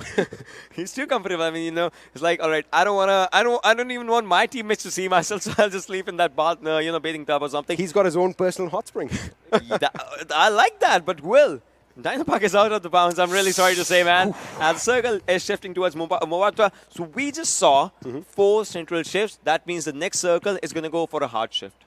He's too comfortable. I mean, you know, it's like, all right, I don't even want my teammates to see myself, so I'll just sleep in that bath, you know, bathing tub or something. He's got his own personal hot spring. I like that, but Will, Dino Park is out of the bounds. I'm really sorry to say, man. And the circle is shifting towards Mewatra. So we just saw 4 central shifts. That means the next circle is going to go for a hard shift.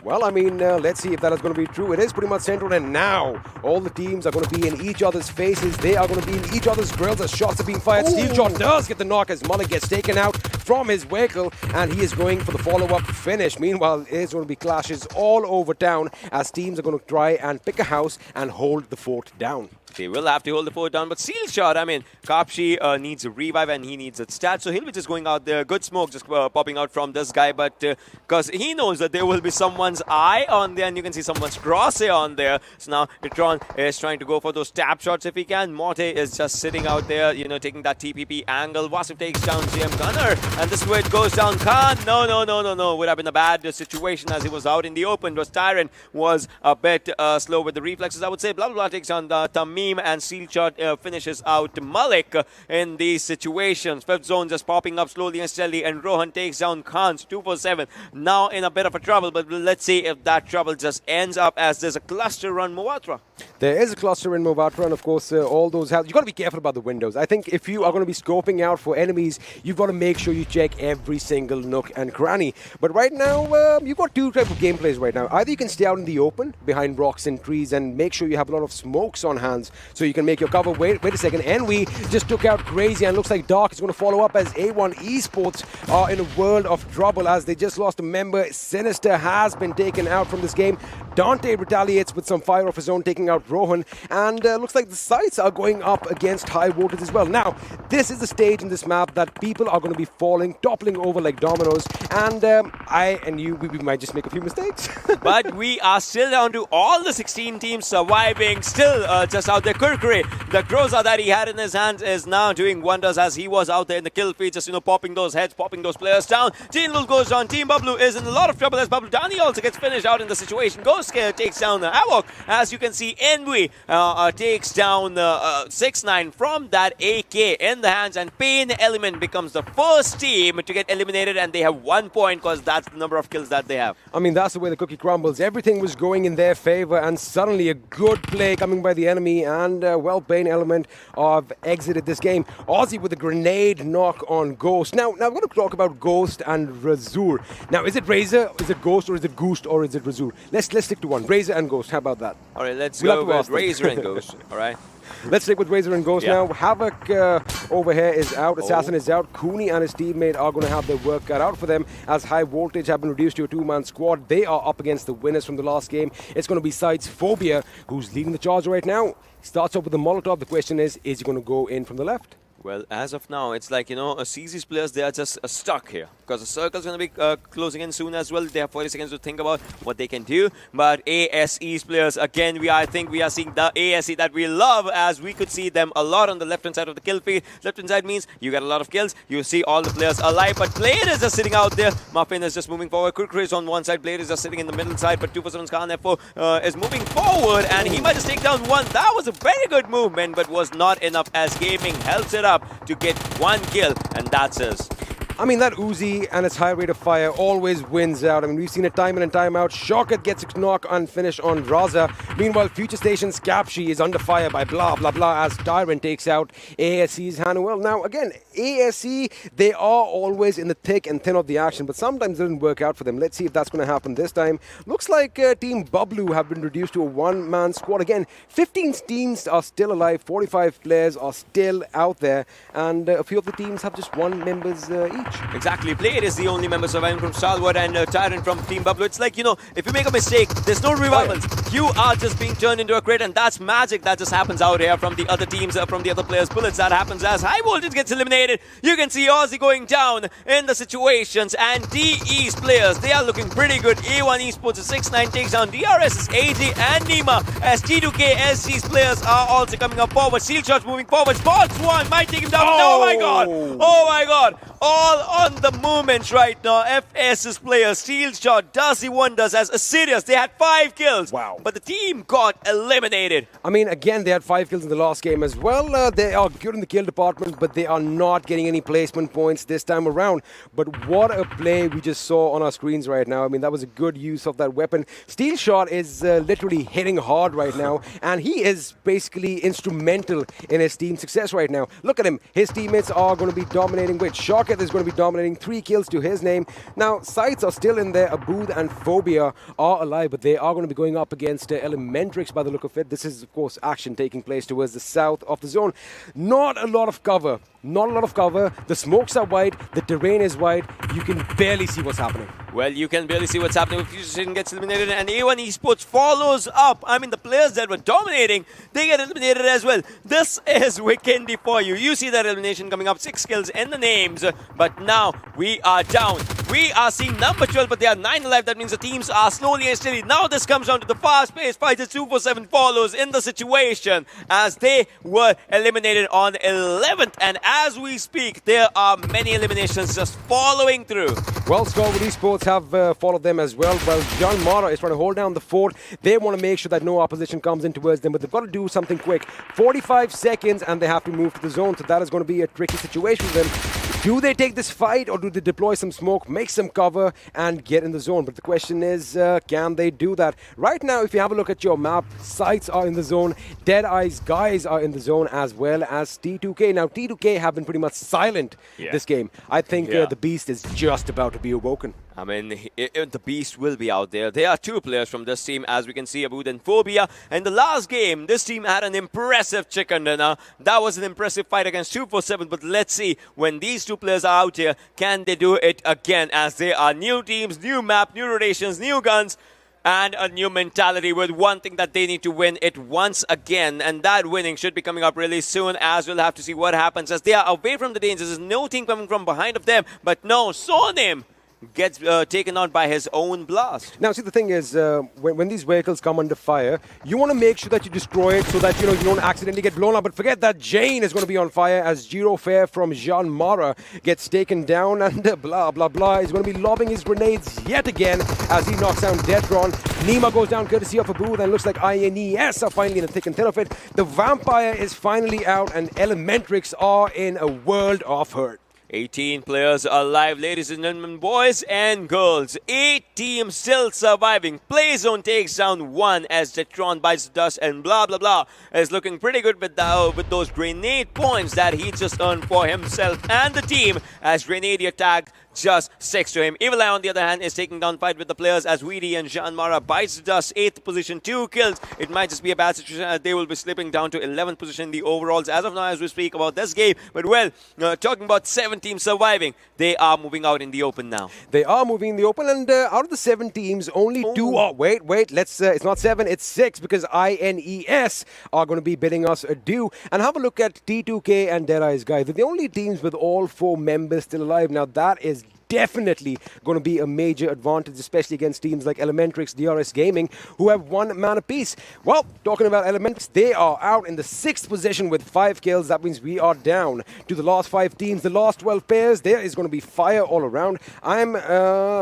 Well, I mean, let's see if that is going to be true. It is pretty much central, and now all the teams are going to be in each other's faces. They are going to be in each other's grills as shots are being fired. Steel Shot does get the knock as Mullet gets taken out from his vehicle, and he is going for the follow-up finish. Meanwhile, there's going to be clashes all over town as teams are going to try and pick a house and hold the fort down. They will have to hold the fort down, but Steel Shot, I mean, Kapshi needs a revive and he needs a stat, so he'll be just going out there. Good smoke just popping out from this guy, but because he knows that there will be someone's eye on there, and you can see someone's crosshair on there. So now Itron is trying to go for those tap shots if he can. Morte is just sitting out there, you know, taking that TPP angle. Wasif takes down GM Gunner, and this is where it goes down. Khan, no. Would have been a bad situation as he was out in the open. Was Tyrant was a bit slow with the reflexes, I would say. Blah, blah, blah takes down Tamim, and Steel Shot finishes out Malik in these situations. Fifth zone just popping up slowly and steadily, and Rohan takes down Khan's 247. Now in a bit of a trouble, but let's see if that trouble just ends up as there's a cluster on Mewatra. There is a cluster in Mewatra, and of course, all those have. You've got to be careful about the windows. I think if you are going to be scoping out for enemies, you've got to make sure you check every single nook and cranny. But right now, you've got 2 types of gameplays right now. Either you can stay out in the open, behind rocks and trees, and make sure you have a lot of smokes on hands, so you can make your cover. Wait a second. Envy just took out Crazy, and looks like Dark is going to follow up as A1 Esports are in a world of trouble as they just lost a member. Sinister has been taken out from this game. Dante retaliates with some fire of his own, taking out Rohan, and looks like the sights are going up against High Voltage as well. Now, this is the stage in this map that people are going to be falling, toppling over like dominoes, and I and you, we might just make a few mistakes. But we are still down to all the 16 teams surviving, still just out there. Kurkure, the Groza that he had in his hands is now doing wonders as he was out there in the kill feed, just, popping those heads, popping those players down. Team Lul goes down. Team Bablu is in a lot of trouble as Bablu Dani also gets finished out in the situation. Ghost takes down the Havoc. As you can see, Envy takes down 6-9 from that AK in the hands, and PAINxELMT becomes the first team to get eliminated, and they have 1 point because that's the number of kills that they have. I mean, that's the way the cookie crumbles. Everything was going in their favor, and suddenly a good play coming by the enemy, and PAINxELMT have exited this game. Aussie with a grenade knock on Ghost. Now we're going to talk about Ghost and Razor. Now, is it Razor, is it Ghost, or is it Ghost, or is it Razor? Let's stick to one. Razor and Ghost. How about that? All right, let's go with Razor and Ghost. All right. Let's stick with Razor and Ghost now. Havoc over here is out. Assassin is out. Cooney and his teammate are going to have their work cut out for them as High Voltage have been reduced to a two-man squad. They are up against the winners from the last game. It's going to be CZxPhobia who's leading the charge right now. Starts off with the Molotov. The question is he going to go in from the left? Well, as of now, it's like, CZ's players, they are just stuck here because the circle's going to be closing in soon as well. They have 40 seconds to think about what they can do. But ASE's players, again, I think we are seeing the ASE that we love, as we could see them a lot on the left-hand side of the kill feed. Left-hand side means you get a lot of kills. You see all the players alive, but Blade is just sitting out there. Muffin is just moving forward. Kurkure is on one side. Blade is just sitting in the middle side, but 247's Khan F4 is moving forward, and he might just take down one. That was a very good movement, but was not enough as Gaming helps it up to get one kill, and that's his. I mean, that Uzi and its high rate of fire always wins out. I mean, we've seen it time in and time out. Shocket gets a knock and finish on Raza. Meanwhile, FutureStation's Capshi is under fire by blah, blah, blah as Tyrant takes out ASE's Hanuel. Now, again, ASE, they are always in the thick and thin of the action, but sometimes it doesn't work out for them. Let's see if that's going to happen this time. Looks like Team Bablu have been reduced to a one-man squad. Again, 15 teams are still alive. 45 players are still out there, and a few of the teams have just one members each. Exactly. Blade is the only member surviving from Stalwart and Tyrant from Team Bablu. It's like, if you make a mistake, there's no revivals. You are just being turned into a crate, and that's magic that just happens out here from the other teams, from the other players' bullets. That happens as High Voltage gets eliminated. You can see Aussie going down in the situations, and DE's players, they are looking pretty good. A1 Esports is 6-9 takes down DRS is AJ and Nima, as T2K SC's players are also coming up forward. Seal Shot's moving forward. Spots one, might take him down. Oh my god! Oh my god! All on the movements right now. FS's players, Steel Shot does the wonders as Assiduous. They had 5 kills. Wow. But the team got eliminated. I mean, again, they had 5 kills in the last game as well. They are good in the kill department, but they are not getting any placement points this time around. But what a play we just saw on our screens right now. I mean, that was a good use of that weapon. Steel Shot is literally hitting hard right now, and he is basically instrumental in his team's success right now. Look at him. His teammates are going to be dominating with Shocket is going to be dominating, 3 kills to his name. Now, CZx are still in there. Abrupt and Phobia are alive, but they are going to be going up against ElementriX by the look of it. This is, of course, action taking place towards the south of the zone. Not a lot of cover. Not a lot of cover. The smokes are wide. The terrain is wide. You can barely see what's happening. Well, you can barely see what's happening. If FutureStation gets eliminated and A1 Esports follows up, I mean, the players that were dominating, they get eliminated as well. This is Vikendi for you. You see that elimination coming up, 6 kills in the names, but now we are down. We are seeing number 12, but they are 9 alive. That means the teams are slowly and steady. Now this comes down to the fast-paced fight. 247 follows in the situation as they were eliminated on 11th. And as we speak, there are many eliminations just following through. Well, Stalwart Esports have followed them as well. Well, JyanMaara is trying to hold down the fort. They want to make sure that no opposition comes in towards them, but they've got to do something quick. 45 seconds and they have to move to the zone, so that is going to be a tricky situation for them. Do they take this fight or do they deploy some smoke, make some cover and get in the zone? But the question is, can they do that? Right now, if you have a look at your map, CZx are in the zone, DEADEYES guys are in the zone as well as T2K. Now, T2K have been pretty much silent this game. I think the beast is just about to be awoken. I mean, the beast will be out there. There are 2 players from this team, as we can see, Abud and Phobia. In the last game, this team had an impressive chicken dinner. That was an impressive fight against 247, but let's see, when these 2 players are out here, can they do it again? As they are new teams, new map, new rotations, new guns, and a new mentality with one thing that they need to win it once again. And that winning should be coming up really soon, as we'll have to see what happens as they are away from the danger. There's no team coming from behind of them, but no, Sonim gets taken out by his own blast. Now, see, the thing is, when these vehicles come under fire, you want to make sure that you destroy it so that, you don't accidentally get blown up. But forget that Jane is going to be on fire as Giro Fair from JyanMaara gets taken down, and blah, blah, blah. He's going to be lobbing his grenades yet again as he knocks down Detron. Nima goes down courtesy of Abu, and looks like INES are finally in the thick and thin of it. The Vampire is finally out, and ElementriX are in a world of hurt. 18 players alive, ladies and gentlemen, boys and girls. 8 teams still surviving. Playzone takes down 1 as Detron bites the dust, and blah blah blah is looking pretty good with those grenade points that he just earned for himself and the team as Grenadier tag just 6 to him. Evil Eye, on the other hand, is taking down fight with the players as DRS bites the dust, 8th position, 2 kills. It might just be a bad situation as they will be slipping down to 11th position in the overalls as of now as we speak about this game. But well, talking about 7 teams surviving, they are moving out in the open now. They are moving in the open, and out of the 7 teams, only 2 are... Wait, let's... it's not 7, it's 6, because INES are going to be bidding us adieu. And have a look at T2K and DEADEYES, guys. They're the only teams with all 4 members still alive. Now, that is definitely going to be a major advantage, especially against teams like ElementriX, DRS Gaming, who have 1 man apiece. Well, talking about ElementriX, they are out in the 6th position with 5 kills. That means we are down to the last 5 teams. The last 12 pairs, there is going to be fire all around. I'm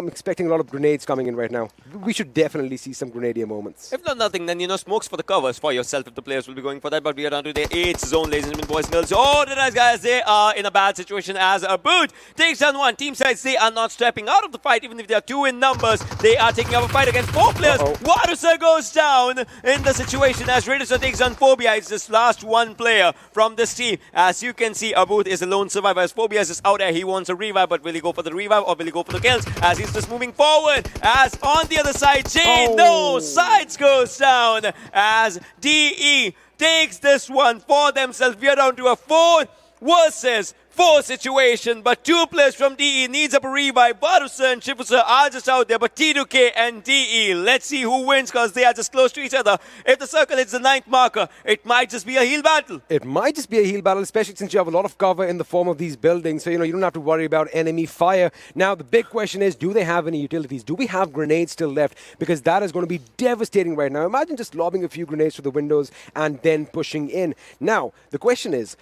expecting a lot of grenades coming in right now. We should definitely see some grenadier moments. If not nothing, then, smokes for the covers for yourself if the players will be going for that. But we are down to the 8th zone, ladies and gentlemen, boys and girls. Oh, the nice guys, they are in a bad situation as Abrupt takes down 1. Team sides, they are not stepping out of the fight, even if they are 2 in numbers. They are taking up a fight against 4 players. Warusa goes down in the situation as Radusa takes on Phobia. It's this last 1 player from this team. As you can see, Abrupt is a lone survivor as Phobia is just out there. He wants a revive, but will he go for the revive or will he go for the kills? As he's just moving forward. As on the other side, Jane, no, Sides goes down as DE takes this one for themselves. We are down to a 4 versus 4 situation, but 2 players from DE needs up a revive. Varusa and Shifusa are just out there, but T2K and DE, let's see who wins because they are just close to each other. If the circle hits the 9th marker, it might just be a heal battle. It might just be a heal battle, especially since you have a lot of cover in the form of these buildings, so you don't have to worry about enemy fire. Now, the big question is, do they have any utilities? Do we have grenades still left? Because that is going to be devastating right now. Imagine just lobbing a few grenades through the windows and then pushing in. Now, the question is,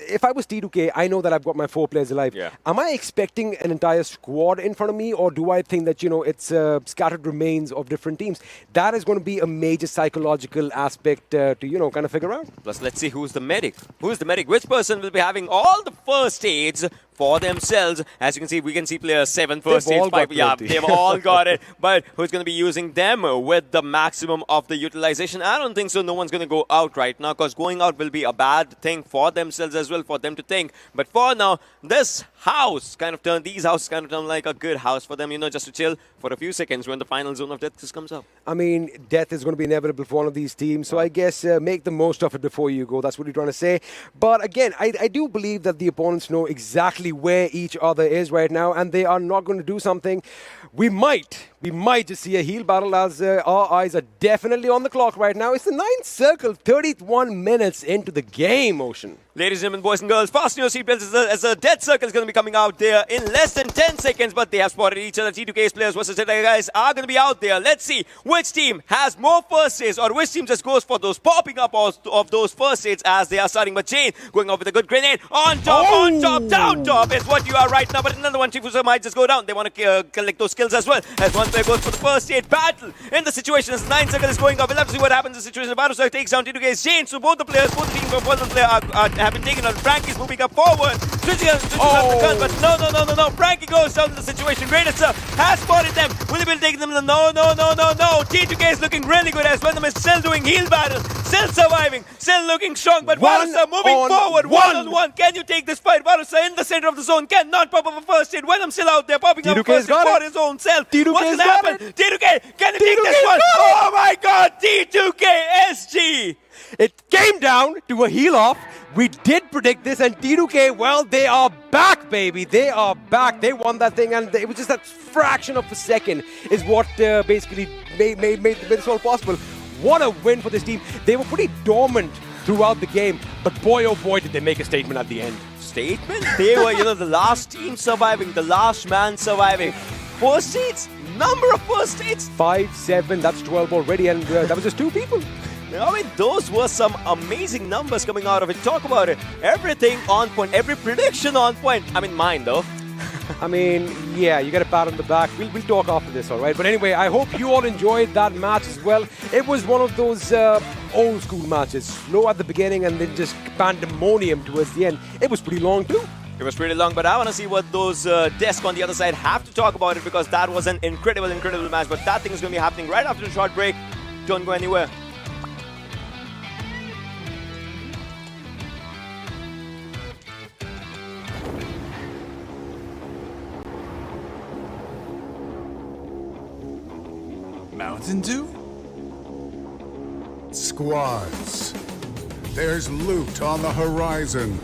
if I was T2K, I know that I've got my 4 players alive. Yeah. Am I expecting an entire squad in front of me, or do I think that, it's scattered remains of different teams? That is going to be a major psychological aspect to, kind of figure out. Plus, let's see who's the medic. Who's the medic? Which person will be having all the first aids for themselves? As you can see, we can see players 7 first aids, 5. Yeah, they've all got it. But who's going to be using them with the maximum of the utilization? I don't think so. No one's going to go out right now because going out will be a bad thing for themselves as well, for them to think. But for now, these houses kind of turn like a good house for them, just to chill for a few seconds when the final zone of death just comes up. I mean, death is going to be inevitable for one of these teams, so I guess make the most of it before you go. That's what you're trying to say. But again, I do believe that the opponents know exactly where each other is right now, and they are not going to do something. We might just see a heal battle as our eyes are definitely on the clock right now. It's the 9th circle, 31 minutes into the game, Ocean. Ladies and gentlemen, boys and girls, fasten your seatbelts as a death circle is going to be coming out there in less than 10 seconds, but they have spotted each other. T2K's players versus DEADEYES guys are going to be out there. Let's see which team has more first aids or which team just goes for those popping up of those first aids as they are starting. But Jane going off with a good grenade. On top, down top is what you are right now. But another one, Chifusa might just go down. They want to collect those kills as well. As one player goes for the first aid battle in the situation as the 9th circle is going up. We'll have to see what happens in the situation. Varusa takes down T2K's Jane. So both the players, both the teams of one player have been taken on. Frankie's moving up forward. Switching up the gun, but no. Frankie goes down in the situation. Greatest has spotted them. Will he be taking them? No. T2K is looking really good as Venom is still doing heal battle. Still surviving. Still looking strong. But Varusa moving forward. 1-on-1. Can you take this fight? Varusa in the center of the zone. Cannot pop up a first aid. Venom still out there popping up first aid for his own self. What's going to happen? T2K, can you take this one? Oh my god. T2K SG. It came down to a heal off. We did predict this, and T2K, well, they are back, baby. They are back. They won that thing, and it was just that fraction of a second is what basically made this all possible. What a win for this team. They were pretty dormant throughout the game, but boy, oh boy, did they make a statement at the end. statement. They were, the last team surviving, the last man surviving. First seeds, number of first seeds. 5, 7, that's 12 already, and that was just 2 people. I mean, those were some amazing numbers coming out of it. Talk about it. Everything on point, every prediction on point. I mean, mine though. I mean, yeah, you get a pat on the back. We'll talk after this, all right? But anyway, I hope you all enjoyed that match as well. It was one of those old school matches. Slow at the beginning and then just pandemonium towards the end. It was pretty long too. It was pretty long, but I want to see what those desks on the other side have to talk about it, because that was an incredible match. But that thing is going to be happening right after the short break. Don't go anywhere. Mountain Dew? Squads. There's loot on the horizon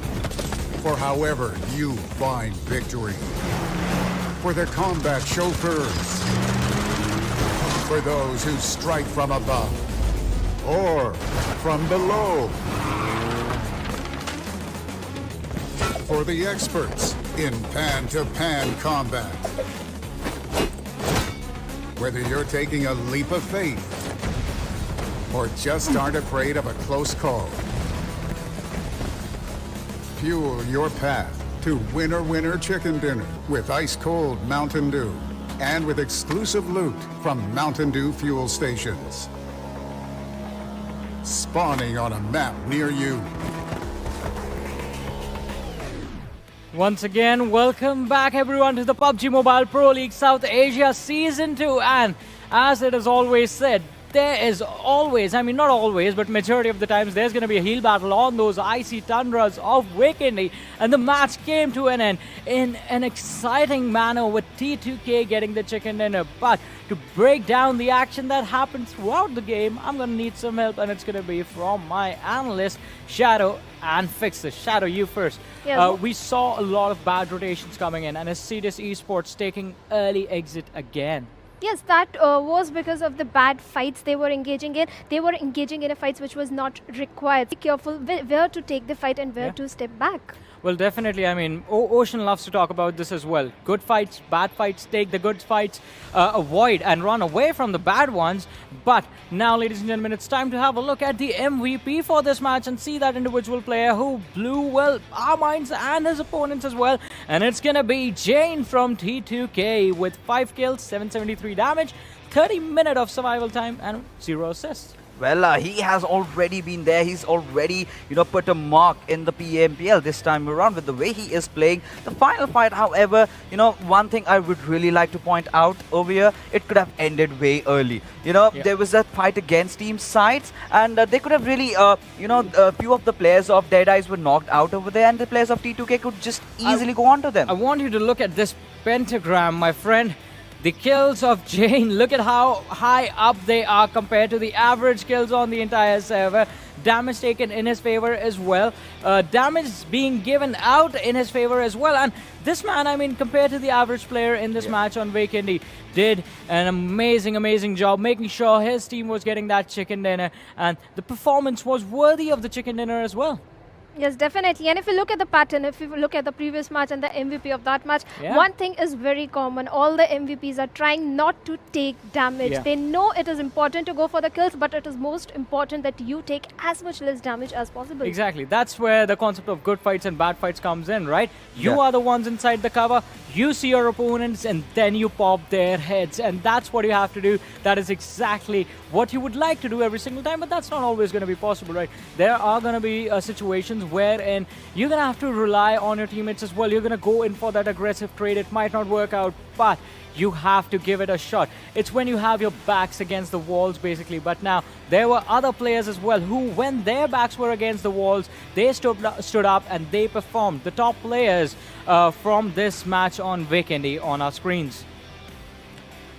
for however you find victory. For the combat chauffeurs. For those who strike from above or from below. For the experts in pan-to-pan combat. Whether you're taking a leap of faith or just aren't afraid of a close call. Fuel your path to winner chicken dinner with ice-cold Mountain Dew and with exclusive loot from Mountain Dew fuel stations. Spawning on a map near you. Once again, welcome back everyone to the PUBG Mobile Pro League South Asia Season 2. And as it is always said, there is always, I mean not always, but majority of the times there's going to be a heel battle on those icy tundras of Vikendi. And the match came to an end in an exciting manner with T2K getting the chicken dinner. But to break down the action that happened throughout the game, I'm going to need some help, and it's going to be from my analyst, Shadow and Fixer. Shadow, you first. Yes. We saw a lot of bad rotations coming in, and Assiduous Esports taking early exit again. Yes, that was because of the bad fights they were engaging in. They were engaging in a fight which was not required. Be careful where to take the fight and where to step back. Well, definitely. I mean, Ocean loves to talk about this as well. Good fights, bad fights, take the good fights, avoid and run away from the bad ones. But now, ladies and gentlemen, it's time to have a look at the MVP for this match and see that individual player who blew, well, our minds and his opponents as well. And it's going to be Jane from T2K with 5 kills, 773 damage, 30 minutes of survival time and 0 assists. Well, he has already been there. He's already, put a mark in the PMPL this time around with the way he is playing. The final fight, however, one thing I would really like to point out over here, it could have ended way early. There was that fight against Team SCYTES, and they could have really, a few of the players of DEADEYES were knocked out over there, and the players of T2K could just easily go on to them. I want you to look at this pentagram, my friend. The kills of Jane, look at how high up they are compared to the average kills on the entire server. Damage taken in his favor as well. Damage being given out in his favor as well. And this man, I mean, compared to the average player in this match on Vikendi, did an amazing job making sure his team was getting that chicken dinner. And the performance was worthy of the chicken dinner as well. Yes, definitely. And if you look at the pattern, if you look at the previous match and the MVP of that match, one thing is very common. All the MVPs are trying not to take damage. They know it is important to go for the kills, but it is most important that you take as much less damage as possible. Exactly. That's where the concept of good fights and bad fights comes in, right? You are the ones inside the cover. You see your opponents and then you pop their heads. And that's what you have to do. That is exactly what you would like to do every single time, but that's not always going to be possible, right? There are going to be situations wherein you're going to have to rely on your teammates as well. You're going to go in for that aggressive trade. It might not work out, but you have to give it a shot. It's when you have your backs against the walls, basically. But now, there were other players as well who, when their backs were against the walls, they stood up and they performed. The top players from this match on Vikendi on our screens.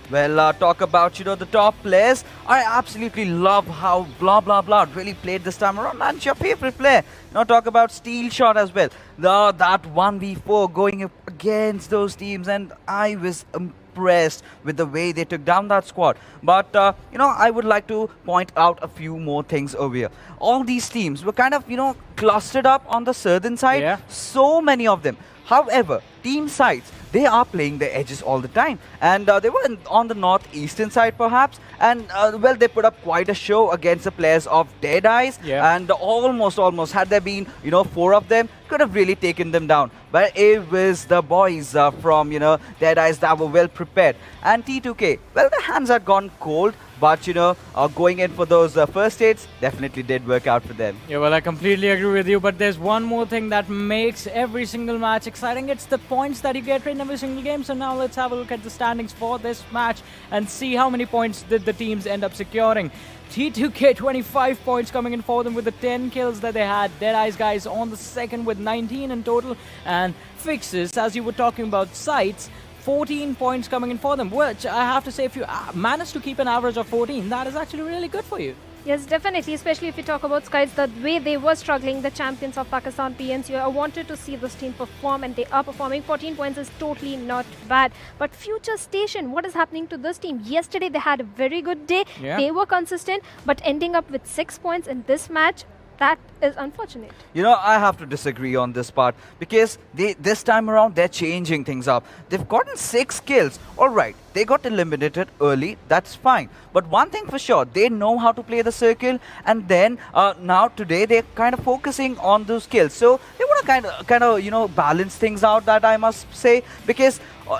Well, talk about, the top players. I absolutely love how blah really played this time around. And your favorite player. Talk about Steel Shot as well. That 1v4 going up against those teams. And I was impressed with the way they took down that squad. But, you know, I would like to point out a few more things over here. All these teams were kind of, you know, clustered up on the southern side. Yeah. So many of them. However, team sides, they are playing their edges all the time. And they were on the northeastern side perhaps. And, well, they put up quite a show against the players of DEADEYES. Yeah. And almost, had there been, you know, 4 of them, could have really taken them down. But it was the boys from, you know, DEADEYES that were well prepared. And T2K, well, their hands had gone cold. But, you know, going in for those first aids definitely did work out for them. Yeah, well, I completely agree with you, but there's one more thing that makes every single match exciting. It's the points that you get in every single game. So now let's have a look at the standings for this match and see how many points did the teams end up securing. T2K 25 points coming in for them with the 10 kills that they had. DEADEYES guys on the second with 19 in total. And Fixes, as you were talking about, SCYTES, 14 points coming in for them, which I have to say, if you manage to keep an average of 14, that is actually really good for you. Yes, definitely, especially if you talk about SCYTES, the way they were struggling, the champions of Pakistan PNC. I wanted to see this team perform, and they are performing. 14 points is totally not bad. But FutureStation, what is happening to this team? Yesterday, they had a very good day. Yeah. They were consistent, but ending up with 6 points in this match, that is unfortunate. You know, I have to disagree on this part because this time around they're changing things up. They've gotten 6 kills. All right, they got eliminated early. That's fine. But one thing for sure, they know how to play the circle, and then now today they're kind of focusing on those kills. So they want to kind of you know, balance things out. That I must say, because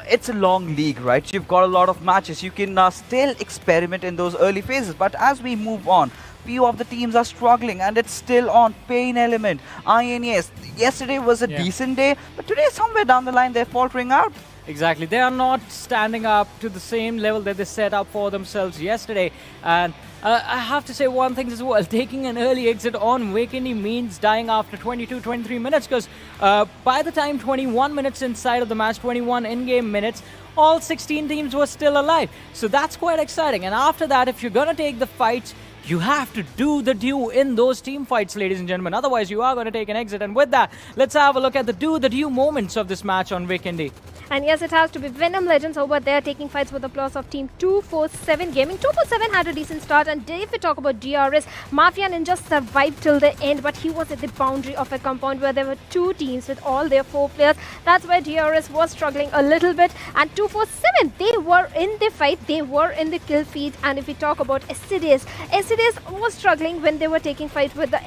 it's a long league, right? You've got a lot of matches. You can still experiment in those early phases. But as we move on, few of the teams are struggling, and it's still on. PAINxELMT, INES. Yesterday was a decent day, but today somewhere down the line they're faltering out. Exactly. They are not standing up to the same level that they set up for themselves yesterday. And I have to say one thing as well. Taking an early exit on Vikendi means dying after 22-23 minutes, because by the time 21 minutes inside of the match, 21 in-game minutes, all 16 teams were still alive. So that's quite exciting. And after that, if you're going to take the fights, you have to do the do in those team fights, ladies and gentlemen. Otherwise, you are going to take an exit. And with that, let's have a look at the do moments of this match on Vikendi. And yes, it has to be Venom Legends over there taking fights with the applause of Team 247 Gaming. 247 had a decent start, and if we talk about DRS, Mafia Ninja survived till the end, but he was at the boundary of a compound where there were 2 teams with all their 4 players. That's where DRS was struggling a little bit, and 247, they were in the fight, they were in the kill feed. And if we talk about Assiduous was struggling when they were taking fight with the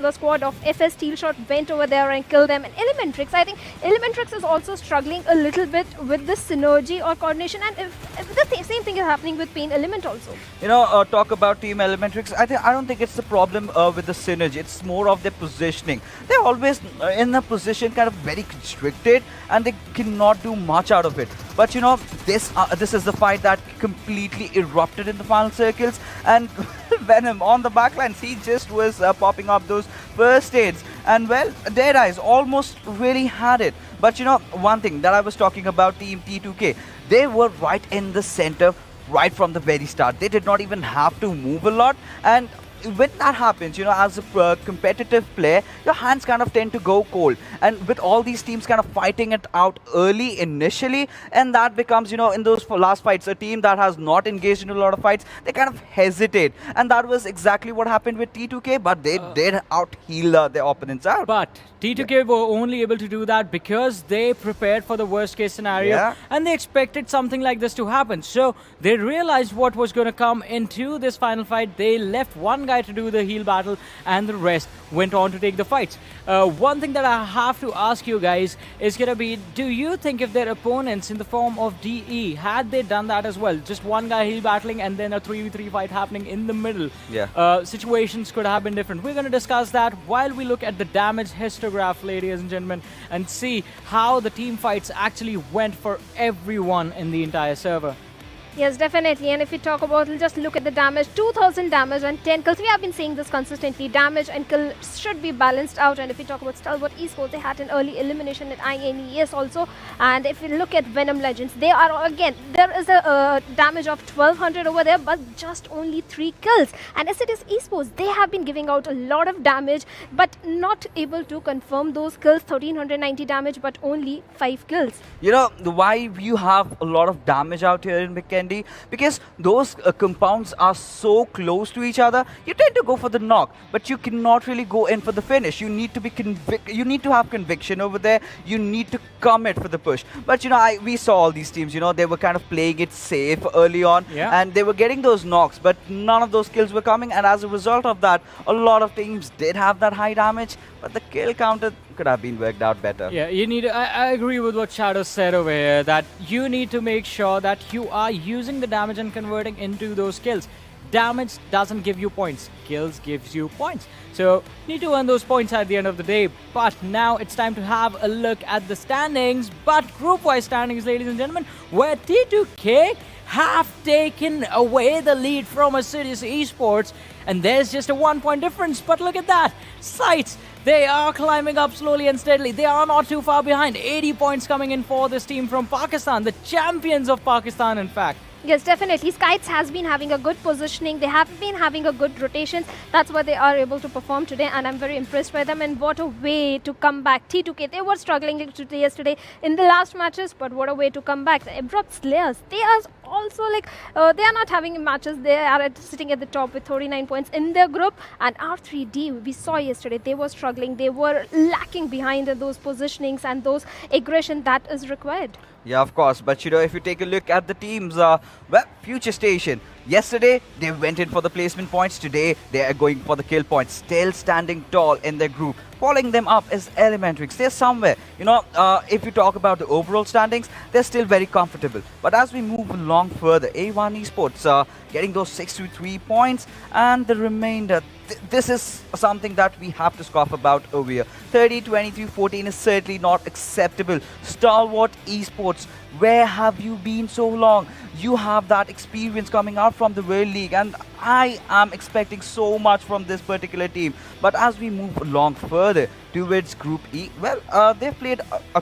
the squad of FS. Steelshot went over there and killed them. And ElementriX, I think ElementriX is also struggling a little bit with the synergy or coordination, and the same thing is happening with PAINxELMT also. You know, talk about Team ElementriX. I don't think it's the problem with the synergy. It's more of their positioning. They're always in a position kind of very constricted, and they cannot do much out of it. But you know, this is the fight that completely erupted in the final circles, and Venom on the backlines, he just was popping up those first aids, and well, DEADEYES almost really had it. But you know, one thing that I was talking about, Team T2K, they were right in the center right from the very start. They did not even have to move a lot, and when that happens, you know, as a competitive player, your hands kind of tend to go cold. And with all these teams kind of fighting it out early initially, and that becomes, you know, in those last fights, a team that has not engaged in a lot of fights, they kind of hesitate. And that was exactly what happened with T2K, but they did out-heal their opponents out. But T2K were only able to do that because they prepared for the worst case scenario, and they expected something like this to happen. So they realized what was going to come into this final fight. They left one guy to do the heal battle, and the rest went on to take the fights. One thing that I have to ask you guys is going to be, do you think if their opponents in the form of DE, had they done that as well, just one guy heal battling and then a 3v3 fight happening in the middle, situations could have been different? We're going to discuss that while we look at the damage histograph, ladies and gentlemen, and see how the team fights actually went for everyone in the entire server. Yes, definitely. And if we talk about, just look at the damage, 2000 damage and 10 kills. We have been seeing this consistently. Damage and kill should be balanced out. And if we talk about Stalwart Esports, they had an early elimination at INES also. And if we look at Venom Legends, they are, again, there is a damage of 1200 over there, but just only 3 kills. And Assiduous Esports, they have been giving out a lot of damage, but not able to confirm those kills. 1390 damage, but only 5 kills. You know, why you have a lot of damage out here in Vikendi? Because those compounds are so close to each other, you tend to go for the knock, but you cannot really go in for the finish. You need to be you need to have conviction over there. You need to commit for the push. But you know, we saw all these teams, you know, they were kind of playing it safe early on, and they were getting those knocks, but none of those kills were coming, and as a result of that, a lot of teams did have that high damage, but the kill counter could have been worked out better. Yeah, you need. I agree with what Shadow said over here, that you need to make sure that you are using the damage and converting into those kills. Damage doesn't give you points, kills gives you points. So you need to earn those points at the end of the day. But now it's time to have a look at the standings, but group-wise standings, ladies and gentlemen, where T2K have taken away the lead from Assiduous Esports, and there's just a 1-point difference. But look at that, SCYTES, they are climbing up slowly and steadily. They are not too far behind. 80 points coming in for this team from Pakistan, the champions of Pakistan, in fact. Yes, definitely. SCYTES has been having a good positioning. They have been having a good rotations. That's why they are able to perform today, and I'm very impressed by them. And what a way to come back. T2K, they were struggling yesterday in the last matches, but what a way to come back. The Abrupt Slayers, they are also like, they are not having matches. They are sitting at the top with 39 points in their group. And R3D, we saw yesterday, they were struggling. They were lacking behind those positionings and those aggression that is required. Yeah, of course. But, you know, if you take a look at the teams, well, FutureStation, yesterday, they went in for the placement points. Today, they are going for the kill points. Still standing tall in their group. Following them up is ElementriX. They're somewhere. You know, if you talk about the overall standings, they're still very comfortable. But as we move along further, A1 Esports getting those 63 points, and the remainder, this is something that we have to scoff about over here. 30, 23, 14 is certainly not acceptable. Stalwart Esports, where have you been so long? You have that experience coming out from the World League, and I am expecting so much from this particular team. But as we move along further towards Group E, well, they've played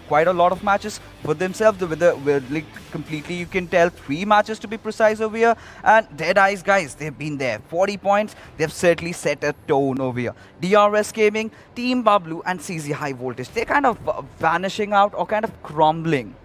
quite a lot of matches for themselves. With the World League completely, you can tell 3 matches to be precise over here. And DEADEYES, guys, they've been there. 40 points, they've certainly set a tone over here. DRS Gaming, Team Bablu and CZxHIGHVOLTAGE, they're kind of vanishing out or kind of crumbling.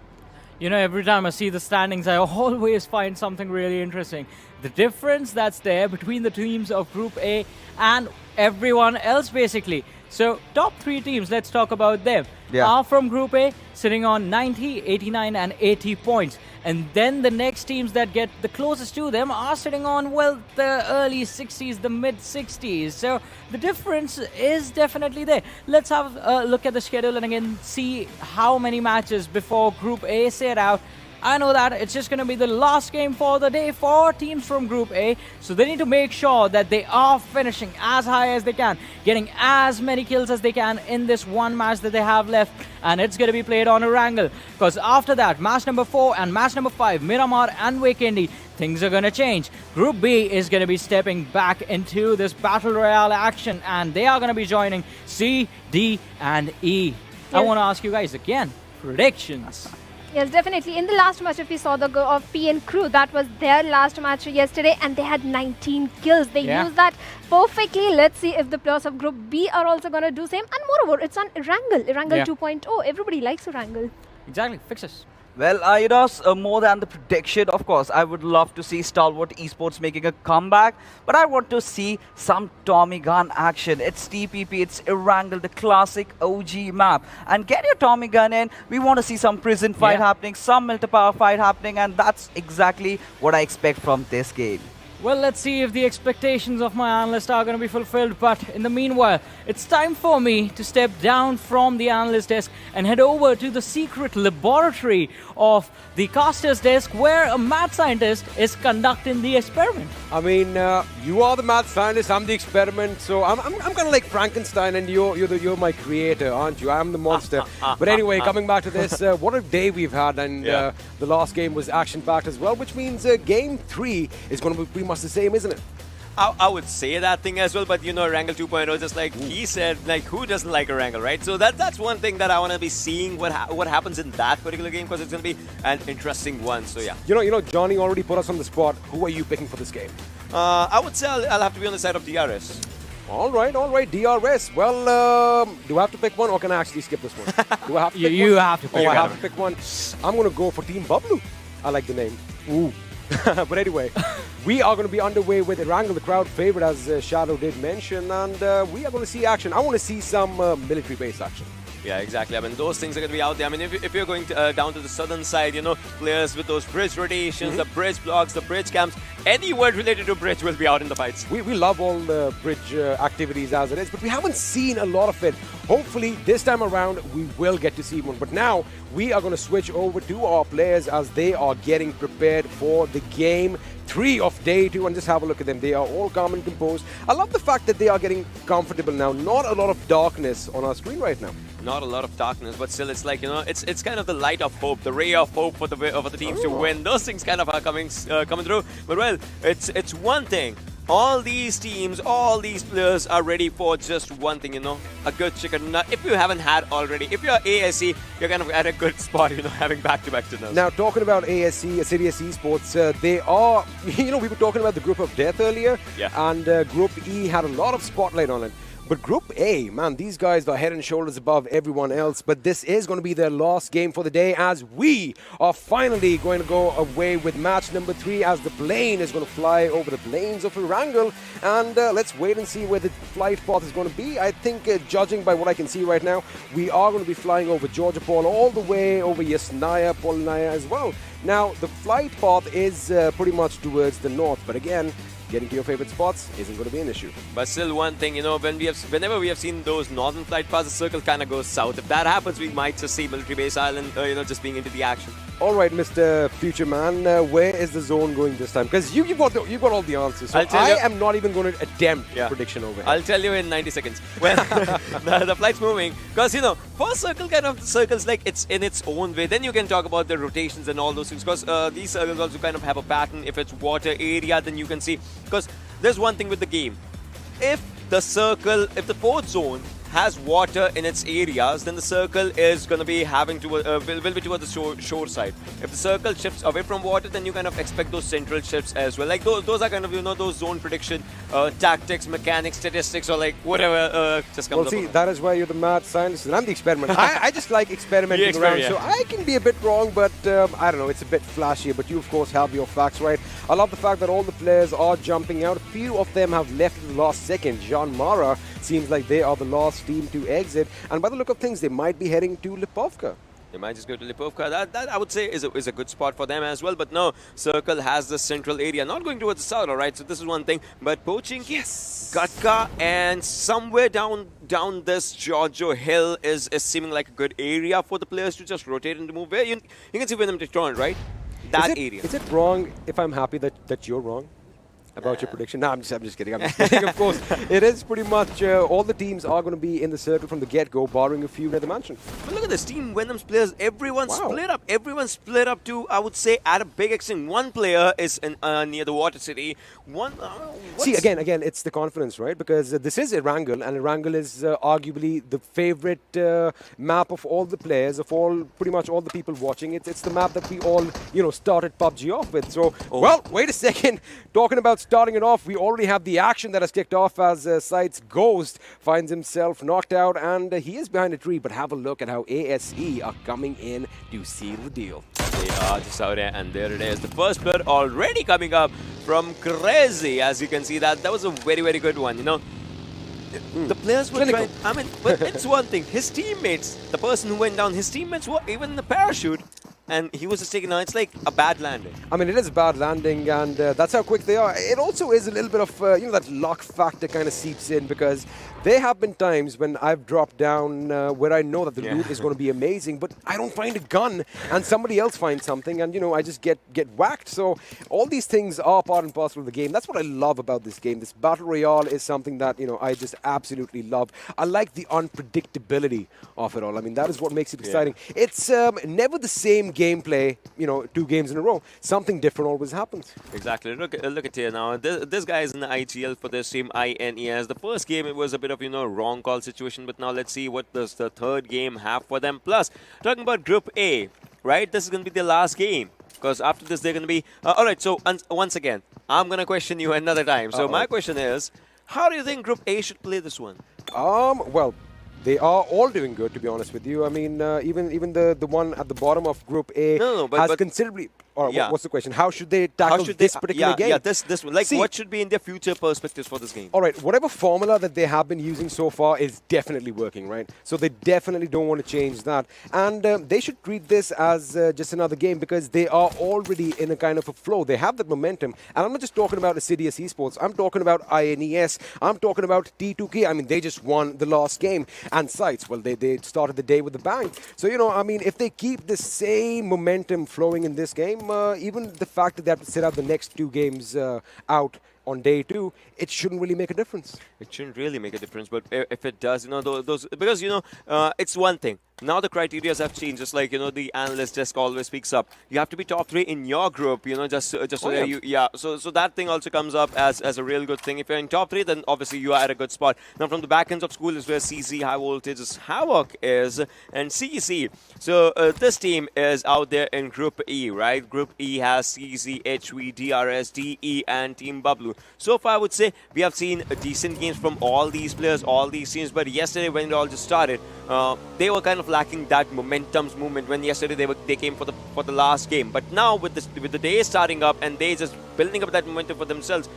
You know, every time I see the standings, I always find something really interesting. The difference that's there between the teams of Group A and everyone else, basically. So, top 3 teams, let's talk about them. Are from Group A, sitting on 90, 89 and 80 points. And then the next teams that get the closest to them are sitting on, well, the early 60s, the mid 60s. So the difference is definitely there. Let's have a look at the schedule and again see how many matches before Group A set out. I know that it's just going to be the last game for the day for teams from Group A. So they need to make sure that they are finishing as high as they can, getting as many kills as they can in this one match that they have left. And it's going to be played on Erangel. Because after that, match number 4 and match number 5, Miramar and Vikendi, things are going to change. Group B is going to be stepping back into this Battle Royale action. And they are going to be joining C, D and E. I want to ask you guys again, predictions. Yes, definitely. In the last match, if we saw the go of PN Crew, that was their last match yesterday, and they had 19 kills. They used that perfectly. Let's see if the players of Group B are also going to do same. And moreover, it's on Erangel 2.0. Everybody likes Erangel. Exactly. Fixes. Well, more than the prediction, of course, I would love to see Stalwart Esports making a comeback, but I want to see some Tommy gun action. It's TPP, it's Erangel, the classic OG map. And get your Tommy gun in. We want to see some prison fight happening, some multi-power fight happening, and that's exactly what I expect from this game. Well, let's see if the expectations of my analyst are going to be fulfilled. But in the meanwhile, it's time for me to step down from the analyst desk and head over to the secret laboratory of the caster's desk, where a mad scientist is conducting the experiment. I mean, you are the mad scientist, I'm the experiment, so I'm kind of like Frankenstein, and you're my creator, aren't you? I'm the monster. But anyway, coming back to this, what a day we've had, and the last game was action-packed as well, which means Game 3 is going to be pretty much the same, isn't it? I would say that thing as well, but you know, Erangel 2.0, just like he said, like, who doesn't like Erangel, right? So that's one thing that I want to be seeing what happens in that particular game, because it's going to be an interesting one. So yeah. You know, Johnny already put us on the spot. Who are you picking for this game? I would say I'll have to be on the side of DRS. All right, DRS. Well, do I have to pick one, or can I actually skip this one? Do I have to pick You one? have to pick I one. have to pick one. I'm going to go for Team Bablu. I like the name. Ooh. But anyway, we are going to be underway with Erangel, the crowd favorite, as Shadow did mention, and we are going to see action. I want to see some military base action. Yeah, exactly. I mean, those things are going to be out there. I mean, if you're going down to the southern side, you know, players with those bridge rotations, the bridge blocks, the bridge camps, any word related to bridge will be out in the fights. We love all the bridge activities as it is, but we haven't seen a lot of it. Hopefully, this time around, we will get to see one. But now, we are going to switch over to our players as they are getting prepared for the Game 3 of Day 2, and just have a look at them. They are all calm and composed. I love the fact that they are getting comfortable now. Not a lot of darkness on our screen right now. Not a lot of darkness, but still, it's like, you know, it's kind of the light of hope, the ray of hope for the teams to win. Those things kind of are coming through. But well, it's one thing. All these teams, all these players are ready for just one thing, you know, a good chicken nut. If you haven't had already, if you're ASE, you're kind of at a good spot, you know, having back-to-back dinners. Now, talking about ASE, Assiduous Esports, they are, you know, we were talking about the Group of Death earlier, and Group E had a lot of spotlight on it. But Group A, man, these guys are head and shoulders above everyone else. But this is going to be their last game for the day, as we are finally going to go away with match number 3, as the plane is going to fly over the plains of Erangel. And let's wait and see where the flight path is going to be. I think, judging by what I can see right now, we are going to be flying over Georgia Paul, all the way over Yasnaya, Polnaya as well. Now, the flight path is pretty much towards the north. But again, getting to your favorite spots isn't going to be an issue. But still, one thing, you know, whenever we have seen those northern flight paths, the circle kind of goes south. If that happens, we might just see Military Base Island, you know, just being into the action. All right, Mr. Future Man, where is the zone going this time? Because you've got all the answers. So I am not even going to attempt prediction over here. I'll tell you in 90 seconds. Well, the flight's moving. Because, you know, first circle kind of circles like it's in its own way. Then you can talk about the rotations and all those things. Because these circles also kind of have a pattern. If it's water area, then you can see. Because there's one thing with the game. If the fourth zone has water in its areas, then the circle is going to be having to will be towards the shore side. If the circle shifts away from water, then you kind of expect those central shifts as well. Like those are kind of, you know, those zone prediction tactics, mechanics, statistics, or like whatever just comes up. Well, see, that is why you're the mad scientist and I'm the experiment. I just like experimenting around, so I can be a bit wrong, but I don't know, it's a bit flashy, but you of course have your facts right. I love the fact that all the players are jumping out. A few of them have left at the last second. JyanMaara seems like they are the last team to exit, and by the look of things, they might be heading to Lipovka. They might just go to Lipovka. That I would say is a good spot for them as well. But no, Circle has the central area, not going towards the south, all right? So this is one thing. But poaching, Gatka, and somewhere down this Giorgio Hill is seeming like a good area for the players to just rotate and to move. Where you can see Venom Legends, right? That area. Is it wrong if I'm happy that you're wrong about your prediction? No, I'm just kidding. I'm just kidding. Of course, it is pretty much all the teams are going to be in the circle from the get-go, barring a few near the mansion. But look at this Team Venom's players. Everyone split up. Everyone split up to, I would say, at a big extent. One player is near the Water City. See, again, it's the confidence, right? Because this is Erangel, and Erangel is arguably the favorite map of all the players, of pretty much all the people watching. It's the map that we all, you know, started PUBG off with. So, well, wait a second. Talking about starting it off, we already have the action that has kicked off as SCYTES Ghost finds himself knocked out, and he is behind a tree. But have a look at how ASE are coming in to seal the deal. They are just out there, and there it is. The first blood already coming up from Crazy. As you can see, that was a very, very good one, you know. The players were trying, but it's one thing. His teammates, the person who went down, his teammates were even in the parachute. and he was just taken out. It's like a bad landing. I mean, it is a bad landing, and that's how quick they are. It also is a little bit of, that luck factor kind of seeps in, because there have been times when I've dropped down where I know that the loot is going to be amazing, but I don't find a gun, and somebody else finds something, and, I just get whacked. So all these things are part and parcel of the game. That's what I love about this game. This Battle Royale is something that, I just absolutely love. I like the unpredictability of it all. I mean, that is what makes it exciting. It's never the same gameplay, 2 games in a row. Something different always happens. Exactly. Look at here now. This guy is in the IGL for this team, INES. The first game, it was a bit of, wrong call situation, but now let's see what does the third game have for them. Plus, talking about Group A, right? This is going to be their last game, because after this, they're going to be... all right, so once again, I'm going to question you another time. So my question is, how do you think Group A should play this one? Well, they are all doing good, to be honest with you. I mean, even the one at the bottom of Group A has considerably... Or what's the question? How should they tackle this particular game? Yeah, this one. Like, what should be in their future perspectives for this game? All right, whatever formula that they have been using so far is definitely working, right? So they definitely don't want to change that. And they should treat this as just another game, because they are already in a kind of a flow. They have that momentum. And I'm not just talking about Assiduous Esports. I'm talking about INES. I'm talking about T2K. I mean, they just won the last game. And SCYTES, well, they started the day with a bang. So, I mean, if they keep the same momentum flowing in this game, even the fact that they have to sit out the next 2 games out on day 2, it shouldn't really make a difference. It shouldn't really make a difference, but if it does, those because it's one thing. Now the criteria have changed, just like the analyst desk always speaks up. You have to be top 3 in your group, just so that you So that thing also comes up as a real good thing. If you're in top 3, then obviously you are at a good spot. Now from the back ends of school is where CZxHIGHVOLTAGE's Havoc is, and CEC. So this team is out there in Group E, right? Group E has CZ, HV, DRS, DE, and Team Bablu. So far, I would say we have seen decent games from all these players, all these teams. But yesterday, when it all just started, they were kind of lacking that movement when yesterday they came for the last game. But now with the day starting up and they just building up that momentum for themselves,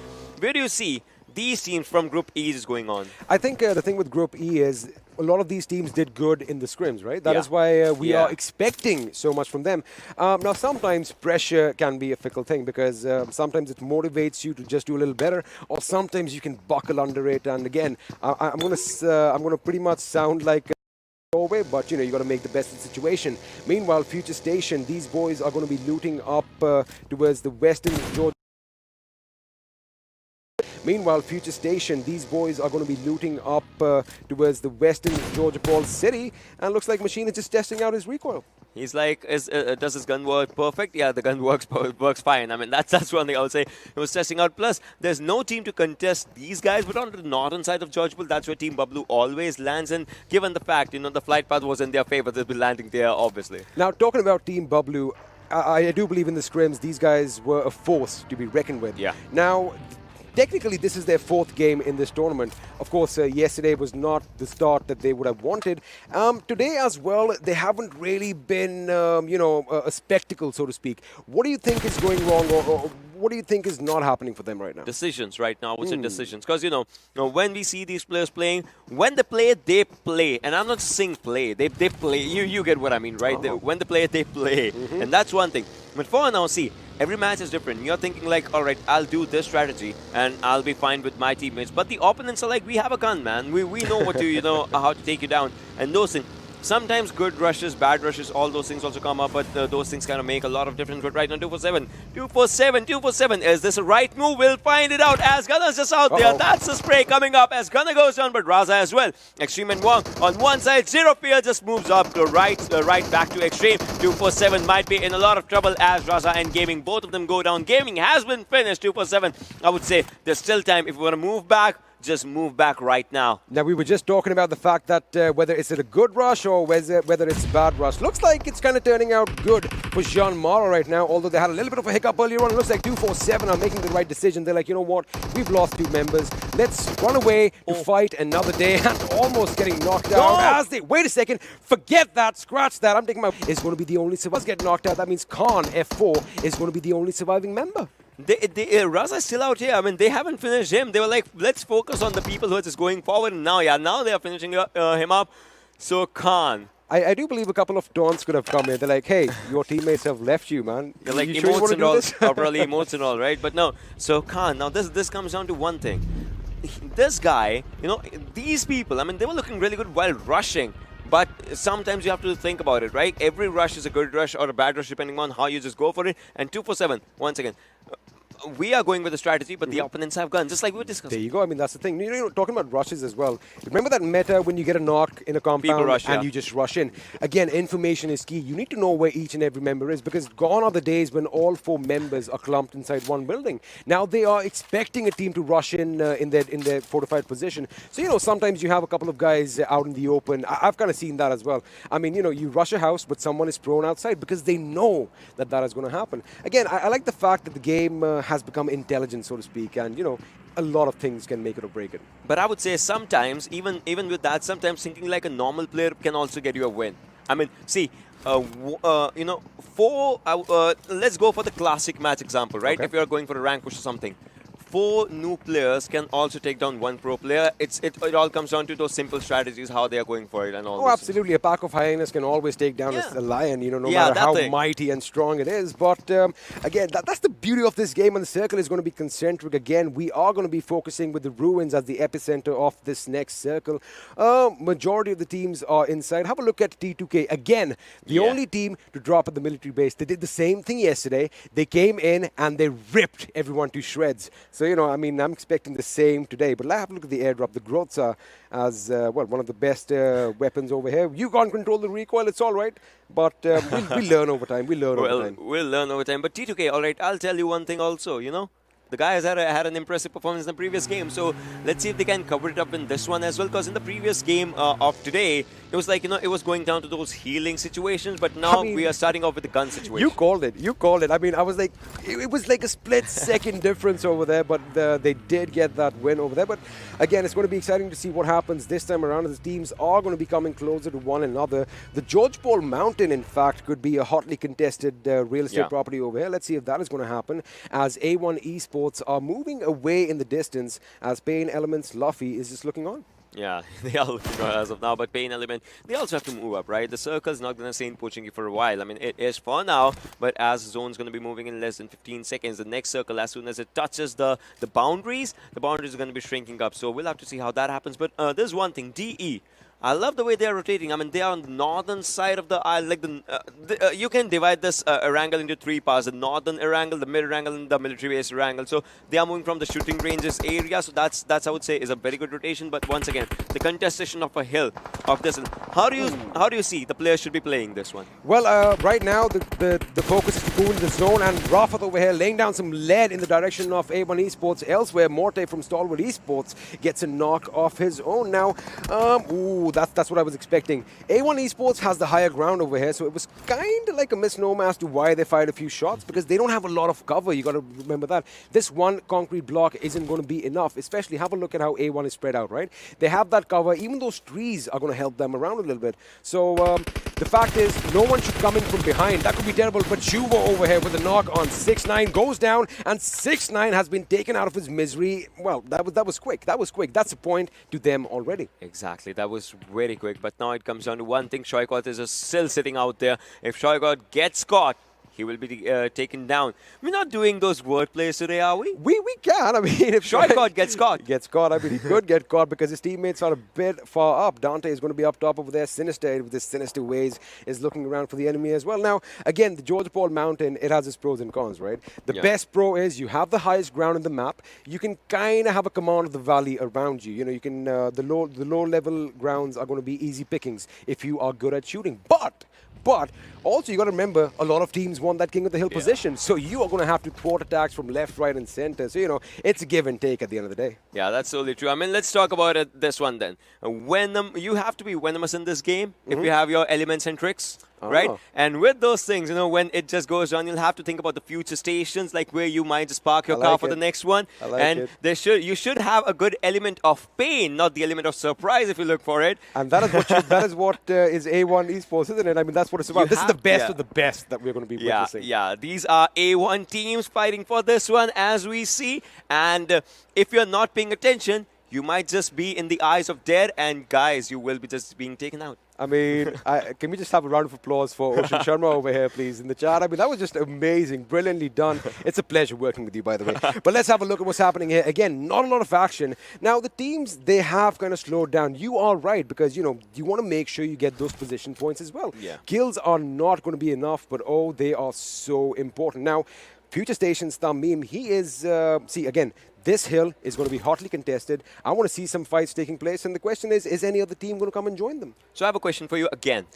where do you see these teams from Group E is going on? I think the thing with Group E is a lot of these teams did good in the scrims, right? That is why we are expecting so much from them. Now, sometimes pressure can be a fickle thing, because sometimes it motivates you to just do a little better, or sometimes you can buckle under it. And again, I'm gonna pretty much sound like way, but you got to make the best of the situation. Meanwhile, FutureStation, these boys are going to be looting up towards the western Georgia. Meanwhile, FutureStation, these boys are going to be looting up towards the western Georgia Paul city, and looks like Machine is just testing out his recoil. He's like, does his gun work perfect? Yeah, the gun works fine. I mean, that's one thing I would say. He was testing out. Plus, there's no team to contest these guys, but on the northern side of Georgia Pool, that's where Team Bablu always lands. And given the fact, the flight path was in their favor, they'll be landing there, obviously. Now, talking about Team Bablu, I do believe in the scrims, these guys were a force to be reckoned with. Yeah. Now, technically, this is their 4th game in this tournament. Of course, yesterday was not the start that they would have wanted. Today as well, they haven't really been, a spectacle, so to speak. What do you think is going wrong, or what do you think is not happening for them right now? Decisions right now. What's decisions? Because, when we see these players playing, when they play, they play. And I'm not saying play. They play. You get what I mean, right? When they play, they play. And that's one thing. But for now, see, every match is different. You're thinking like, all right, I'll do this strategy and I'll be fine with my teammates. But the opponents are like, we have a gun, man. We know what to, how to take you down. And those things. Sometimes good rushes, bad rushes, all those things also come up, but those things kind of make a lot of difference. But right now, 247. 247. Is this a right move? We'll find it out as Gunner's just out there. That's the spray coming up as Gunner goes down, but Raza as well. Extreme and Wong on one side. Zero Fear just moves up to right back to Extreme. 247 might be in a lot of trouble as Raza and Gaming, both of them go down. Gaming has been finished. 247. I would say there's still time. If we want to move back, just move back right now. Now, we were just talking about the fact that whether it's a good rush or whether it's a bad rush. Looks like it's kind of turning out good for JyanMaara right now, although they had a little bit of a hiccup earlier on. It looks like 247 are making the right decision. They're like, you know what? We've lost 2 members. Let's run away to fight another day, and almost getting knocked out as they... Wait a second. Forget that. Scratch that. I'm taking my... Is going to be the only survivor. Get knocked out. That means Khan, F4, is going to be the only surviving member. Raza is still out here. I mean, they haven't finished him. They were like, let's focus on the people who are just going forward. And now they are finishing him up. So Khan. I do believe a couple of taunts could have come in. They're like, hey, your teammates have left you, man. They're like you sure you emotes wanna and do all, this? probably emotes and all, right? But no. So Khan, now this comes down to one thing. This guy, you know, these people, I mean, they were looking really good while rushing. But sometimes you have to think about it, right? Every rush is a good rush or a bad rush depending on how you just go for it. And 247, once again. We are going with a strategy, but the opponents have guns, just like we were discussing. There you go. I mean, that's the thing. You know, talking about rushes as well. Remember that meta when you get a knock in a compound rush, and you just rush in? Again, information is key. You need to know where each and every member is because gone are the days when all 4 members are clumped inside one building. Now they are expecting a team to rush in their fortified position. So, you know, sometimes you have a couple of guys out in the open. I've kind of seen that as well. I mean, you know, you rush a house, but someone is prone outside because they know that that is going to happen. Again, I like the fact that the game has become intelligent, so to speak, and you know, a lot of things can make it or break it. But I would say sometimes, even with that, sometimes thinking like a normal player can also get you a win. I mean, see, you know, let's go for the classic match example, right? Okay. If you're going for a rank push or something. 4 new players can also take down 1 pro player. It all comes down to those simple strategies, how they are going for it and all. Oh, absolutely. A pack of hyenas can always take down a lion, you know, no matter how mighty and strong it is. But again, that's the beauty of this game, and the circle is going to be concentric. Again, we are going to be focusing with the ruins as the epicenter of this next circle. Majority of the teams are inside. Have a look at T2K. Again, the only team to drop at the military base. They did the same thing yesterday. They came in and they ripped everyone to shreds. So, you know, I mean, I'm expecting the same today. But let's have a look at the airdrop. The growths are as, well, one of the best weapons over here. You can't control the recoil. It's all right. But we'll learn over time. We'll learn over time. We'll learn over time. But T2K, all right, I'll tell you one thing also, you know. The guy has had an impressive performance in the previous game, so let's see if they can cover it up in this one as well, because in the previous game of today, it was like, you know, it was going down to those healing situations, but now we are starting off with the gun situation. You called it. You called it. I mean, I was like, it was like a split-second difference over there, but they did get that win over there. But again, it's going to be exciting to see what happens this time around as the teams are going to be coming closer to one another. The George Paul Mountain, in fact, could be a hotly contested real estate property over here. Let's see if that is going to happen as A1 Esports are moving away in the distance as PAINxELMT's Luffy is just looking on. Yeah, they are looking on as of now, but PAINxELMT, they also have to move up, right? The circle is not going to stay in poaching for a while. I mean, it is for now, but as zone's going to be moving in less than 15 seconds, the next circle, as soon as it touches the boundaries are going to be shrinking up. So we'll have to see how that happens. But there's one thing, DE. I love the way they are rotating. I mean, they are on the northern side of the island. Like you can divide this Erangel into 3 parts: the northern Erangel, the mid Erangel, and the military base Erangel. So they are moving from the shooting ranges area. So that's I would say is a very good rotation. But once again, the contestation of a hill of this. How do you see the players should be playing this one? Well, right now the focus is to go into the zone, and Rafat over here laying down some lead in the direction of A1 Esports. Elsewhere, Morte from Stalwart Esports gets a knock off his own. Now, that's what I was expecting. A1 Esports has the higher ground over here, so it was kind of like a misnomer as to why they fired a few shots, because they don't have a lot of cover. You got to remember that. This one concrete block isn't going to be enough, especially have a look at how A1 is spread out, right? They have that cover. Even those trees are going to help them around a little bit. So the fact is, no one should come in from behind. That could be terrible, but Shuvo over here with a knock on 6ix9ine goes down, and 6ix9ine has been taken out of his misery. Well, that was quick. That was quick. That's a point to them already. Exactly. That was very quick, but now it comes down to one thing. SCYTES is still sitting out there. If SCYTES gets caught, he will be taken down. We're not doing those word plays today, are we? We can. I mean, if SCYTES gets caught. Gets caught. I mean, he could get caught because his teammates are a bit far up. Dante is going to be up top over there. Sinister, with his sinister ways, is looking around for the enemy as well. Now, again, the George Paul Mountain, it has its pros and cons, right? The best pro is you have the highest ground in the map. You can kind of have a command of the valley around you. You know, you can the low level grounds are going to be easy pickings if you are good at shooting. But also, you got to remember, a lot of teams want that king of the hill position. So you are going to have to thwart attacks from left, right, and center. So, you know, it's a give and take at the end of the day. Yeah, that's totally true. I mean, let's talk about this one then. Venom, you have to be venomous in this game if you have your elements and tricks. Right? And with those things, you know, when it just goes on, you'll have to think about the future stations, like where you might just park your car for the next one. And you should have a good element of pain, not the element of surprise if you look for it. And that is what is A1 Esports, isn't it? I mean, that's what it's about. This is the best of the best that we're going to be witnessing. Yeah, these are A1 teams fighting for this one, as we see. And if you're not paying attention, you might just be in the eyes of death, and guys, you will be just being taken out. I mean, can we just have a round of applause for Ocean Sharma over here, please, in the chat? I mean, that was just amazing, brilliantly done. It's a pleasure working with you, by the way. But let's have a look at what's happening here. Again, not a lot of action. Now, the teams, they have kind of slowed down. You are right, because, you know, you want to make sure you get those position points as well. Yeah. Kills are not going to be enough, but, oh, they are so important. Now, FutureStation's Tamim, he is, see, again, this hill is going to be hotly contested. I want to see some fights taking place. And the question is any other team going to come and join them? So I have a question for you again.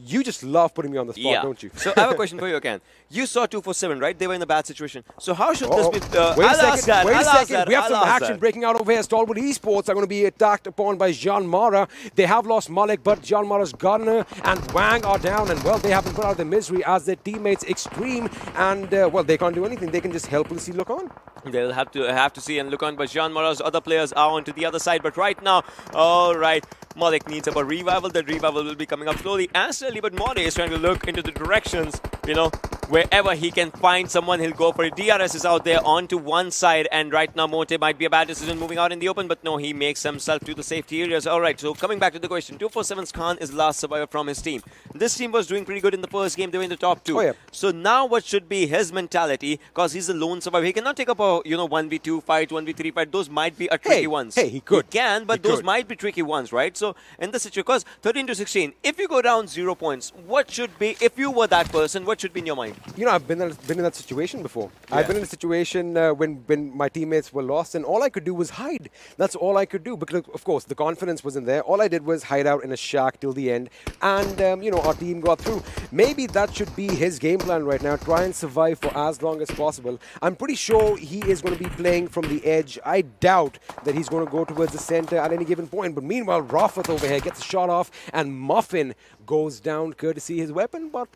You just love putting me on the spot, don't you? So I have a question for you again. You saw 247, right? They were in a bad situation. So how should this be... wait a second. We have some action breaking out over here. Stalwart Esports are going to be attacked upon by JyanMaara. They have lost Malik, but JyanMaara's Gunner and Wang are down. And, well, they have been put out of their misery as their teammates Extreme. And, well, they can't do anything. They can just helplessly look on. They'll have to see and look on, but JyanMaara's other players are on to the other side. But right now, all right, Malik needs a revival. That revival will be coming up slowly and steadily, but Mode is trying to look into the directions, you know, wherever he can find someone, he'll go for it. DRS is out there onto one side, and right now Mote might be a bad decision moving out in the open, but no, he makes himself to the safety areas. All right, so coming back to the question, 247's Khan is the last survivor from his team. This team was doing pretty good in the first game. They were in the top 2. Oh, yeah. So now what should be his mentality, because he's a lone survivor. He cannot take up a, you know, 1v2 fight, 1v3 fight. Those might be a tricky ones. He could. He can, but those might be tricky ones, right? So in the situation, because 13 to 16, if you go down 0 points, what should be, if you were that person, what should be in your mind? You know, I've been in that situation before. Yeah. I've been in a situation when my teammates were lost, and all I could do was hide. That's all I could do, because, of course, the confidence wasn't there. All I did was hide out in a shack till the end, and, you know, our team got through. Maybe that should be his game plan right now, try and survive for as long as possible. I'm pretty sure he is going to be playing from the edge. I doubt that he's going to go towards the center at any given point, but meanwhile, Rafat over here gets a shot off, and Muffin goes down courtesy his weapon. But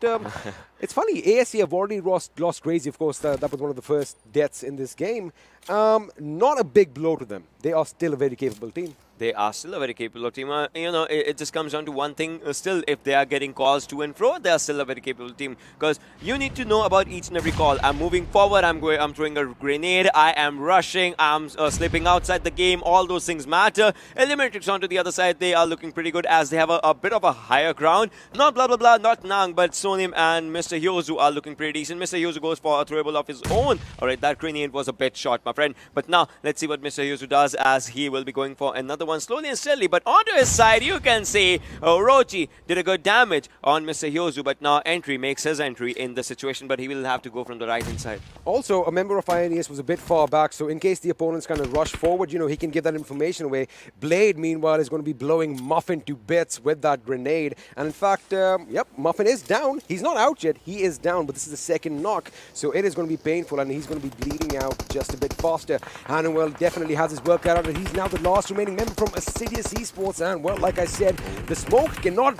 it's funny, ASC have already lost Crazy, of course. That was one of the first deaths in this game. Not a big blow to them. They are still a very capable team. They are still a very capable team. You know, it just comes down to one thing. Still, if they are getting calls to and fro, they are still a very capable team. Because you need to know about each and every call. I'm moving forward. I'm throwing a grenade. I am rushing. I'm slipping outside the game. All those things matter. ElementriX onto the other side. They are looking pretty good as they have a bit of a higher ground. Not blah blah blah. Not Nang, but Sonim and Mr. Hyozu are looking pretty decent. Mr. Hyozu goes for a throwable of his own. All right, that grenade was a bit short, my friend. But now let's see what Mr. Hyozu does, as he will be going for another one slowly and steadily. But onto his side, you can see Orochi did a good damage on Mr. Hyozu, but now Entry makes his entry in the situation, but he will have to go from the right-hand side. Also, a member of INES was a bit far back, so in case the opponents kind of rush forward, you know, he can give that information away. Blade, meanwhile, is going to be blowing Muffin to bits with that grenade. And in fact, yep, Muffin is down. He's not out yet. He is down, but this is the second knock, so it is going to be painful, and he's going to be bleeding out just a bit faster. Hanuel definitely has his work cut out, and he's now the last remaining member from Assiduous Esports. And, well, like I said, the smoke cannot,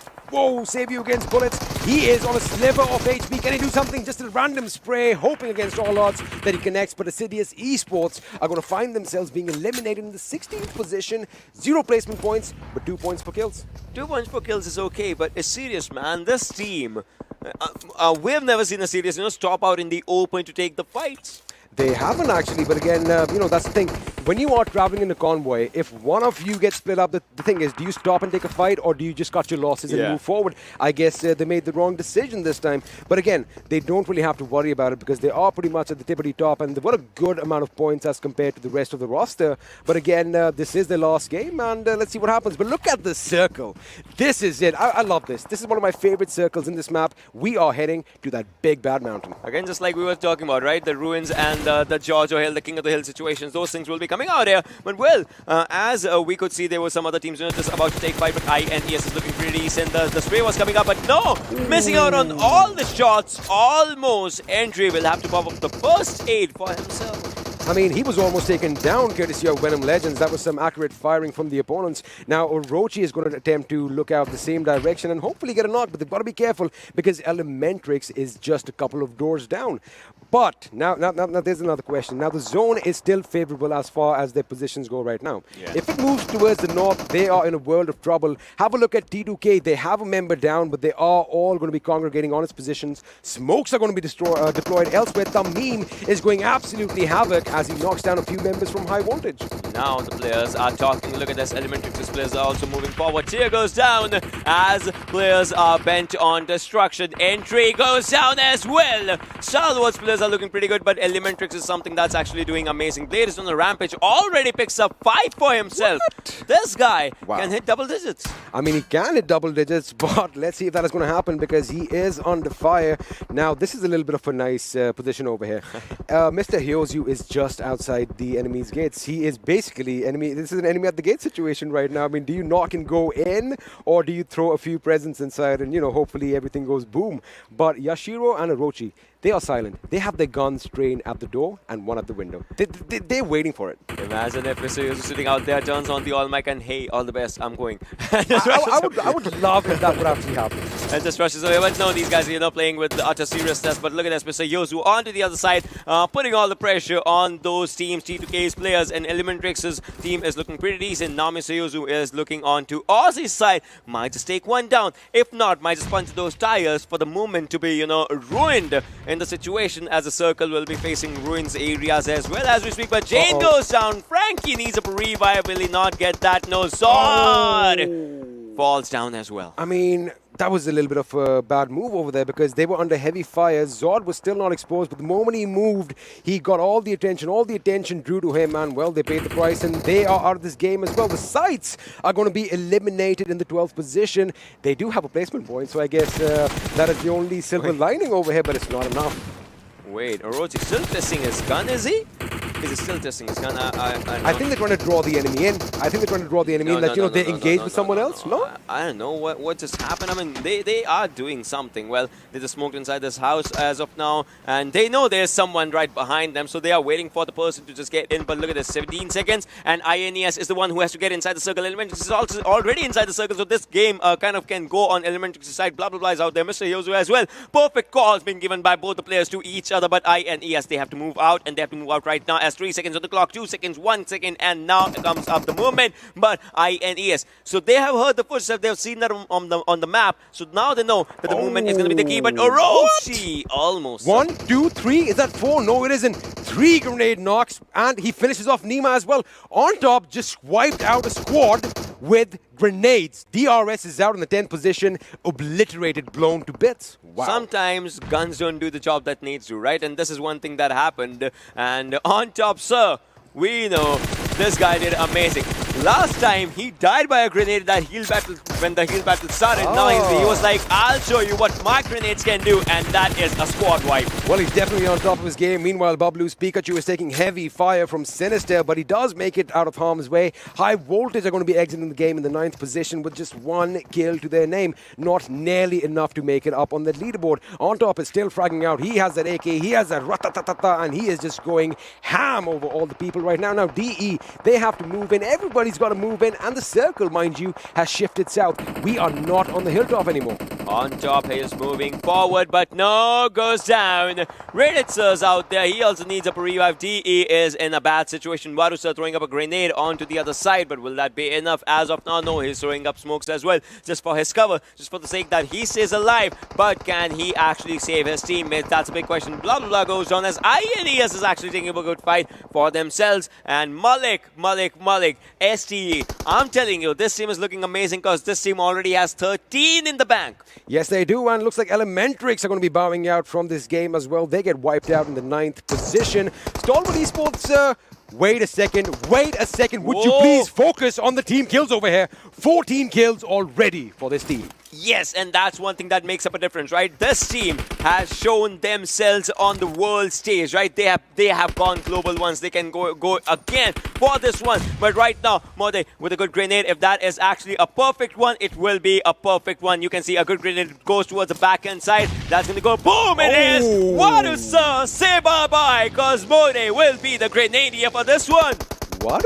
save you against bullets. He is on a sliver of HP. Can he do something? Just a random spray, hoping against all odds that he connects. But Assiduous Esports are going to find themselves being eliminated in the 16th position. 0 placement points, but 2 points per kills. 2 points per kills is okay, but Assiduous, man, this team, we have never seen Assiduous, you know, stop out in the open to take the fights. They haven't actually, but again, you know, that's the thing. When you are traveling in a convoy, if one of you gets split up, the thing is, do you stop and take a fight, or do you just cut your losses and move forward? I guess they made the wrong decision this time. But again, they don't really have to worry about it, because they are pretty much at the tippity top, and they've got a good amount of points as compared to the rest of the roster. But again, this is their last game, and let's see what happens. But look at the circle. This is it. I love this. This is one of my favorite circles in this map. We are heading to that big bad mountain. Again, just like we were talking about, right? The ruins and the Giorgio Hill, the King of the Hill situations, those things will be coming out here. But well, as we could see, there were some other teams, you know, just about to take fight, but INES is looking pretty decent. The spray was coming up, but no! Missing out on all the shots, almost. Entry will have to pop up the first aid for himself. I mean, he was almost taken down courtesy of Venom Legends. That was some accurate firing from the opponents. Now, Orochi is going to attempt to look out the same direction and hopefully get a knock, but they've got to be careful because ElementriX is just a couple of doors down. But now there's another question. Now the zone is still favorable as far as their positions go right now. Yeah. If it moves towards the north, they are in a world of trouble. Have a look at T2K. They have a member down, but they are all going to be congregating on its positions. Smokes are going to be deployed elsewhere. Tamim is going absolutely havoc as he knocks down a few members from high voltage. Now the players are talking. Look at this. ElementriX's players are also moving forward. Tier goes down as players are bent on destruction. Entry goes down as well. Stalwart's players are looking pretty good, but ElementriX is something that's actually doing amazing. Blade is on the rampage. Already picks up 5 for himself. What? This guy Wow. can hit double digits. I mean, he can hit double digits, but let's see if that is going to happen because he is under fire. Now, this is a little bit of a nice position over here. Mr. Hyozu is just outside the enemy's gates. He is basically enemy. This is an enemy at the gate situation right now. I mean, do you knock and go in, or do you throw a few presents inside and, you know, hopefully everything goes boom? But Yashiro and Orochi, they are silent. They have their guns trained at the door and one at the window. They're waiting for it. Imagine if Mr. Yuzu sitting out there, turns on the all mic and hey, all the best, I'm going. I would love if that would actually happen. And just rushes away. But no, these guys are playing with the utter seriousness. But look at this, Mr. Yozu onto the other side, putting all the pressure on those teams, T2K's players, and ElementriX's team is looking pretty decent. Now Mr. Yozu is looking on to Aussie's side. Might just take one down. If not, might just punch those tires for the moment to be, ruined in the situation, as the circle will be facing ruins areas as well as we speak. But Jane goes down. Frankie needs a revive. Will he not get that? No, Zod falls down as well. I mean, that was a little bit of a bad move over there because they were under heavy fire. Zod was still not exposed, but the moment he moved, he got all the attention drew to him, and well, they paid the price, and they are out of this game as well. The SCYTES are going to be eliminated in the 12th position. They do have a placement point, so I guess that is the only silver lining over here, but it's not enough. Wait, Orochi still testing his gun, is he? Is he still testing his gun? I think they're trying to draw the enemy in. I think they're trying to draw the enemy in, that, they engage with someone else, no? I don't know what just happened. I mean, they are doing something. Well, they just smoked inside this house as of now, and they know there's someone right behind them, so they are waiting for the person to just get in. But look at this, 17 seconds, and INES is the one who has to get inside the circle. ElementriX is also already inside the circle, so this game kind of can go on ElementriX's side. Blah, blah, blah is out there. Mr. Yozu as well. Perfect calls being given by both the players to each other, but INES, they have to move out, and they have to move out right now as 3 seconds on the clock, 2 seconds, 1 second, and now comes up the movement. But INES, so they have heard the footsteps, they've seen that on the map, so now they know that the movement is going to be the key. But Orochi almost 1, 2, 3, is that 4? No, it isn't. 3 grenade knocks, and he finishes off Nima as well. On top, just wiped out a squad with grenades. DRS is out in the 10th position, obliterated, blown to bits. Wow. Sometimes guns don't do the job that needs to, right? And this is one thing that happened. And on top, sir, we know this guy did amazing. Last time he died by a grenade that heal battle when the heal battle started. Now he was like, I'll show you what my grenades can do, and that is a squad wipe. Well, he's definitely on top of his game. Meanwhile, Bablu's Pikachu is taking heavy fire from Sinister, but he does make it out of harm's way. High Voltage are going to be exiting the game in the 9th position with just 1 kill to their name. Not nearly enough to make it up on the leaderboard. On top is still fragging out. He has that AK, he has that ratatatata, and he is just going ham over all the people right now. Now, DE, they have to move in. Everybody's got to move in, and the circle, mind you, has shifted south. We are not on the hilltop anymore. On top, he is moving forward, but no, goes down. Reddit's out there. He also needs a revive. DE is in a bad situation. Warusa throwing up a grenade onto the other side, but will that be enough? As of now, no, he's throwing up smokes as well, just for his cover, just for the sake that he stays alive. But can he actually save his teammates? That's a big question. Blah, blah, blah goes on as INES is actually taking a good fight for themselves. And Malik, STE, I'm telling you, this team is looking amazing because this team already has 13 in the bank. Yes, they do, and looks like ElementriX are going to be bowing out from this game as well. They get wiped out in the 9th position. Stalwart Esports, wait a second. Would you please focus on the team kills over here? 14 kills already for this team. Yes, and that's one thing that makes up a difference, right? This team has shown themselves on the world stage, right? They have gone global once. They can go again for this one. But right now, Mode, with a good grenade, if that is actually a perfect one, it will be a perfect one. You can see a good grenade goes towards the backhand side. That's going to go boom, it is! What a sir, say bye-bye, because Mode will be the grenadier for this one. Wadu?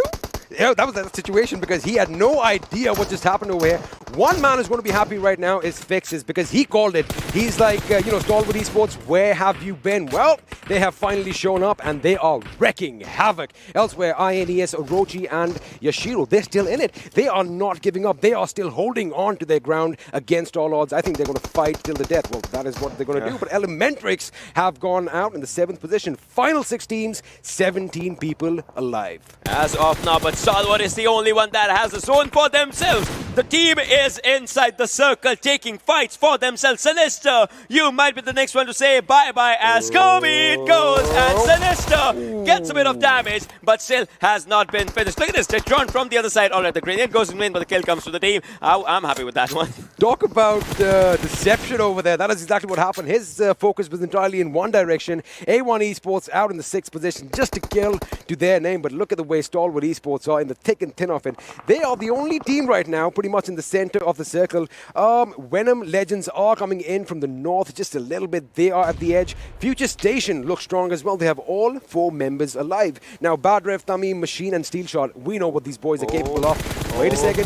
Yeah, that was that situation because he had no idea what just happened over here. One man who's going to be happy right now is Fixes because he called it. He's like, Stalwart Esports, where have you been? Well, they have finally shown up and they are wrecking havoc. Elsewhere, INES, Orochi and Yashiro, they're still in it. They are not giving up. They are still holding on to their ground against all odds. I think they're going to fight till the death. Well, that is what they're going to do. But ElementriX have gone out in the 7th position. Final 6 teams, 17 people alive. As of now, but Stalwart is the only one that has a zone for themselves. The team is inside the circle, taking fights for themselves. Sinister, you might be the next one to say bye-bye as Kobe it goes. And Sinister gets a bit of damage, but still has not been finished. Look at this, Tetron from the other side. All right, the grenade goes in win, but the kill comes to the team. I'm happy with that one. Talk about deception over there. That is exactly what happened. His focus was entirely in one direction. A1 Esports out in the 6th position just to kill to their name. But look at the way Stalwart Esports are in the thick and thin of it. They are the only team right now pretty much in the center of the circle. Venom Legends are coming in from the north just a little bit. They are at the edge. FutureStation looks strong as well. They have all 4 members alive. Now, Badrev, Tamim, Machine and Steel Shot, we know what these boys are capable of. Wait a second.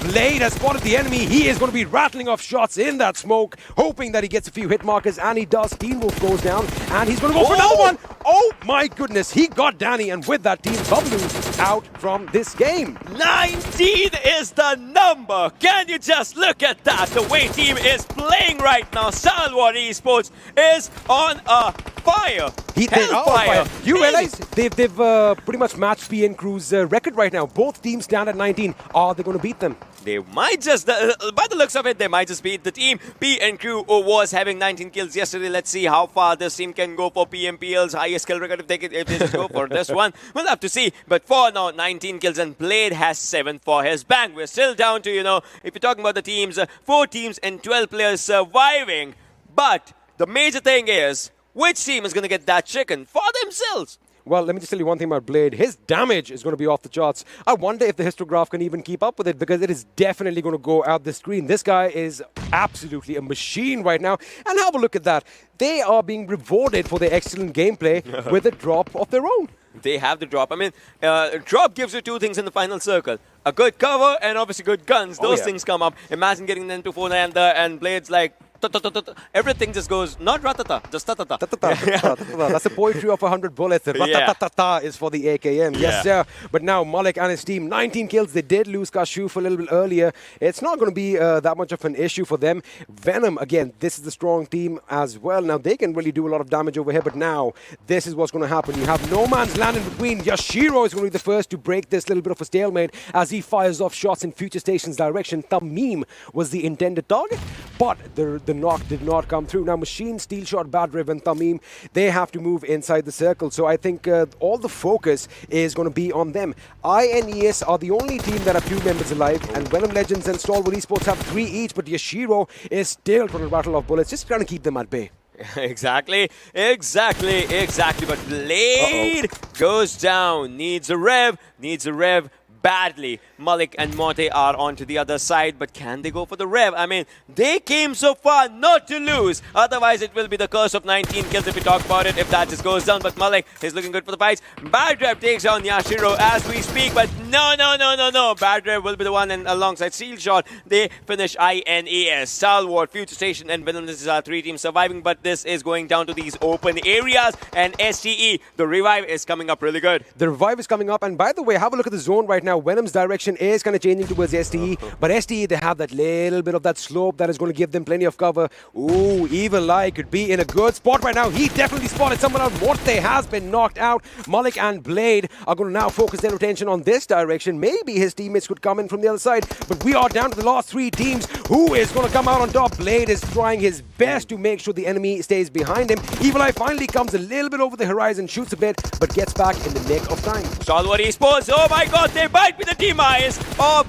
Blade has spotted the enemy. He is going to be rattling off shots in that smoke, hoping that he gets a few hit markers, and he does. Teen Wolf goes down, and he's going to go for another one. Oh my goodness, he got Danny, and with that, Team Bablu out from this game. 19 is the number. Can you just look at that? The way team is playing right now. Stalwart Esports is on a fire. Hellfire. You realize they've pretty much matched PN Crew's record right now. Both teams stand at 19. Are they going to beat them? They might just, by the looks of it, they might just beat the team. PN Crew was having 19 kills yesterday. Let's see how far this team can go for PMPL's highest kill record if they just go for this one. We'll have to see. But for now, 19 kills and Blade has 7 for his bank. We're still down to, if you're talking about the teams, 4 teams and 12 players surviving. But the major thing is, which team is going to get that chicken for themselves? Well, let me just tell you one thing about Blade. His damage is going to be off the charts. I wonder if the histograph can even keep up with it because it is definitely going to go out the screen. This guy is absolutely a machine right now. And have a look at that. They are being rewarded for their excellent gameplay with a drop of their own. They have the drop. I mean, drop gives you 2 things in the final circle. A good cover and obviously good guns. Those things come up. Imagine getting them to 4 and Blade's like, everything just goes, not ratata, just tatata. That's the poetry of 100 bullets. Ratatata is for the AKM. Yes, sir. But now Malik and his team, 19 kills. They did lose Kashu for a little bit earlier. It's not going to be that much of an issue for them. Venom, again, this is the strong team as well. Now, they can really do a lot of damage over here, but now this is what's going to happen. You have no man's land in between. Yashiro is going to be the first to break this little bit of a stalemate as he fires off shots in FutureStation's direction. Tamim was the intended target, but the knock did not come through. Now, Machine, Steel Shot, Badrev, and Tamim, they have to move inside the circle. So I think all the focus is going to be on them. INES are the only team that have 2 members alive, and Venom Legends and Stalwart Esports have 3 each, but Yashiro is still trying to rattle off bullets, just trying to keep them at bay. Exactly. But Blade goes down. Needs a rev badly. Malik and Morte are on to the other side, but can they go for the rev? I mean, they came so far not to lose. Otherwise, it will be the curse of 19 kills if we talk about it, if that just goes down. But Malik is looking good for the fights. Badrev takes down Yashiro as we speak, but no. Badrev will be the one, and alongside Steel Shot, they finish INES. Stalwart, FutureStation, and Venom. This is our 3 teams surviving, but this is going down to these open areas. And STE, the revive is coming up really good. The revive is coming up, and by the way, have a look at the zone right now. Venom's direction is kind of changing towards STE, but STE, they have that little bit of that slope that is going to give them plenty of cover. Ooh, Evil Eye could be in a good spot right now. He definitely spotted someone out. Morte has been knocked out. Malik and Blade are going to now focus their attention on this direction. Maybe his teammates could come in from the other side, but we are down to the last 3 teams. Who is going to come out on top? Blade is trying his best to make sure the enemy stays behind him. Evil Eye finally comes a little bit over the horizon, shoots a bit, but gets back in the nick of time. Stalwart Esports, oh my god, they might be the demise of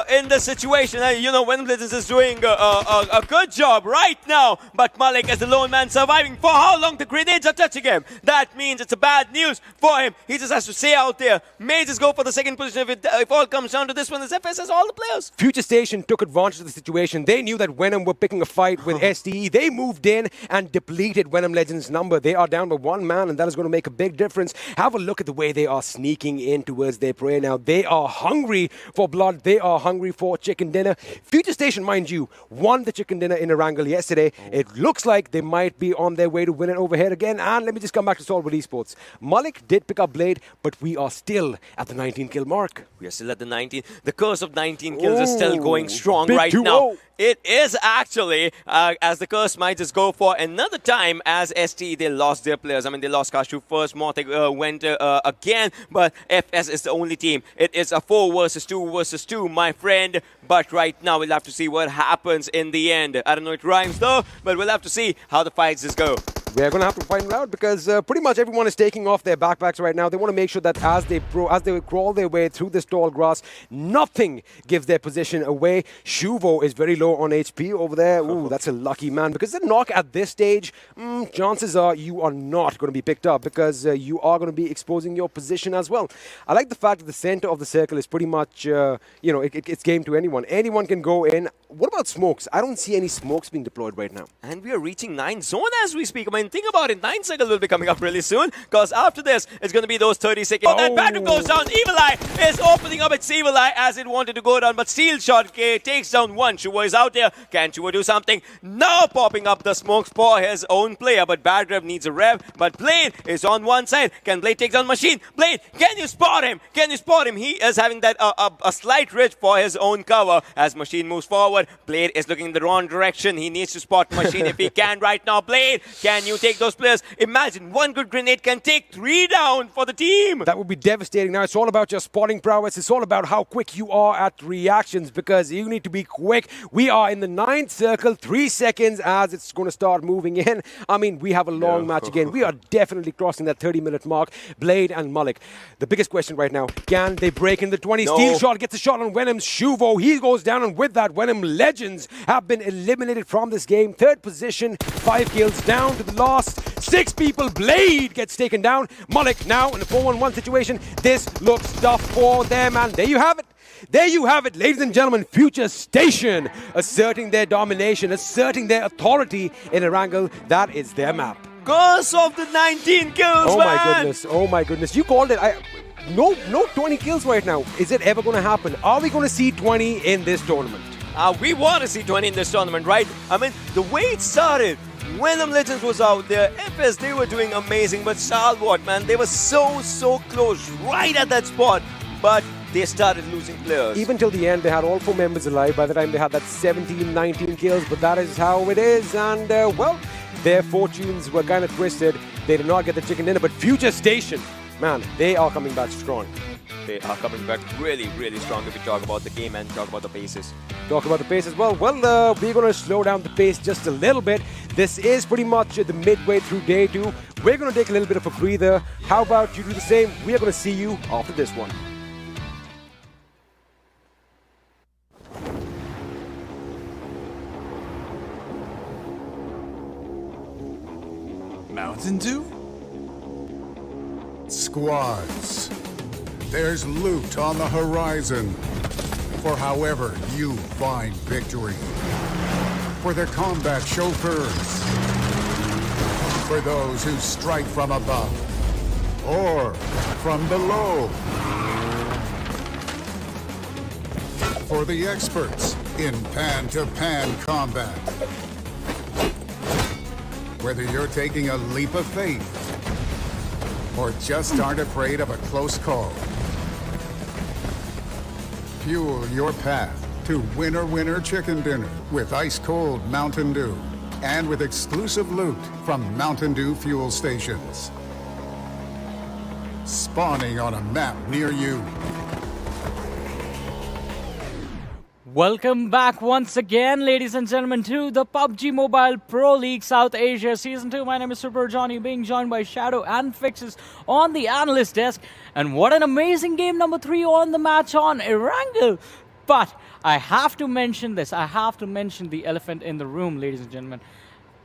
in the situation. You know, Venom Legends is doing a good job right now, but Malik as the lone man surviving. For how long the grenades are touching him? That means it's a bad news for him. He just has to stay out there. May just go for the second position if all comes down to this one. This FS has all the players. FutureStation took advantage of the situation. They knew that Venom were picking a fight with STE. They moved in and depleted Venom Legends' number. They are down by one man, and that is going to make a big difference. Have a look at the way they are sneaking in towards their prey now. They are hungry for blood. They are hungry for chicken dinner. FutureStation, mind you, won the chicken dinner in Erangel yesterday. It looks like they might be on their way to win it over here again. And let me just come back to Stalwart Esports. Malik did pick up Blade, but we are still at the 19 kill mark. We are still at the 19. The curse of 19 kills is still going strong Big right 2-0. now. It is actually, as the curse might just go for another time as ST, they lost their players. I mean, they lost Kashu first, Mortek went again, but FS is the only team. It is a 4 versus 2 versus 2, my friend. But right now, we'll have to see what happens in the end. I don't know it rhymes though, but we'll have to see how the fights just go. We're going to have to find out because pretty much everyone is taking off their backpacks right now. They want to make sure that as they crawl their way through this tall grass, nothing gives their position away. Shuvo is very low on HP over there. Ooh, that's a lucky man because the knock at this stage, chances are you are not going to be picked up because you are going to be exposing your position as well. I like the fact that the center of the circle is pretty much, it's game to anyone. Anyone can go in. What about smokes? I don't see any smokes being deployed right now. And we are reaching 9 zone as we speak. I mean, think about it. 9 seconds will be coming up really soon because after this, it's going to be those 30 seconds. Oh. That Bablu goes down. Evil Eye is opening up its Evil Eye as it wanted to go down, but Steel Shot takes down one. Shuvo is out there. Can Shuvo do something? Now popping up the smokes for his own player, but Bad Rev needs a rev. But Blade is on one side. Can Blade take down Machine? Blade, can you spot him? Can you spot him? He is having that a slight ridge for his own cover as Machine moves forward. Blade is looking in the wrong direction. He needs to spot Machine if he can right now. Blade, can you take those players? Imagine one good grenade can take 3 down for the team. That would be devastating. Now, it's all about your spotting prowess. It's all about how quick you are at reactions because you need to be quick. We are in the 9th circle, 3 seconds as it's going to start moving in. I mean, we have a long match again. We are definitely crossing that 30-minute mark. Blade and Malik. The biggest question right now, can they break in the 20? No. Steel Shot gets a shot on Venom's Shuvo. He goes down, and with that, Venom Legends have been eliminated from this game. 3rd position, 5 kills down to the last 6 people. Blade gets taken down. Malik now in a 4-1-1 situation. This looks tough for them, and there you have it. There you have it, ladies and gentlemen. FutureStation asserting their domination, asserting their authority in Erangel. That is their map. Curse of the 19 kills, Oh man. my goodness, oh my goodness. You called it. No 20 kills right now. Is it ever going to happen? Are we going to see 20 in this tournament? We want to see 20 in this tournament, right? I mean, the way it started, Venom Legends was out there, FS, they were doing amazing, but Stalwart, man, they were so close right at that spot, but they started losing players. Even till the end, they had all 4 members alive. By the time they had that 17, 19 kills, but that is how it is. And, well, their fortunes were kind of twisted. They did not get the chicken dinner, but FutureStation, man, they are coming back strong. They are coming back really strong if we talk about the game and talk about the paces. Talk about the pace as well. Well, we're going to slow down the pace just a little bit. This is pretty much the midway through day 2. We're going to take a little bit of a breather. How about you do the same? We are going to see you after this one. Mountain Dew? Squads. There's loot on the horizon for however you find victory. For the combat chauffeurs. For those who strike from above or from below. For the experts in pan-to-pan combat. Whether you're taking a leap of faith or just aren't afraid of a close call. Fuel your path to winner chicken dinner with ice-cold Mountain Dew and with exclusive loot from Mountain Dew fuel stations. Spawning on a map near you. Welcome back once again, ladies and gentlemen, to the PUBG Mobile Pro League South Asia Season 2. My name is Super Johnny, being joined by Shadow and Fixes on the analyst desk. And what an amazing game number 3 on the match on Erangel. But I have to mention this. I have to mention the elephant in the room, ladies and gentlemen.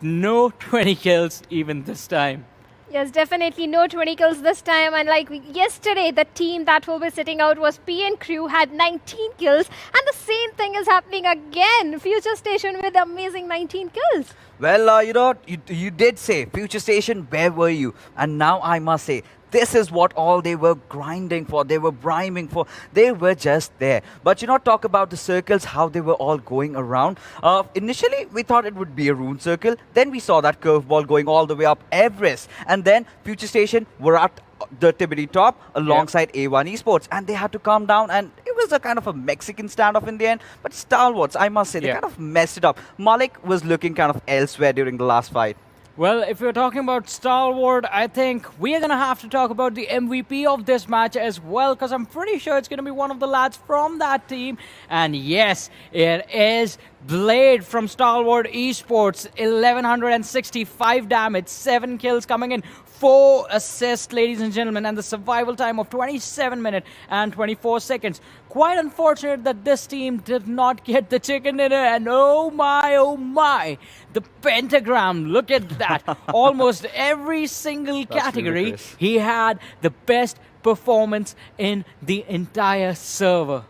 No 20 kills even this time. Yes, definitely no 20 kills this time. And like yesterday, the team that will be sitting out was PN Crew, had 19 kills. And the same thing is happening again. FutureStation with amazing 19 kills. Well, you did say, FutureStation, where were you? And now I must say, this is what all they were grinding for, they were priming for, they were just there. But talk about the circles, how they were all going around. Initially, we thought it would be a rune circle. Then we saw that curveball going all the way up Everest. And then FutureStation were at the tippity top alongside A1 Esports. And they had to calm down, and it was a kind of a Mexican standoff in the end. But Stalwarts, I must say, they kind of messed it up. Malik was looking kind of elsewhere during the last fight. Well, if we're talking about Stalwart, I think we are going to have to talk about the MVP of this match as well, because I'm pretty sure it's going to be one of the lads from that team. And yes, it is Blade from Stalwart Esports. 1165 damage, 7 kills coming in, 4 assists, ladies and gentlemen, and the survival time of 27 minutes and 24 seconds. Quite unfortunate that this team did not get the chicken dinner, and oh my, the pentagram, look at that. Almost every single category, he had the best performance in the entire server.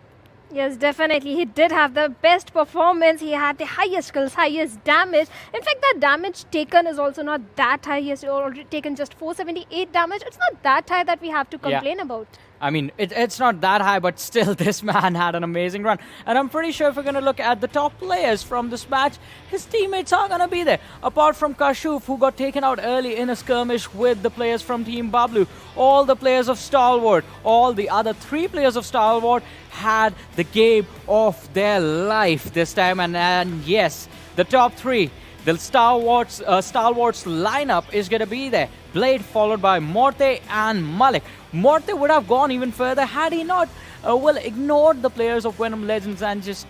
Yes, definitely. He did have the best performance. He had the highest kills, highest damage. In fact, that damage taken is also not that high. He has already taken just 478 damage. It's not that high that we have to complain about. I mean, it's not that high, but still, this man had an amazing run. And I'm pretty sure if we're going to look at the top players from this match, his teammates are going to be there. Apart from Kashuf, who got taken out early in a skirmish with the players from Team Bablu, all the players of Stalwart, all the other 3 players of Stalwart had the game of their life this time. And yes, the top 3. The Stalwarts lineup is going to be there. Blade followed by Morte and Malik. Morte would have gone even further had he not ignored the players of Venom Legends and just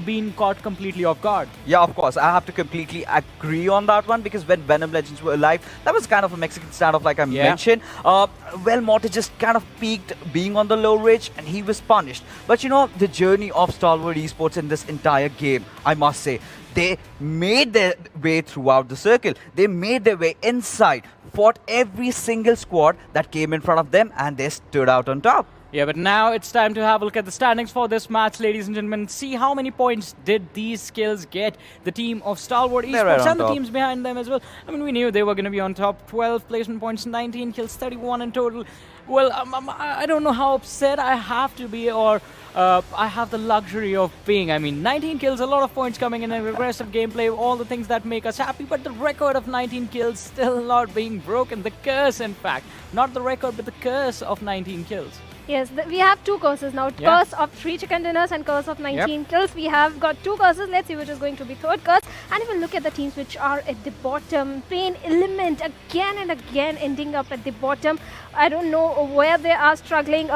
been caught completely off guard. Yeah, of course. I have to completely agree on that one, because when Venom Legends were alive, that was kind of a Mexican standoff like I mentioned. Morte just kind of peaked being on the low ridge, and he was punished. But the journey of Stalwart Esports in this entire game, I must say, they made their way throughout the circle. They made their way inside, fought every single squad that came in front of them, and they stood out on top. Yeah, but now it's time to have a look at the standings for this match, ladies and gentlemen. See how many points did these skills get. The team of Stalwart Esports and the teams behind them as well. I mean, we knew they were going to be on top. 12 placement points, 19 kills, 31 in total. Well, I don't know how upset I have to be, or I have the luxury of being. I mean, 19 kills, a lot of points coming in, and aggressive gameplay, all the things that make us happy, but the record of 19 kills still not being broken. The curse, in fact. Not the record, but the curse of 19 kills. Yes, we have 2 curses now. Curse of 3 chicken dinners and curse of 19 kills. We have got 2 curses. Let's see which is going to be third curse. And if we look at the teams which are at the bottom, PAINxELMT again and again ending up at the bottom. I don't know where they are struggling.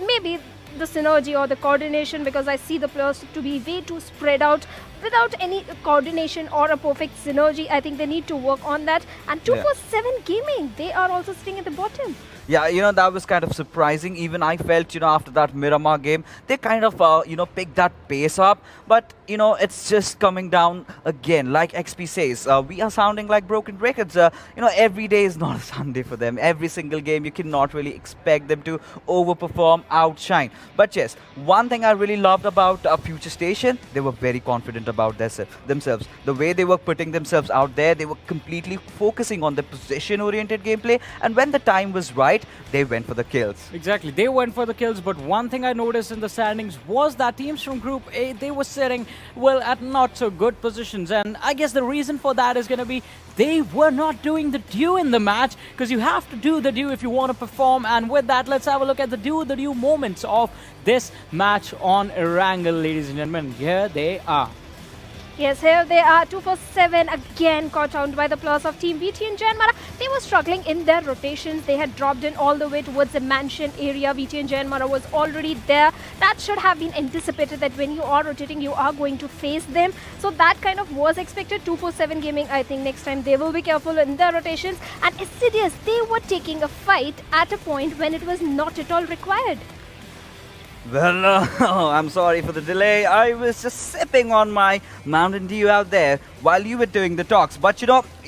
Maybe the synergy or the coordination, because I see the players to be way too spread out without any coordination or a perfect synergy. I think they need to work on that. And 247 Gaming, they are also sitting at the bottom. Yeah, that was kind of surprising. Even I felt, after that Miramar game, they kind of, picked that pace up. But, it's just coming down again. Like XP says, we are sounding like broken records. Every day is not a Sunday for them. Every single game, you cannot really expect them to overperform, outshine. But yes, one thing I really loved about FutureStation, they were very confident about themselves. The way they were putting themselves out there, they were completely focusing on the position-oriented gameplay. And when the time was right, they went for the kills. Exactly, they went for the kills, but one thing I noticed in the standings was that teams from Group A, they were sitting, at not so good positions, and I guess the reason for that is going to be they were not doing the due in the match, because you have to do the due if you want to perform, and with that, let's have a look at the due moments of this match on Erangel, ladies and gentlemen. Here they are. Yes, here they are, 247 again caught out by the players of Team VTNxJyanMaara. They were struggling in their rotations. They had dropped in all the way towards the mansion area. VTNxJyanMaara was already there. That should have been anticipated, that when you are rotating, you are going to face them. So that kind of was expected. 247 Gaming, I think next time they will be careful in their rotations. And Assiduous, they were taking a fight at a point when it was not at all required. Well, I'm sorry for the delay. I was just sipping on my Mountain Dew out there while you were doing the talks. But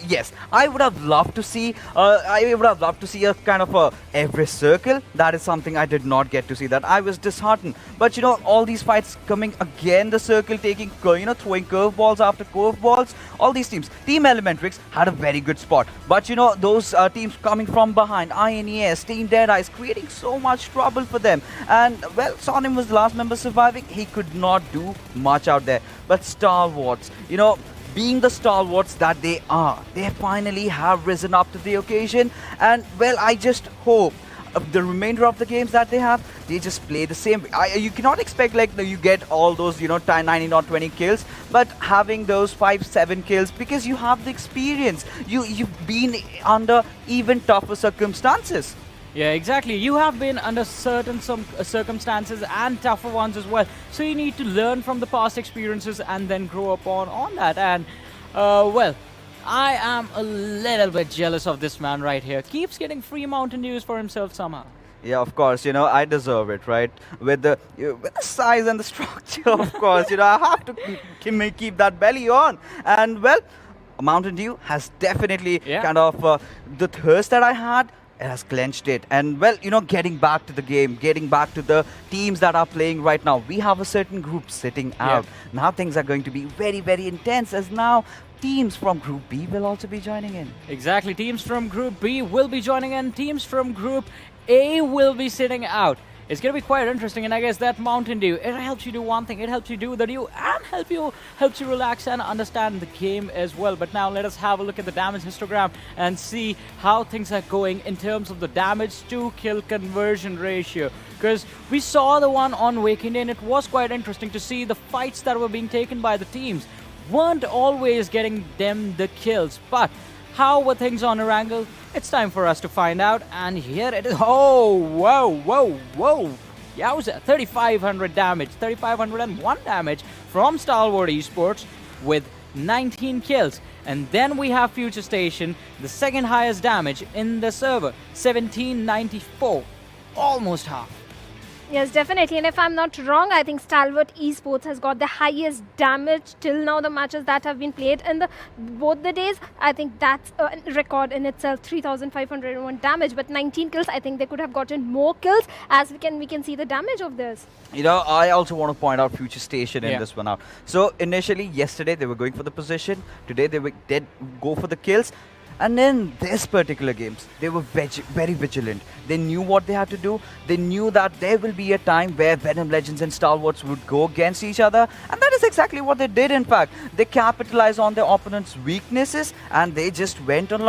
yes, I would have loved to see. A kind of a Everest circle. That is something I did not get to see. That I was disheartened. But all these fights coming again. The circle taking, throwing curveballs after curveballs. All these teams. Team ElementriX had a very good spot. But those teams coming from behind, INES, Team DEADEYES, creating so much trouble for them. And well, Sonim was the last member surviving. He could not do much out there. But Stalwarts, being the stalwarts that they are, they finally have risen up to the occasion. And well, I just hope the remainder of the games that they have, they just play the same way. You cannot expect you get all those 19 or 20 kills, but having those 5-7 kills because you have the experience. You've been under even tougher circumstances. Yeah, exactly. You have been under certain circumstances and tougher ones as well. So you need to learn from the past experiences and then grow upon on that. And well, I am a little bit jealous of this man right here. Keeps getting free Mountain Dews for himself somehow. Yeah, of course, I deserve it, right? With the size and the structure, of course, I have to keep that belly on. And well, Mountain Dew has definitely kind of the thirst that I had. It has clenched it. And well, getting back to the game, getting back to the teams that are playing right now. We have a certain group sitting out. Now things are going to be very, very intense as now teams from Group B will also be joining in. Exactly. Teams from Group B will be joining in. Teams from Group A will be sitting out. It's going to be quite interesting, and I guess that Mountain Dew, it helps you do one thing. It helps you do the dew and helps you relax and understand the game as well. But now let us have a look at the damage histogram and see how things are going in terms of the damage to kill conversion ratio. Because we saw the one on Vikendi, and it was quite interesting to see the fights that were being taken by the teams weren't always getting them the kills. But how were things on Erangel? It's time for us to find out, and here it is. Oh, whoa. Yowza, 3,500 damage, 3,501 damage from Stalwart Esports with 19 kills. And then we have FutureStation, the second highest damage in the server, 1,794, almost half. Yes, definitely. And if I'm not wrong, I think Stalwart Esports has got the highest damage till now, the matches that have been played in both the days. I think that's a record in itself, 3,501 damage. But 19 kills, I think they could have gotten more kills as we can see the damage of this. I also want to point out FutureStation in this one out. So initially, yesterday, they were going for the position. Today, they did go for the kills. And in this particular games, they were very vigilant. They knew what they had to do. They knew that there will be a time where Venom Legends and Stalwarts would go against each other. And that is exactly what they did, in fact. They capitalized on their opponent's weaknesses and they just went along.